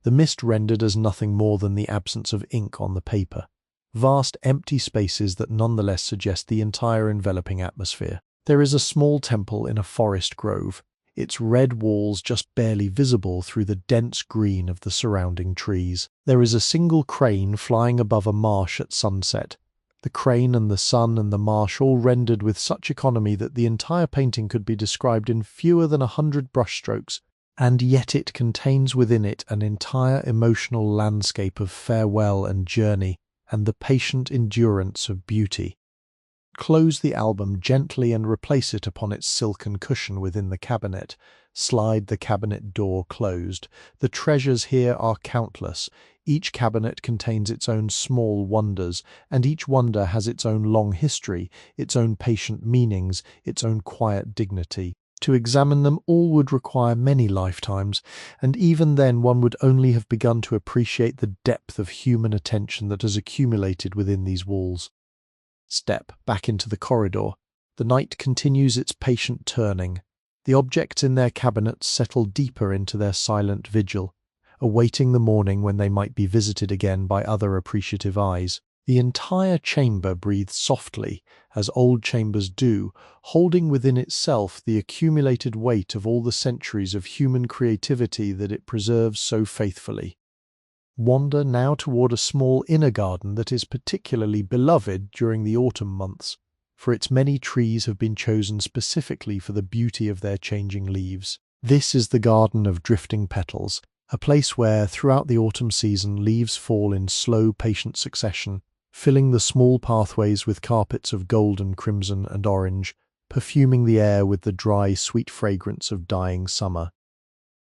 the mist rendered as nothing more than the absence of ink on the paper. Vast empty spaces that nonetheless suggest the entire enveloping atmosphere. There is a small temple in a forest grove, its red walls just barely visible through the dense green of the surrounding trees. There is a single crane flying above a marsh at sunset. The crane and the sun and the marsh all rendered with such economy that the entire painting could be described in fewer than 100 brushstrokes, and yet it contains within it an entire emotional landscape of farewell and journey, and the patient endurance of beauty. Close the album gently and replace it upon its silken cushion within the cabinet. Slide the cabinet door closed. The treasures here are countless. Each cabinet contains its own small wonders, and each wonder has its own long history, its own patient meanings, its own quiet dignity. To examine them all would require many lifetimes, and even then one would only have begun to appreciate the depth of human attention that has accumulated within these walls. Step back into the corridor. The night continues its patient turning. The objects in their cabinets settle deeper into their silent vigil, awaiting the morning when they might be visited again by other appreciative eyes. The entire chamber breathes softly, as old chambers do, holding within itself the accumulated weight of all the centuries of human creativity that it preserves so faithfully. Wander now toward a small inner garden that is particularly beloved during the autumn months, for its many trees have been chosen specifically for the beauty of their changing leaves. This is the Garden of Drifting Petals, a place where, throughout the autumn season, leaves fall in slow, patient succession, filling the small pathways with carpets of golden, crimson, and orange, perfuming the air with the dry, sweet fragrance of dying summer.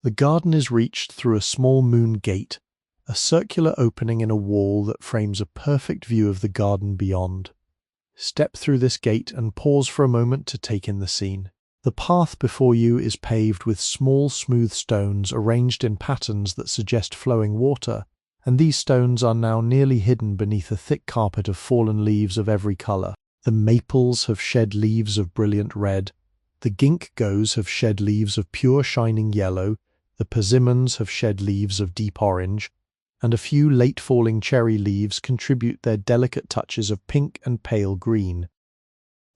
The garden is reached through a small moon gate, a circular opening in a wall that frames a perfect view of the garden beyond. Step through this gate and pause for a moment to take in the scene. The path before you is paved with small, smooth stones arranged in patterns that suggest flowing water, and these stones are now nearly hidden beneath a thick carpet of fallen leaves of every colour. The maples have shed leaves of brilliant red, the ginkgos have shed leaves of pure shining yellow, the persimmons have shed leaves of deep orange, and a few late-falling cherry leaves contribute their delicate touches of pink and pale green.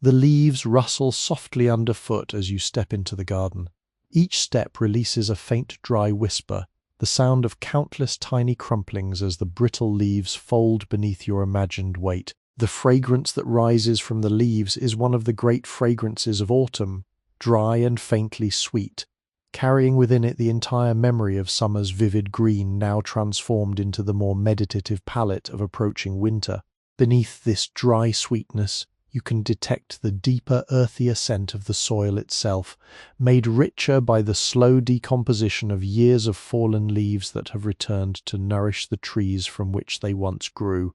The leaves rustle softly underfoot as you step into the garden. Each step releases a faint dry whisper, the sound of countless tiny crumplings as the brittle leaves fold beneath your imagined weight. The fragrance that rises from the leaves is one of the great fragrances of autumn, dry and faintly sweet, carrying within it the entire memory of summer's vivid green now transformed into the more meditative palette of approaching winter. Beneath this dry sweetness, you can detect the deeper, earthier scent of the soil itself, made richer by the slow decomposition of years of fallen leaves that have returned to nourish the trees from which they once grew.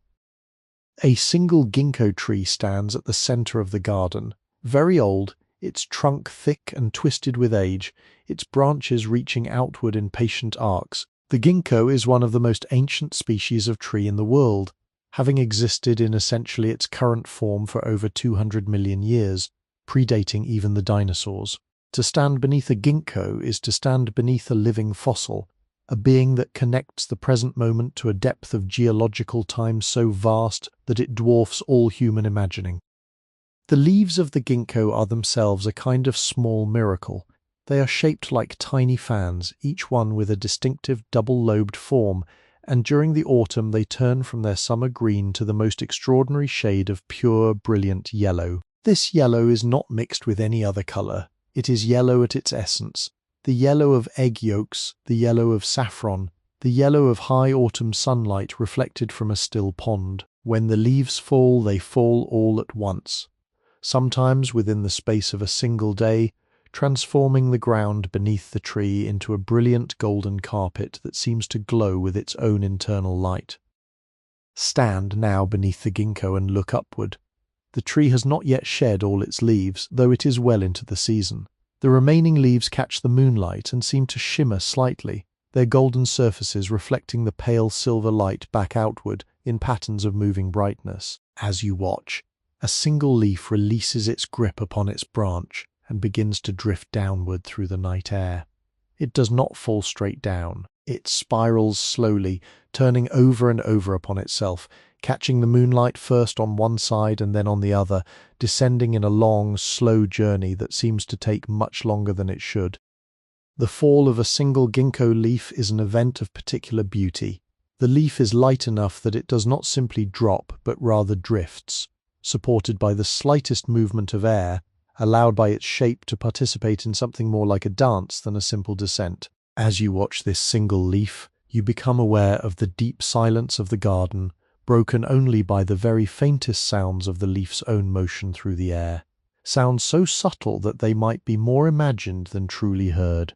A single ginkgo tree stands at the center of the garden, very old, its trunk thick and twisted with age, its branches reaching outward in patient arcs. The ginkgo is one of the most ancient species of tree in the world, having existed in essentially its current form for over 200 million years, predating even the dinosaurs. To stand beneath a ginkgo is to stand beneath a living fossil, a being that connects the present moment to a depth of geological time so vast that it dwarfs all human imagining. The leaves of the ginkgo are themselves a kind of small miracle. They are shaped like tiny fans, each one with a distinctive double-lobed form, and during the autumn they turn from their summer green to the most extraordinary shade of pure, brilliant yellow. This yellow is not mixed with any other colour. It is yellow at its essence, the yellow of egg yolks, the yellow of saffron, the yellow of high autumn sunlight reflected from a still pond. When the leaves fall, they fall all at once, sometimes within the space of a single day, transforming the ground beneath the tree into a brilliant golden carpet that seems to glow with its own internal light. Stand now beneath the ginkgo and look upward. The tree has not yet shed all its leaves, though it is well into the season. The remaining leaves catch the moonlight and seem to shimmer slightly, their golden surfaces reflecting the pale silver light back outward in patterns of moving brightness. As you watch, a single leaf releases its grip upon its branch and begins to drift downward through the night air. It does not fall straight down. It spirals slowly, turning over and over upon itself, catching the moonlight first on one side and then on the other, descending in a long, slow journey that seems to take much longer than it should. The fall of a single ginkgo leaf is an event of particular beauty. The leaf is light enough that it does not simply drop, but rather drifts, supported by the slightest movement of air, allowed by its shape to participate in something more like a dance than a simple descent. As you watch this single leaf, you become aware of the deep silence of the garden, broken only by the very faintest sounds of the leaf's own motion through the air, sounds so subtle that they might be more imagined than truly heard.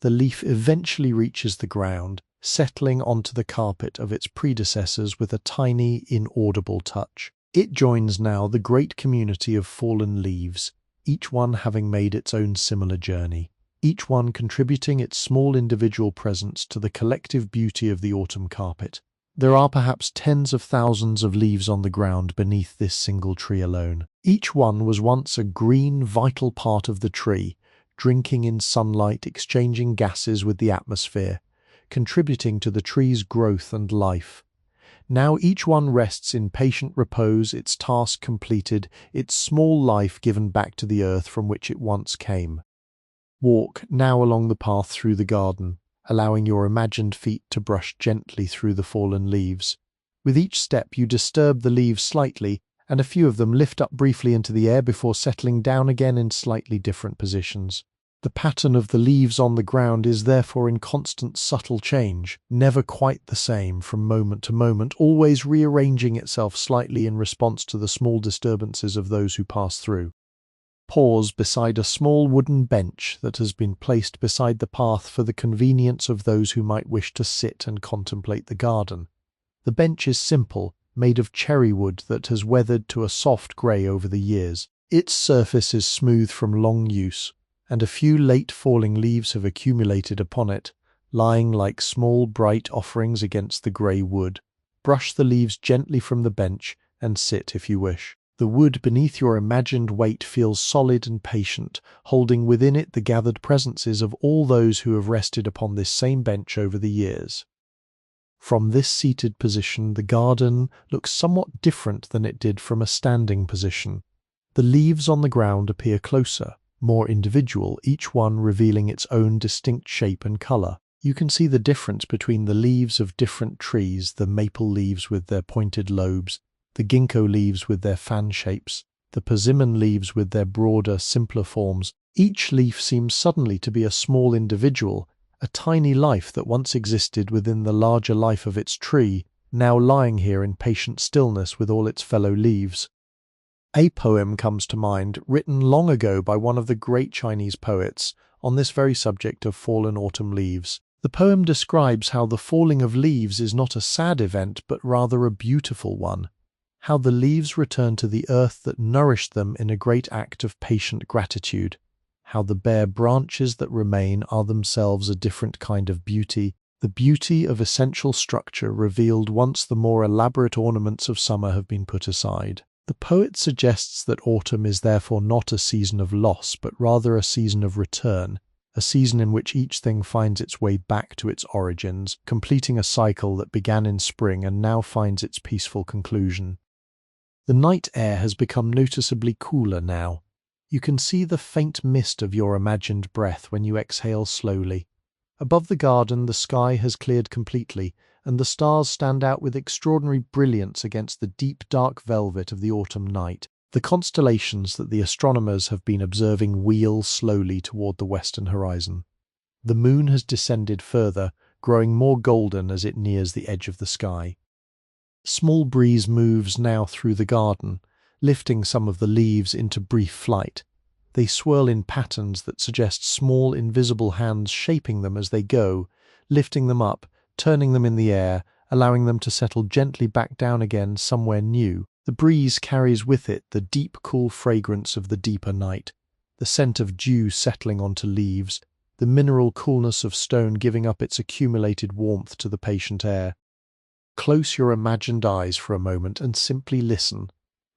The leaf eventually reaches the ground, settling onto the carpet of its predecessors with a tiny, inaudible touch. It joins now the great community of fallen leaves, each one having made its own similar journey, each one contributing its small individual presence to the collective beauty of the autumn carpet. There are perhaps tens of thousands of leaves on the ground beneath this single tree alone. Each one was once a green, vital part of the tree, drinking in sunlight, exchanging gases with the atmosphere, contributing to the tree's growth and life. Now each one rests in patient repose, its task completed, its small life given back to the earth from which it once came. Walk now along the path through the garden, allowing your imagined feet to brush gently through the fallen leaves. With each step you disturb the leaves slightly, and a few of them lift up briefly into the air before settling down again in slightly different positions. The pattern of the leaves on the ground is therefore in constant subtle change, never quite the same from moment to moment, always rearranging itself slightly in response to the small disturbances of those who pass through. Pause beside a small wooden bench that has been placed beside the path for the convenience of those who might wish to sit and contemplate the garden. The bench is simple, made of cherry wood that has weathered to a soft grey over the years. Its surface is smooth from long use, and a few late falling leaves have accumulated upon it, lying like small bright offerings against the grey wood. Brush the leaves gently from the bench and sit if you wish. The wood beneath your imagined weight feels solid and patient, holding within it the gathered presences of all those who have rested upon this same bench over the years. From this seated position, the garden looks somewhat different than it did from a standing position. The leaves on the ground appear closer, more individual, each one revealing its own distinct shape and colour. You can see the difference between the leaves of different trees, the maple leaves with their pointed lobes, the ginkgo leaves with their fan shapes, the persimmon leaves with their broader, simpler forms. Each leaf seems suddenly to be a small individual, a tiny life that once existed within the larger life of its tree, now lying here in patient stillness with all its fellow leaves. A poem comes to mind, written long ago by one of the great Chinese poets, on this very subject of fallen autumn leaves. The poem describes how the falling of leaves is not a sad event, but rather a beautiful one. How the leaves return to the earth that nourished them in a great act of patient gratitude. How the bare branches that remain are themselves a different kind of beauty, the beauty of essential structure revealed once the more elaborate ornaments of summer have been put aside. The poet suggests that autumn is therefore not a season of loss, but rather a season of return, a season in which each thing finds its way back to its origins, completing a cycle that began in spring and now finds its peaceful conclusion. The night air has become noticeably cooler now. You can see the faint mist of your imagined breath when you exhale slowly. Above the garden, the sky has cleared completely, and the stars stand out with extraordinary brilliance against the deep dark velvet of the autumn night. The constellations that the astronomers have been observing wheel slowly toward the western horizon. The moon has descended further, growing more golden as it nears the edge of the sky. Small breeze moves now through the garden, lifting some of the leaves into brief flight. They swirl in patterns that suggest small invisible hands shaping them as they go, lifting them up, turning them in the air, allowing them to settle gently back down again somewhere new. The breeze carries with it the deep, cool fragrance of the deeper night, the scent of dew settling onto leaves, the mineral coolness of stone giving up its accumulated warmth to the patient air. Close your imagined eyes for a moment and simply listen.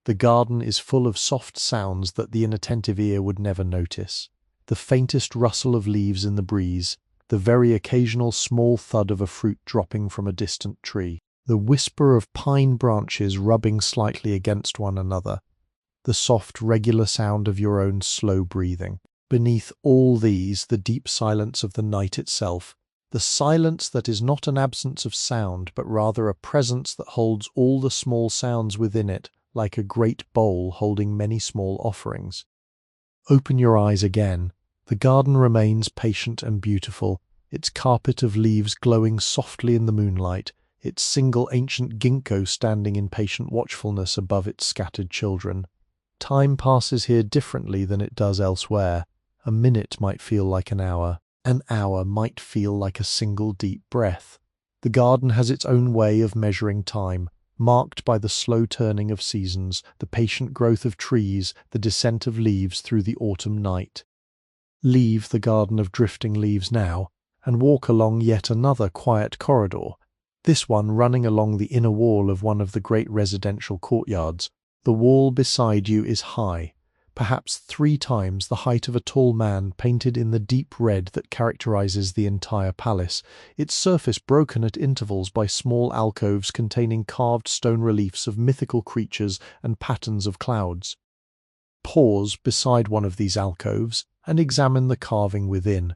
The garden is full of soft sounds that the inattentive ear would never notice. The faintest rustle of leaves in the breeze, the very occasional small thud of a fruit dropping from a distant tree, the whisper of pine branches rubbing slightly against one another, the soft, regular sound of your own slow breathing. Beneath all these, the deep silence of the night itself, the silence that is not an absence of sound, but rather a presence that holds all the small sounds within it, like a great bowl holding many small offerings. Open your eyes again. The garden remains patient and beautiful, its carpet of leaves glowing softly in the moonlight, its single ancient ginkgo standing in patient watchfulness above its scattered children. Time passes here differently than it does elsewhere. A minute might feel like an hour might feel like a single deep breath. The garden has its own way of measuring time, marked by the slow turning of seasons, the patient growth of trees, the descent of leaves through the autumn night. Leave the garden of drifting leaves now, and walk along yet another quiet corridor, this one running along the inner wall of one of the great residential courtyards. The wall beside you is high, perhaps 3 times the height of a tall man, painted in the deep red that characterizes the entire palace, its surface broken at intervals by small alcoves containing carved stone reliefs of mythical creatures and patterns of clouds. Pause beside one of these alcoves and examine the carving within.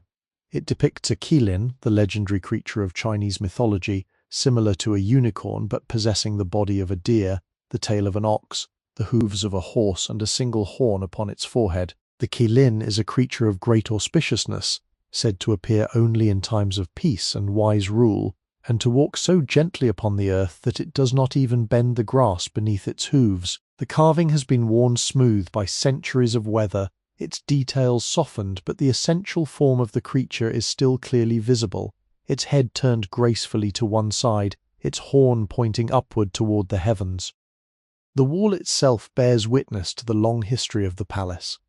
It depicts a qilin, the legendary creature of Chinese mythology, similar to a unicorn but possessing the body of a deer, the tail of an ox, the hooves of a horse and a single horn upon its forehead. The qilin is a creature of great auspiciousness, said to appear only in times of peace and wise rule, and to walk so gently upon the earth that it does not even bend the grass beneath its hooves. The carving has been worn smooth by centuries of weather, its details softened, but the essential form of the creature is still clearly visible, its head turned gracefully to one side, its horn pointing upward toward the heavens. The wall itself bears witness to the long history of the palace.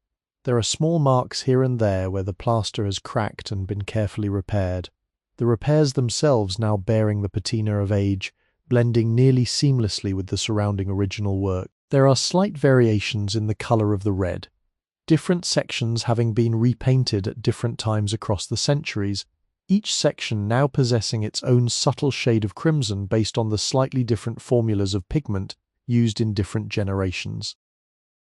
There are small marks here and there where the plaster has cracked and been carefully repaired, the repairs themselves now bearing the patina of age, blending nearly seamlessly with the surrounding original work. There are slight variations in the colour of the red, different sections having been repainted at different times across the centuries, each section now possessing its own subtle shade of crimson based on the slightly different formulas of pigment used in different generations.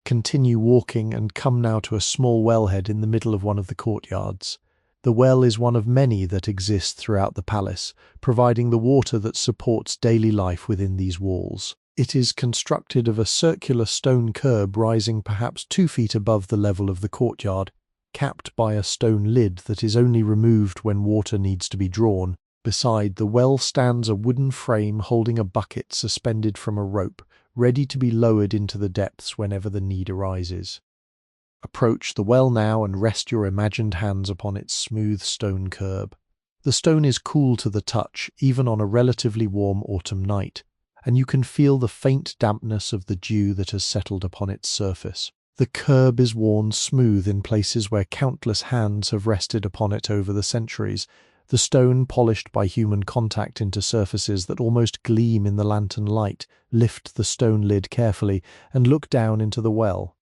Continue walking and come now to a small wellhead in the middle of one of the courtyards. The well is one of many that exist throughout the palace, providing the water that supports daily life within these walls. It is constructed of a circular stone curb rising perhaps 2 feet above the level of the courtyard, capped by a stone lid that is only removed when water needs to be drawn. Beside the well stands a wooden frame holding a bucket suspended from a rope, ready to be lowered into the depths whenever the need arises. Approach the well now and rest your imagined hands upon its smooth stone curb. The stone is cool to the touch, even on a relatively warm autumn night, and you can feel the faint dampness of the dew that has settled upon its surface. The curb is worn smooth in places where countless hands have rested upon it over the centuries, the stone polished by human contact into surfaces that almost gleam in the lantern light. Lift the stone lid carefully and look down into the well.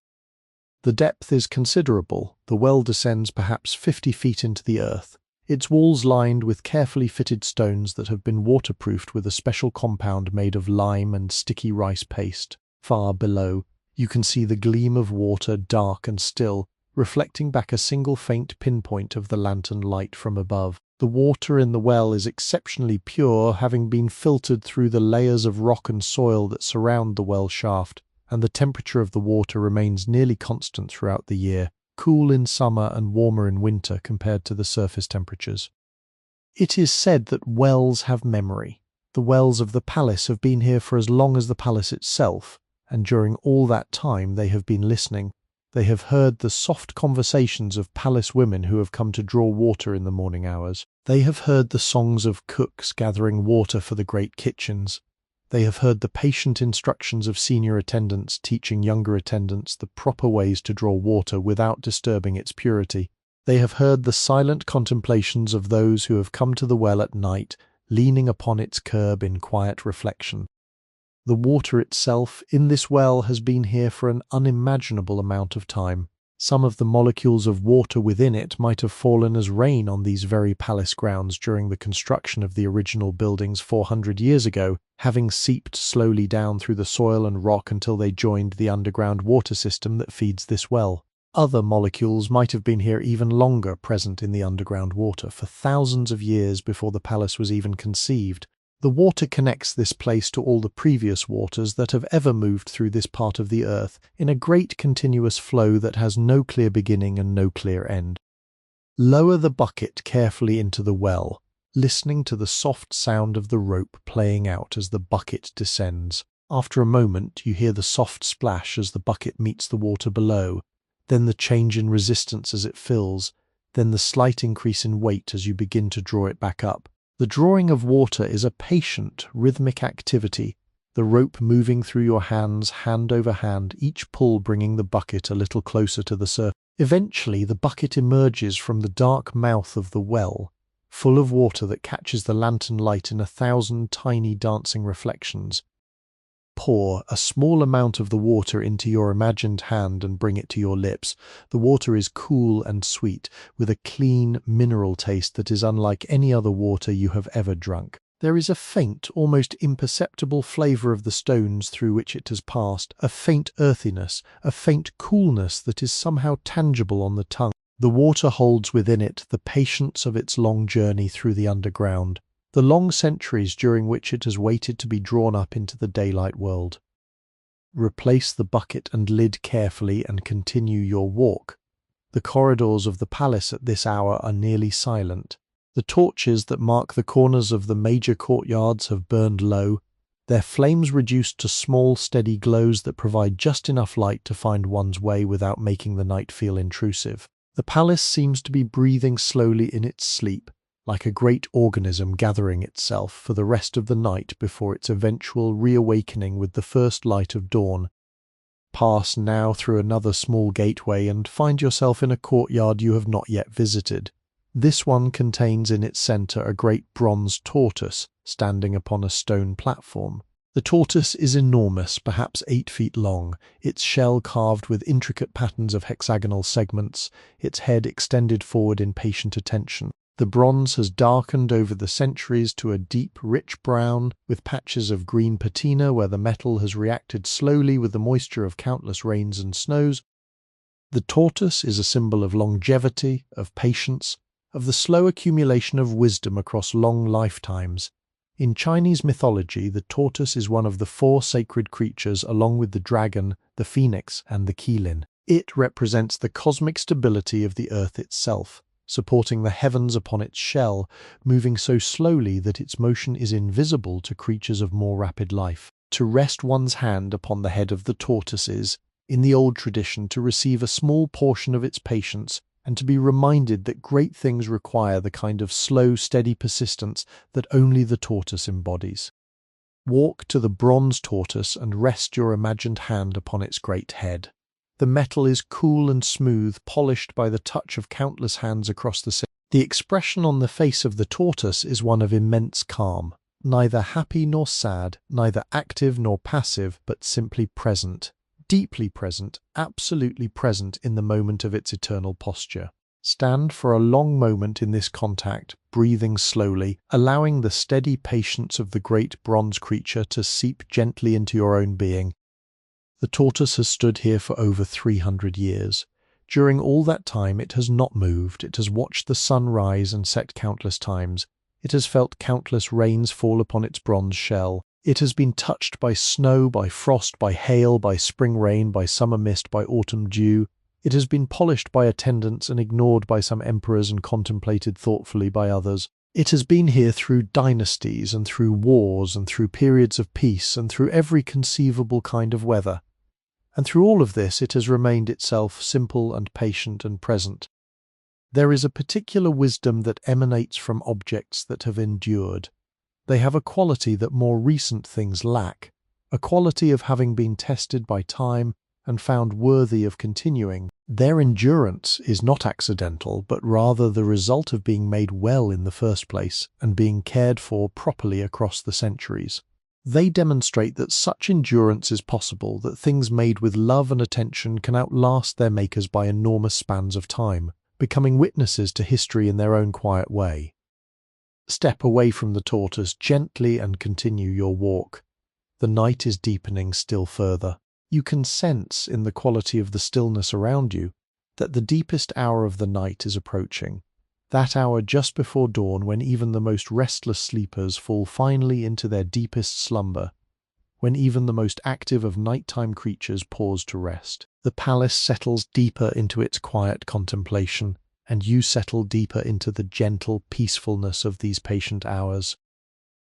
The depth is considerable. The well descends perhaps 50 feet into the earth. Its walls lined with carefully fitted stones that have been waterproofed with a special compound made of lime and sticky rice paste. Far below, you can see the gleam of water, dark and still, reflecting back a single faint pinpoint of the lantern light from above. The water in the well is exceptionally pure, having been filtered through the layers of rock and soil that surround the well shaft, and the temperature of the water remains nearly constant throughout the year, cool in summer and warmer in winter compared to the surface temperatures. It is said that wells have memory. The wells of the palace have been here for as long as the palace itself, and during all that time they have been listening. They have heard the soft conversations of palace women who have come to draw water in the morning hours. They have heard the songs of cooks gathering water for the great kitchens. They have heard the patient instructions of senior attendants teaching younger attendants the proper ways to draw water without disturbing its purity. They have heard the silent contemplations of those who have come to the well at night, leaning upon its curb in quiet reflection. The water itself in this well has been here for an unimaginable amount of time. Some of the molecules of water within it might have fallen as rain on these very palace grounds during the construction of the original buildings 400 years ago, having seeped slowly down through the soil and rock until they joined the underground water system that feeds this well. Other molecules might have been here even longer, present in the underground water for thousands of years before the palace was even conceived. The water connects this place to all the previous waters that have ever moved through this part of the earth in a great continuous flow that has no clear beginning and no clear end. Lower the bucket carefully into the well, listening to the soft sound of the rope playing out as the bucket descends. After a moment, you hear the soft splash as the bucket meets the water below, then the change in resistance as it fills, then the slight increase in weight as you begin to draw it back up. The drawing of water is a patient, rhythmic activity, the rope moving through your hands, hand over hand, each pull bringing the bucket a little closer to the surface. Eventually, the bucket emerges from the dark mouth of the well, full of water that catches the lantern light in 1,000 tiny dancing reflections. Pour a small amount of the water into your imagined hand and bring it to your lips. The water is cool and sweet, with a clean, mineral taste that is unlike any other water you have ever drunk. There is a faint, almost imperceptible flavour of the stones through which it has passed, a faint earthiness, a faint coolness that is somehow tangible on the tongue. The water holds within it the patience of its long journey through the underground, the long centuries during which it has waited to be drawn up into the daylight world. Replace the bucket and lid carefully and continue your walk. The corridors of the palace at this hour are nearly silent. The torches that mark the corners of the major courtyards have burned low, their flames reduced to small, steady glows that provide just enough light to find one's way without making the night feel intrusive. The palace seems to be breathing slowly in its sleep, like a great organism gathering itself for the rest of the night before its eventual reawakening with the first light of dawn. Pass now through another small gateway and find yourself in a courtyard you have not yet visited. This one contains in its centre a great bronze tortoise standing upon a stone platform. The tortoise is enormous, perhaps 8 feet long, its shell carved with intricate patterns of hexagonal segments, its head extended forward in patient attention. The bronze has darkened over the centuries to a deep, rich brown, with patches of green patina where the metal has reacted slowly with the moisture of countless rains and snows. The tortoise is a symbol of longevity, of patience, of the slow accumulation of wisdom across long lifetimes. In Chinese mythology, the tortoise is one of the 4 sacred creatures along with the dragon, the phoenix, and the qilin. It represents the cosmic stability of the earth itself, supporting the heavens upon its shell, moving so slowly that its motion is invisible to creatures of more rapid life. To rest one's hand upon the head of the tortoise is, in the old tradition, to receive a small portion of its patience and to be reminded that great things require the kind of slow, steady persistence that only the tortoise embodies. Walk to the bronze tortoise and rest your imagined hand upon its great head. The metal is cool and smooth, polished by the touch of countless hands across the The expression on the face of the tortoise is one of immense calm, neither happy nor sad, neither active nor passive, but simply present, deeply present, absolutely present in the moment of its eternal posture. Stand for a long moment in this contact, breathing slowly, allowing the steady patience of the great bronze creature to seep gently into your own being. The tortoise has stood here for over 300 years. During all that time it has not moved, it has watched the sun rise and set countless times. It has felt countless rains fall upon its bronze shell. It has been touched by snow, by frost, by hail, by spring rain, by summer mist, by autumn dew. It has been polished by attendants and ignored by some emperors and contemplated thoughtfully by others. It has been here through dynasties and through wars and through periods of peace and through every conceivable kind of weather. And through all of this it has remained itself simple and patient and present. There is a particular wisdom that emanates from objects that have endured. They have a quality that more recent things lack, a quality of having been tested by time and found worthy of continuing. Their endurance is not accidental, but rather the result of being made well in the first place and being cared for properly across the centuries. They demonstrate that such endurance is possible, that things made with love and attention can outlast their makers by enormous spans of time, becoming witnesses to history in their own quiet way. Step away from the tortoise gently and continue your walk. The night is deepening still further. You can sense in the quality of the stillness around you that the deepest hour of the night is approaching, that hour just before dawn when even the most restless sleepers fall finally into their deepest slumber, when even the most active of nighttime creatures pause to rest. The palace settles deeper into its quiet contemplation, and you settle deeper into the gentle peacefulness of these patient hours.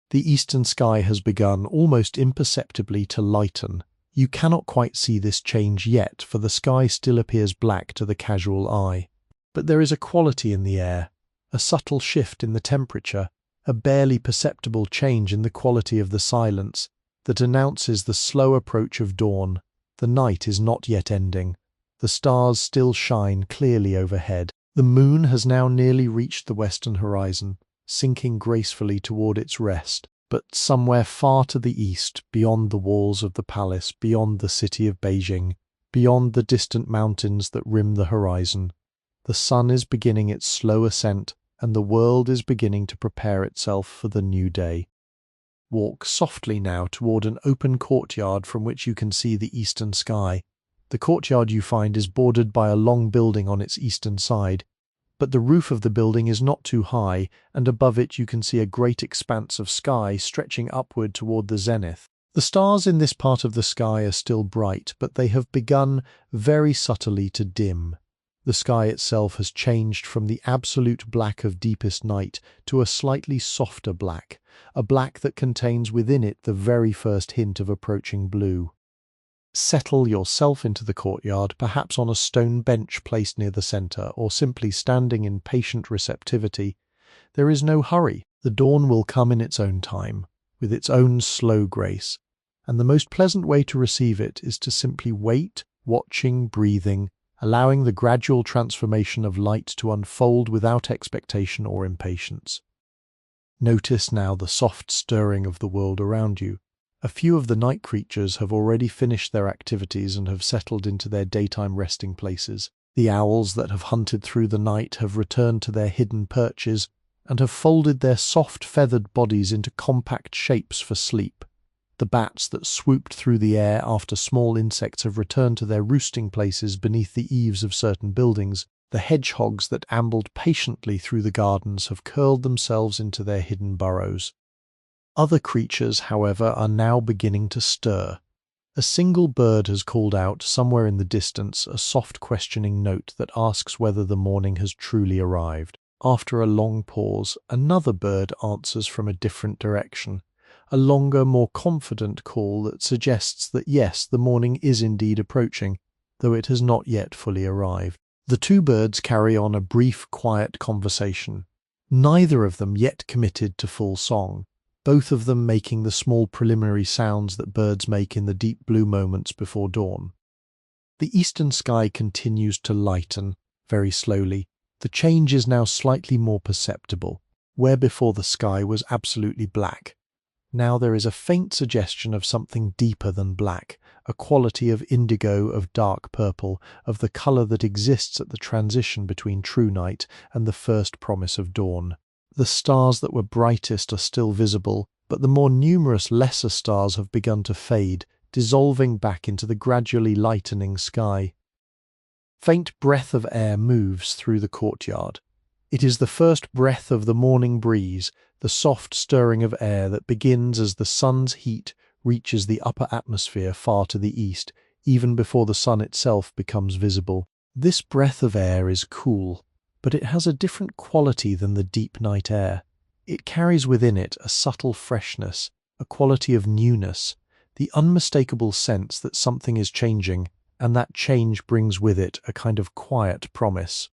The eastern sky has begun almost imperceptibly to lighten. You cannot quite see this change yet, for the sky still appears black to the casual eye. But there is a quality in the air, a subtle shift in the temperature, a barely perceptible change in the quality of the silence that announces the slow approach of dawn. The night is not yet ending. The stars still shine clearly overhead. The moon has now nearly reached the western horizon, sinking gracefully toward its rest. But somewhere far to the east, beyond the walls of the palace, beyond the city of Beijing, beyond the distant mountains that rim the horizon, the sun is beginning its slow ascent, and the world is beginning to prepare itself for the new day. Walk softly now toward an open courtyard from which you can see the eastern sky. The courtyard you find is bordered by a long building on its eastern side, but the roof of the building is not too high, and above it you can see a great expanse of sky stretching upward toward the zenith. The stars in this part of the sky are still bright, but they have begun very subtly to dim. The sky itself has changed from the absolute black of deepest night to a slightly softer black, a black that contains within it the very first hint of approaching blue. Settle yourself into the courtyard, perhaps on a stone bench placed near the centre, or simply standing in patient receptivity. There is no hurry. The dawn will come in its own time, with its own slow grace, and the most pleasant way to receive it is to simply wait, watching, breathing, allowing the gradual transformation of light to unfold without expectation or impatience. Notice now the soft stirring of the world around you. A few of the night creatures have already finished their activities and have settled into their daytime resting places. The owls that have hunted through the night have returned to their hidden perches and have folded their soft feathered bodies into compact shapes for sleep. The bats that swooped through the air after small insects have returned to their roosting places beneath the eaves of certain buildings. The hedgehogs that ambled patiently through the gardens have curled themselves into their hidden burrows. Other creatures, however, are now beginning to stir. A single bird has called out, somewhere in the distance, a soft questioning note that asks whether the morning has truly arrived. After a long pause, another bird answers from a different direction, a longer, more confident call that suggests that yes, the morning is indeed approaching, though it has not yet fully arrived. The two birds carry on a brief, quiet conversation, neither of them yet committed to full song, both of them making the small preliminary sounds that birds make in the deep blue moments before dawn. The eastern sky continues to lighten, very slowly. The change is now slightly more perceptible. Where before the sky was absolutely black, now there is a faint suggestion of something deeper than black, a quality of indigo, of dark purple, of the colour that exists at the transition between true night and the first promise of dawn. The stars that were brightest are still visible, but the more numerous lesser stars have begun to fade, dissolving back into the gradually lightening sky. Faint breath of air moves through the courtyard. It is the first breath of the morning breeze, the soft stirring of air that begins as the sun's heat reaches the upper atmosphere far to the east, even before the sun itself becomes visible. This breath of air is cool, but it has a different quality than the deep night air. It carries within it a subtle freshness, a quality of newness, the unmistakable sense that something is changing, and that change brings with it a kind of quiet promise.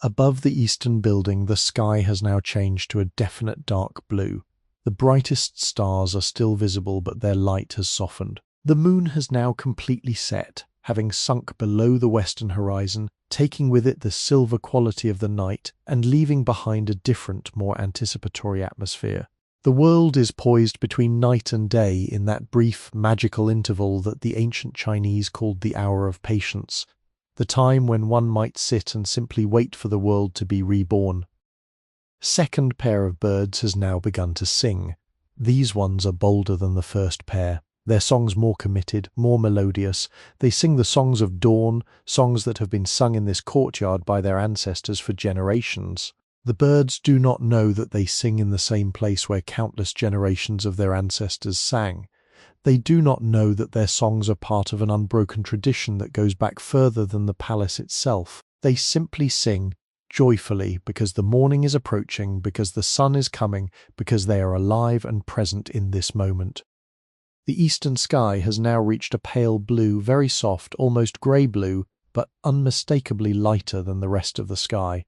Above the eastern building, the sky has now changed to a definite dark blue. The brightest stars are still visible, but their light has softened. The moon has now completely set, having sunk below the western horizon, taking with it the silver quality of the night and leaving behind a different, more anticipatory atmosphere. The world is poised between night and day in that brief, magical interval that the ancient Chinese called the hour of patience, the time when one might sit and simply wait for the world to be reborn. Second pair of birds has now begun to sing. These ones are bolder than the first pair. Their songs more committed, more melodious. They sing the songs of dawn, songs that have been sung in this courtyard by their ancestors for generations. The birds do not know that they sing in the same place where countless generations of their ancestors sang. They do not know that their songs are part of an unbroken tradition that goes back further than the palace itself. They simply sing joyfully because the morning is approaching, because the sun is coming, because they are alive and present in this moment. The eastern sky has now reached a pale blue, very soft, almost grey blue, but unmistakably lighter than the rest of the sky.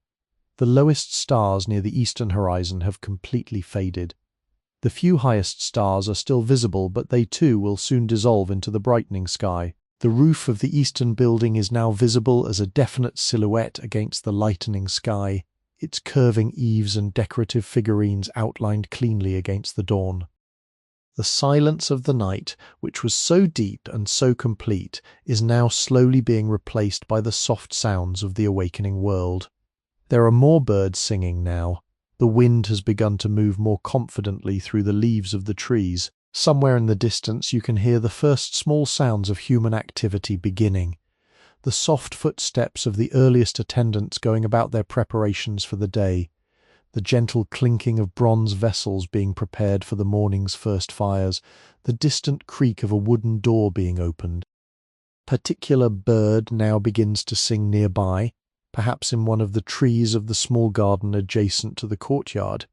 The lowest stars near the eastern horizon have completely faded. The few highest stars are still visible, but they too will soon dissolve into the brightening sky. The roof of the eastern building is now visible as a definite silhouette against the lightening sky, its curving eaves and decorative figurines outlined cleanly against the dawn. The silence of the night, which was so deep and so complete, is now slowly being replaced by the soft sounds of the awakening world. There are more birds singing now. The wind has begun to move more confidently through the leaves of the trees. Somewhere in the distance you can hear the first small sounds of human activity beginning. The soft footsteps of the earliest attendants going about their preparations for the day. The gentle clinking of bronze vessels being prepared for the morning's first fires. The distant creak of a wooden door being opened. A particular bird now begins to sing nearby, perhaps in one of the trees of the small garden adjacent to the courtyard.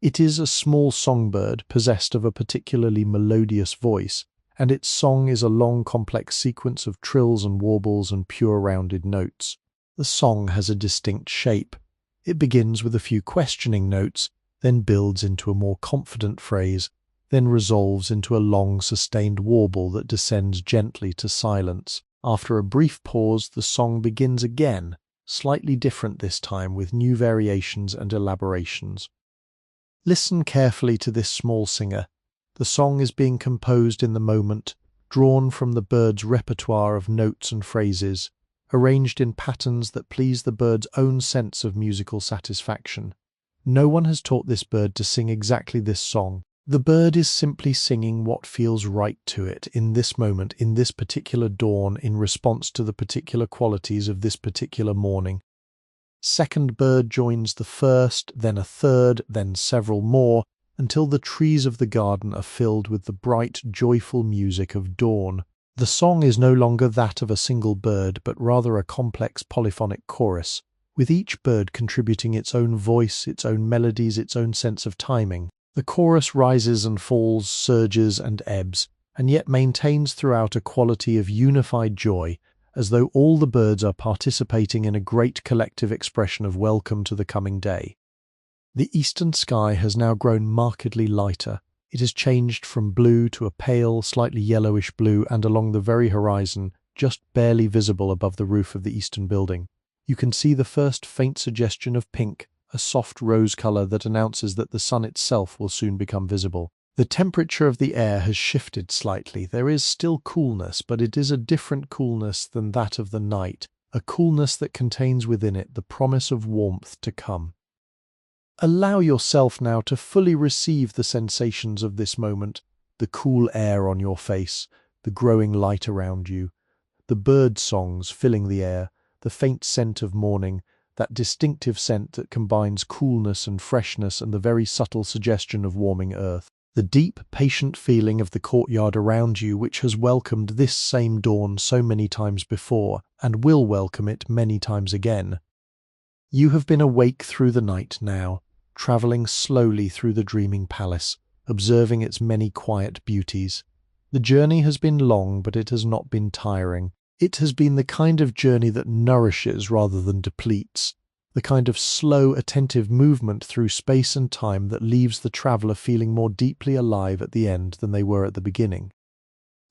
It is a small songbird possessed of a particularly melodious voice, and its song is a long complex sequence of trills and warbles and pure rounded notes. The song has a distinct shape. It begins with a few questioning notes, then builds into a more confident phrase, then resolves into a long sustained warble that descends gently to silence. After a brief pause, the song begins again, slightly different this time with new variations and elaborations. Listen carefully to this small singer. The song is being composed in the moment, drawn from the bird's repertoire of notes and phrases, arranged in patterns that please the bird's own sense of musical satisfaction. No one has taught this bird to sing exactly this song. The bird is simply singing what feels right to it in this moment, in this particular dawn, in response to the particular qualities of this particular morning. Second bird joins the first, then a third, then several more, until the trees of the garden are filled with the bright, joyful music of dawn. The song is no longer that of a single bird, but rather a complex polyphonic chorus, with each bird contributing its own voice, its own melodies, its own sense of timing. The chorus rises and falls, surges and ebbs, and yet maintains throughout a quality of unified joy, as though all the birds are participating in a great collective expression of welcome to the coming day. The eastern sky has now grown markedly lighter. It has changed from blue to a pale, slightly yellowish blue, and along the very horizon, just barely visible above the roof of the eastern building. You can see the first faint suggestion of pink, a soft rose color that announces that the sun itself will soon become visible. The temperature of the air has shifted slightly. There is still coolness, but it is a different coolness than that of the night, a coolness that contains within it the promise of warmth to come. Allow yourself now to fully receive the sensations of this moment, the cool air on your face, the growing light around you, the bird songs filling the air, the faint scent of morning, that distinctive scent that combines coolness and freshness and the very subtle suggestion of warming earth. The deep, patient feeling of the courtyard around you which has welcomed this same dawn so many times before and will welcome it many times again. You have been awake through the night now, travelling slowly through the dreaming palace, observing its many quiet beauties. The journey has been long, but it has not been tiring. It has been the kind of journey that nourishes rather than depletes, the kind of slow, attentive movement through space and time that leaves the traveller feeling more deeply alive at the end than they were at the beginning.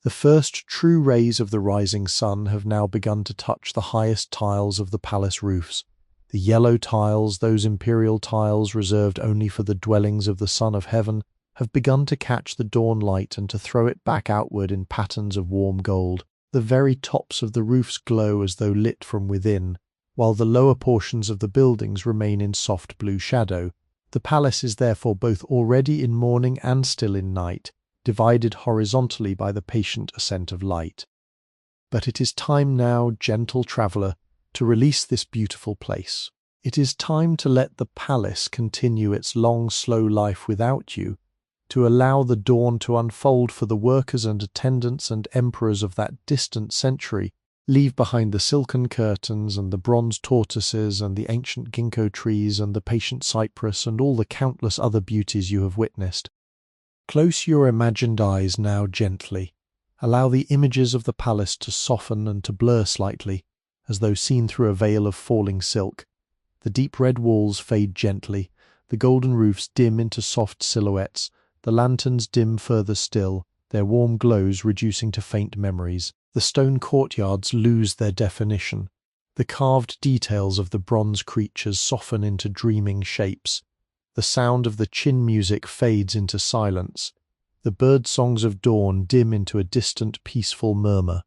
The first true rays of the rising sun have now begun to touch the highest tiles of the palace roofs. The yellow tiles, those imperial tiles reserved only for the dwellings of the Son of Heaven, have begun to catch the dawn light and to throw it back outward in patterns of warm gold. The very tops of the roofs glow as though lit from within, while the lower portions of the buildings remain in soft blue shadow. The palace is therefore both already in morning and still in night, divided horizontally by the patient ascent of light. But it is time now, gentle traveller, to release this beautiful place. It is time to let the palace continue its long, slow life without you, to allow the dawn to unfold for the workers and attendants and emperors of that distant century. Leave behind the silken curtains and the bronze tortoises and the ancient ginkgo trees and the patient cypress and all the countless other beauties you have witnessed. Close your imagined eyes now gently. Allow the images of the palace to soften and to blur slightly, as though seen through a veil of falling silk. The deep red walls fade gently, the golden roofs dim into soft silhouettes, the lanterns dim further still, their warm glows reducing to faint memories. The stone courtyards lose their definition. The carved details of the bronze creatures soften into dreaming shapes. The sound of the chin music fades into silence. The bird songs of dawn dim into a distant, peaceful murmur.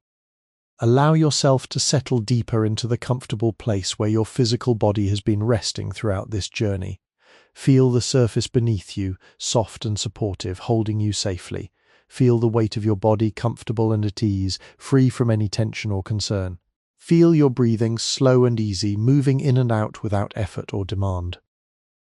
Allow yourself to settle deeper into the comfortable place where your physical body has been resting throughout this journey. Feel the surface beneath you, soft and supportive, holding you safely. Feel the weight of your body comfortable and at ease, free from any tension or concern. Feel your breathing slow and easy, moving in and out without effort or demand.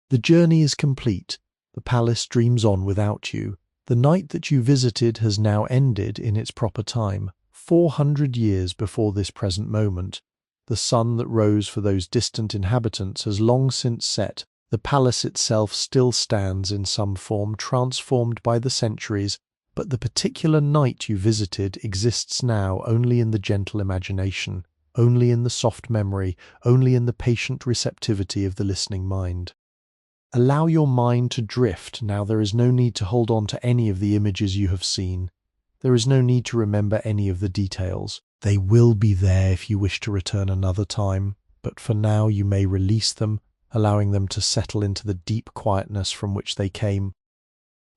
The journey is complete. The palace dreams on without you. The night that you visited has now ended in its proper time, 400 years before this present moment. The sun that rose for those distant inhabitants has long since set. The palace itself still stands in some form, transformed by the centuries, but the particular night you visited exists now only in the gentle imagination, only in the soft memory, only in the patient receptivity of the listening mind. Allow your mind to drift now. There is no need to hold on to any of the images you have seen. There is no need to remember any of the details. They will be there if you wish to return another time, but for now you may release them, allowing them to settle into the deep quietness from which they came.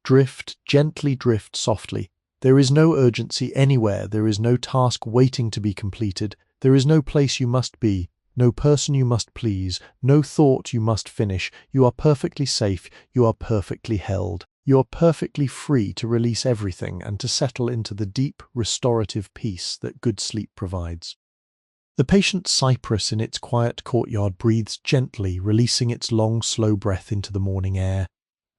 Drift, gently drift softly. There is no urgency anywhere. There is no task waiting to be completed. There is no place you must be, no person you must please, no thought you must finish. You are perfectly safe. You are perfectly held. You are perfectly free to release everything and to settle into the deep, restorative peace that good sleep provides. The patient cypress in its quiet courtyard breathes gently, releasing its long, slow breath into the morning air.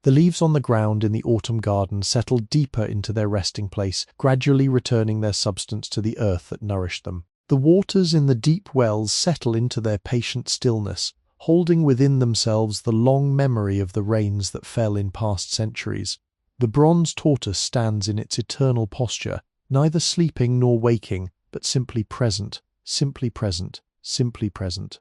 The leaves on the ground in the autumn garden settle deeper into their resting place, gradually returning their substance to the earth that nourished them. The waters in the deep wells settle into their patient stillness, holding within themselves the long memory of the rains that fell in past centuries. The bronze tortoise stands in its eternal posture, neither sleeping nor waking, but simply present, simply present, simply present.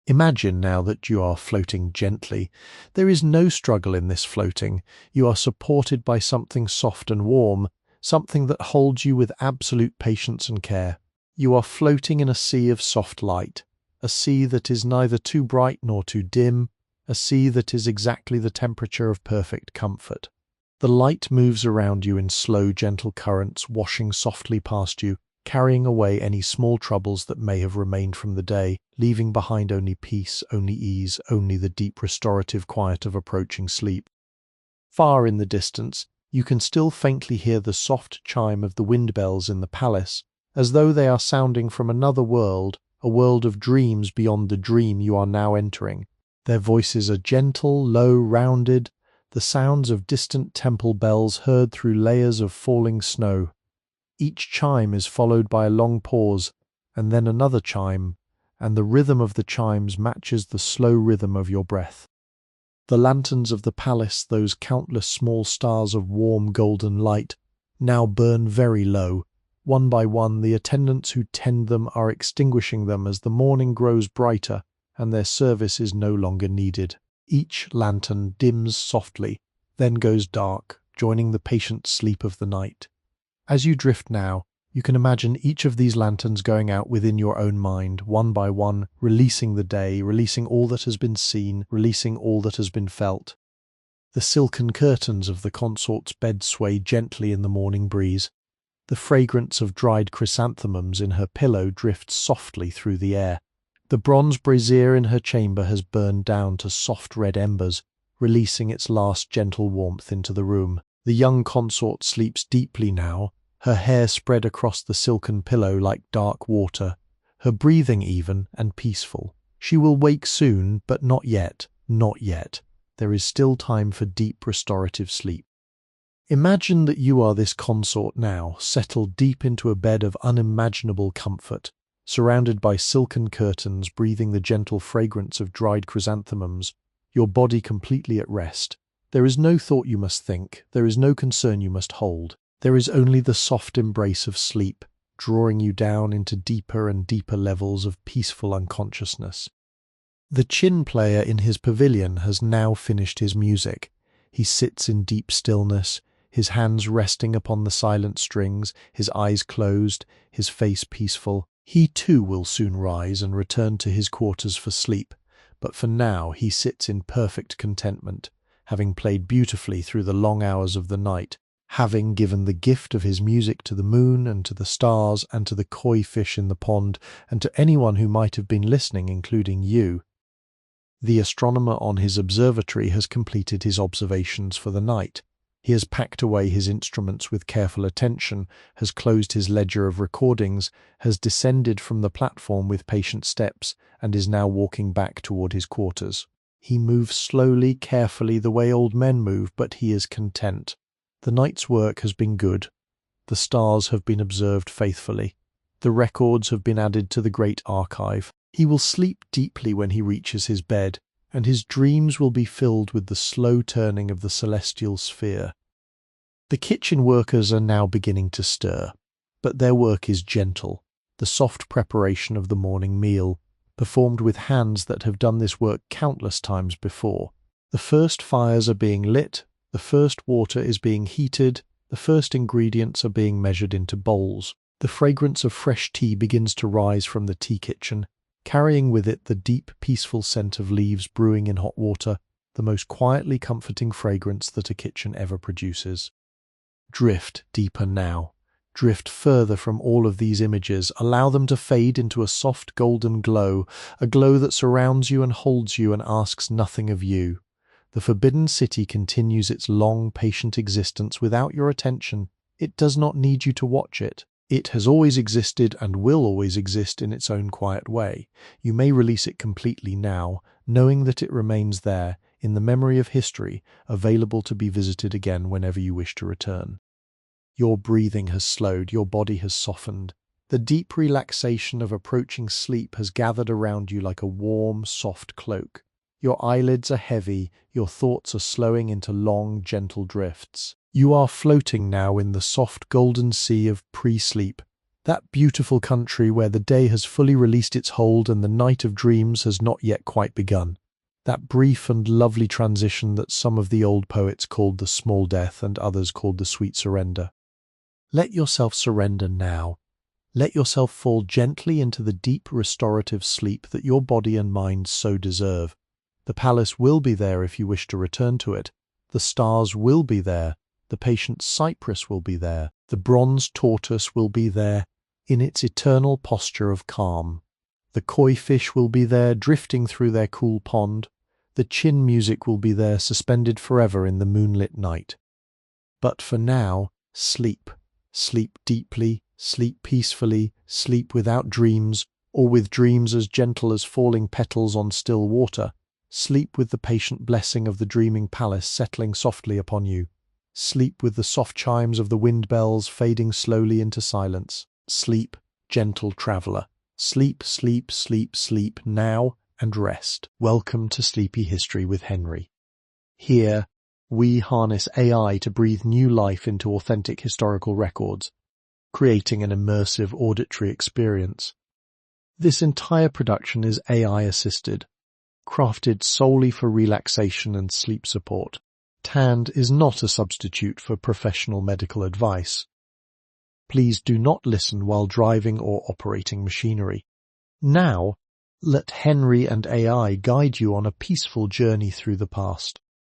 Imagine now that you are floating gently. There is no struggle in this floating. You are supported by something soft and warm, something that holds you with absolute patience and care. You are floating in a sea of soft light, a sea that is neither too bright nor too dim, a sea that is exactly the temperature of perfect comfort. The light moves around you in slow, gentle currents, washing softly past you, carrying away any small troubles that may have remained from the day, leaving behind only peace, only ease, only the deep restorative quiet of approaching sleep. Far in the distance, you can still faintly hear the soft chime of the wind bells in the palace, as though they are sounding from another world, a world of dreams beyond the dream you are now entering. Their voices are gentle, low, rounded, the sounds of distant temple bells heard through layers of falling snow. Each chime is followed by a long pause, and then another chime, and the rhythm of the chimes matches the slow rhythm of your breath. The lanterns of the palace, those countless small stars of warm golden light, now burn very low. One by one, the attendants who tend them are extinguishing them as the morning grows brighter and their service is no longer needed. Each lantern dims softly, then goes dark, joining the patient sleep of the night. As you drift now, you can imagine each of these lanterns going out within your own mind, one by one, releasing the day, releasing all that has been seen, releasing all that has been felt. The silken curtains of the consort's bed sway gently in the morning breeze. The fragrance of dried chrysanthemums in her pillow drifts softly through the air. The bronze brazier in her chamber has burned down to soft red embers, releasing its last gentle warmth into the room. The young consort sleeps deeply now, her hair spread across the silken pillow like dark water, her breathing even and peaceful. She will wake soon, but not yet, not yet. There is still time for deep restorative sleep. Imagine that you are this consort now, settled deep into a bed of unimaginable comfort, surrounded by silken curtains, breathing the gentle fragrance of dried chrysanthemums, your body completely at rest. There is no thought you must think, there is no concern you must hold. There is only the soft embrace of sleep, drawing you down into deeper and deeper levels of peaceful unconsciousness. The chin player in his pavilion has now finished his music. He sits in deep stillness, his hands resting upon the silent strings, his eyes closed, his face peaceful. He too will soon rise and return to his quarters for sleep, but for now he sits in perfect contentment, having played beautifully through the long hours of the night, having given the gift of his music to the moon and to the stars and to the koi fish in the pond and to anyone who might have been listening, including you. The astronomer on his observatory has completed his observations for the night. He has packed away his instruments with careful attention, has closed his ledger of recordings, has descended from the platform with patient steps, and is now walking back toward his quarters. He moves slowly, carefully, the way old men move, but he is content. The night's work has been good. The stars have been observed faithfully. The records have been added to the great archive. He will sleep deeply when he reaches his bed, and his dreams will be filled with the slow turning of the celestial sphere. The kitchen workers are now beginning to stir, but their work is gentle, the soft preparation of the morning meal, performed with hands that have done this work countless times before. The first fires are being lit, the first water is being heated, the first ingredients are being measured into bowls. The fragrance of fresh tea begins to rise from the tea kitchen, carrying with it the deep, peaceful scent of leaves brewing in hot water, the most quietly comforting fragrance that a kitchen ever produces. Drift deeper now. Drift further from all of these images. Allow them to fade into a soft golden glow, a glow that surrounds you and holds you and asks nothing of you. The forbidden city continues its long, patient existence without your attention. It does not need you to watch it. It has always existed and will always exist in its own quiet way. You may release it completely now, knowing that it remains there, in the memory of history, available to be visited again whenever you wish to return. Your breathing has slowed, your body has softened. The deep relaxation of approaching sleep has gathered around you like a warm, soft cloak. Your eyelids are heavy, your thoughts are slowing into long, gentle drifts. You are floating now in the soft golden sea of pre-sleep, that beautiful country where the day has fully released its hold and the night of dreams has not yet quite begun. That brief and lovely transition that some of the old poets called the small death and others called the sweet surrender. Let yourself surrender now. Let yourself fall gently into the deep restorative sleep that your body and mind so deserve. The palace will be there if you wish to return to it. The stars will be there. The patient cypress will be there. The bronze tortoise will be there in its eternal posture of calm. The koi fish will be there drifting through their cool pond. The chin music will be there suspended forever in the moonlit night. But for now, sleep. Sleep deeply, sleep peacefully, sleep without dreams, or with dreams as gentle as falling petals on still water. Sleep with the patient blessing of the dreaming palace settling softly upon you. Sleep with the soft chimes of the wind bells fading slowly into silence. Sleep, gentle traveller. Sleep, sleep, sleep, sleep, now, and rest. Welcome to Sleepy History with Henry. Here, we harness AI to breathe new life into authentic historical records, creating an immersive auditory experience. This entire production is AI-assisted, crafted solely for relaxation and sleep support. TAND is not a substitute for professional medical advice. Please do not listen while driving or operating machinery. Now, let Henry and AI guide you on a peaceful journey through the past.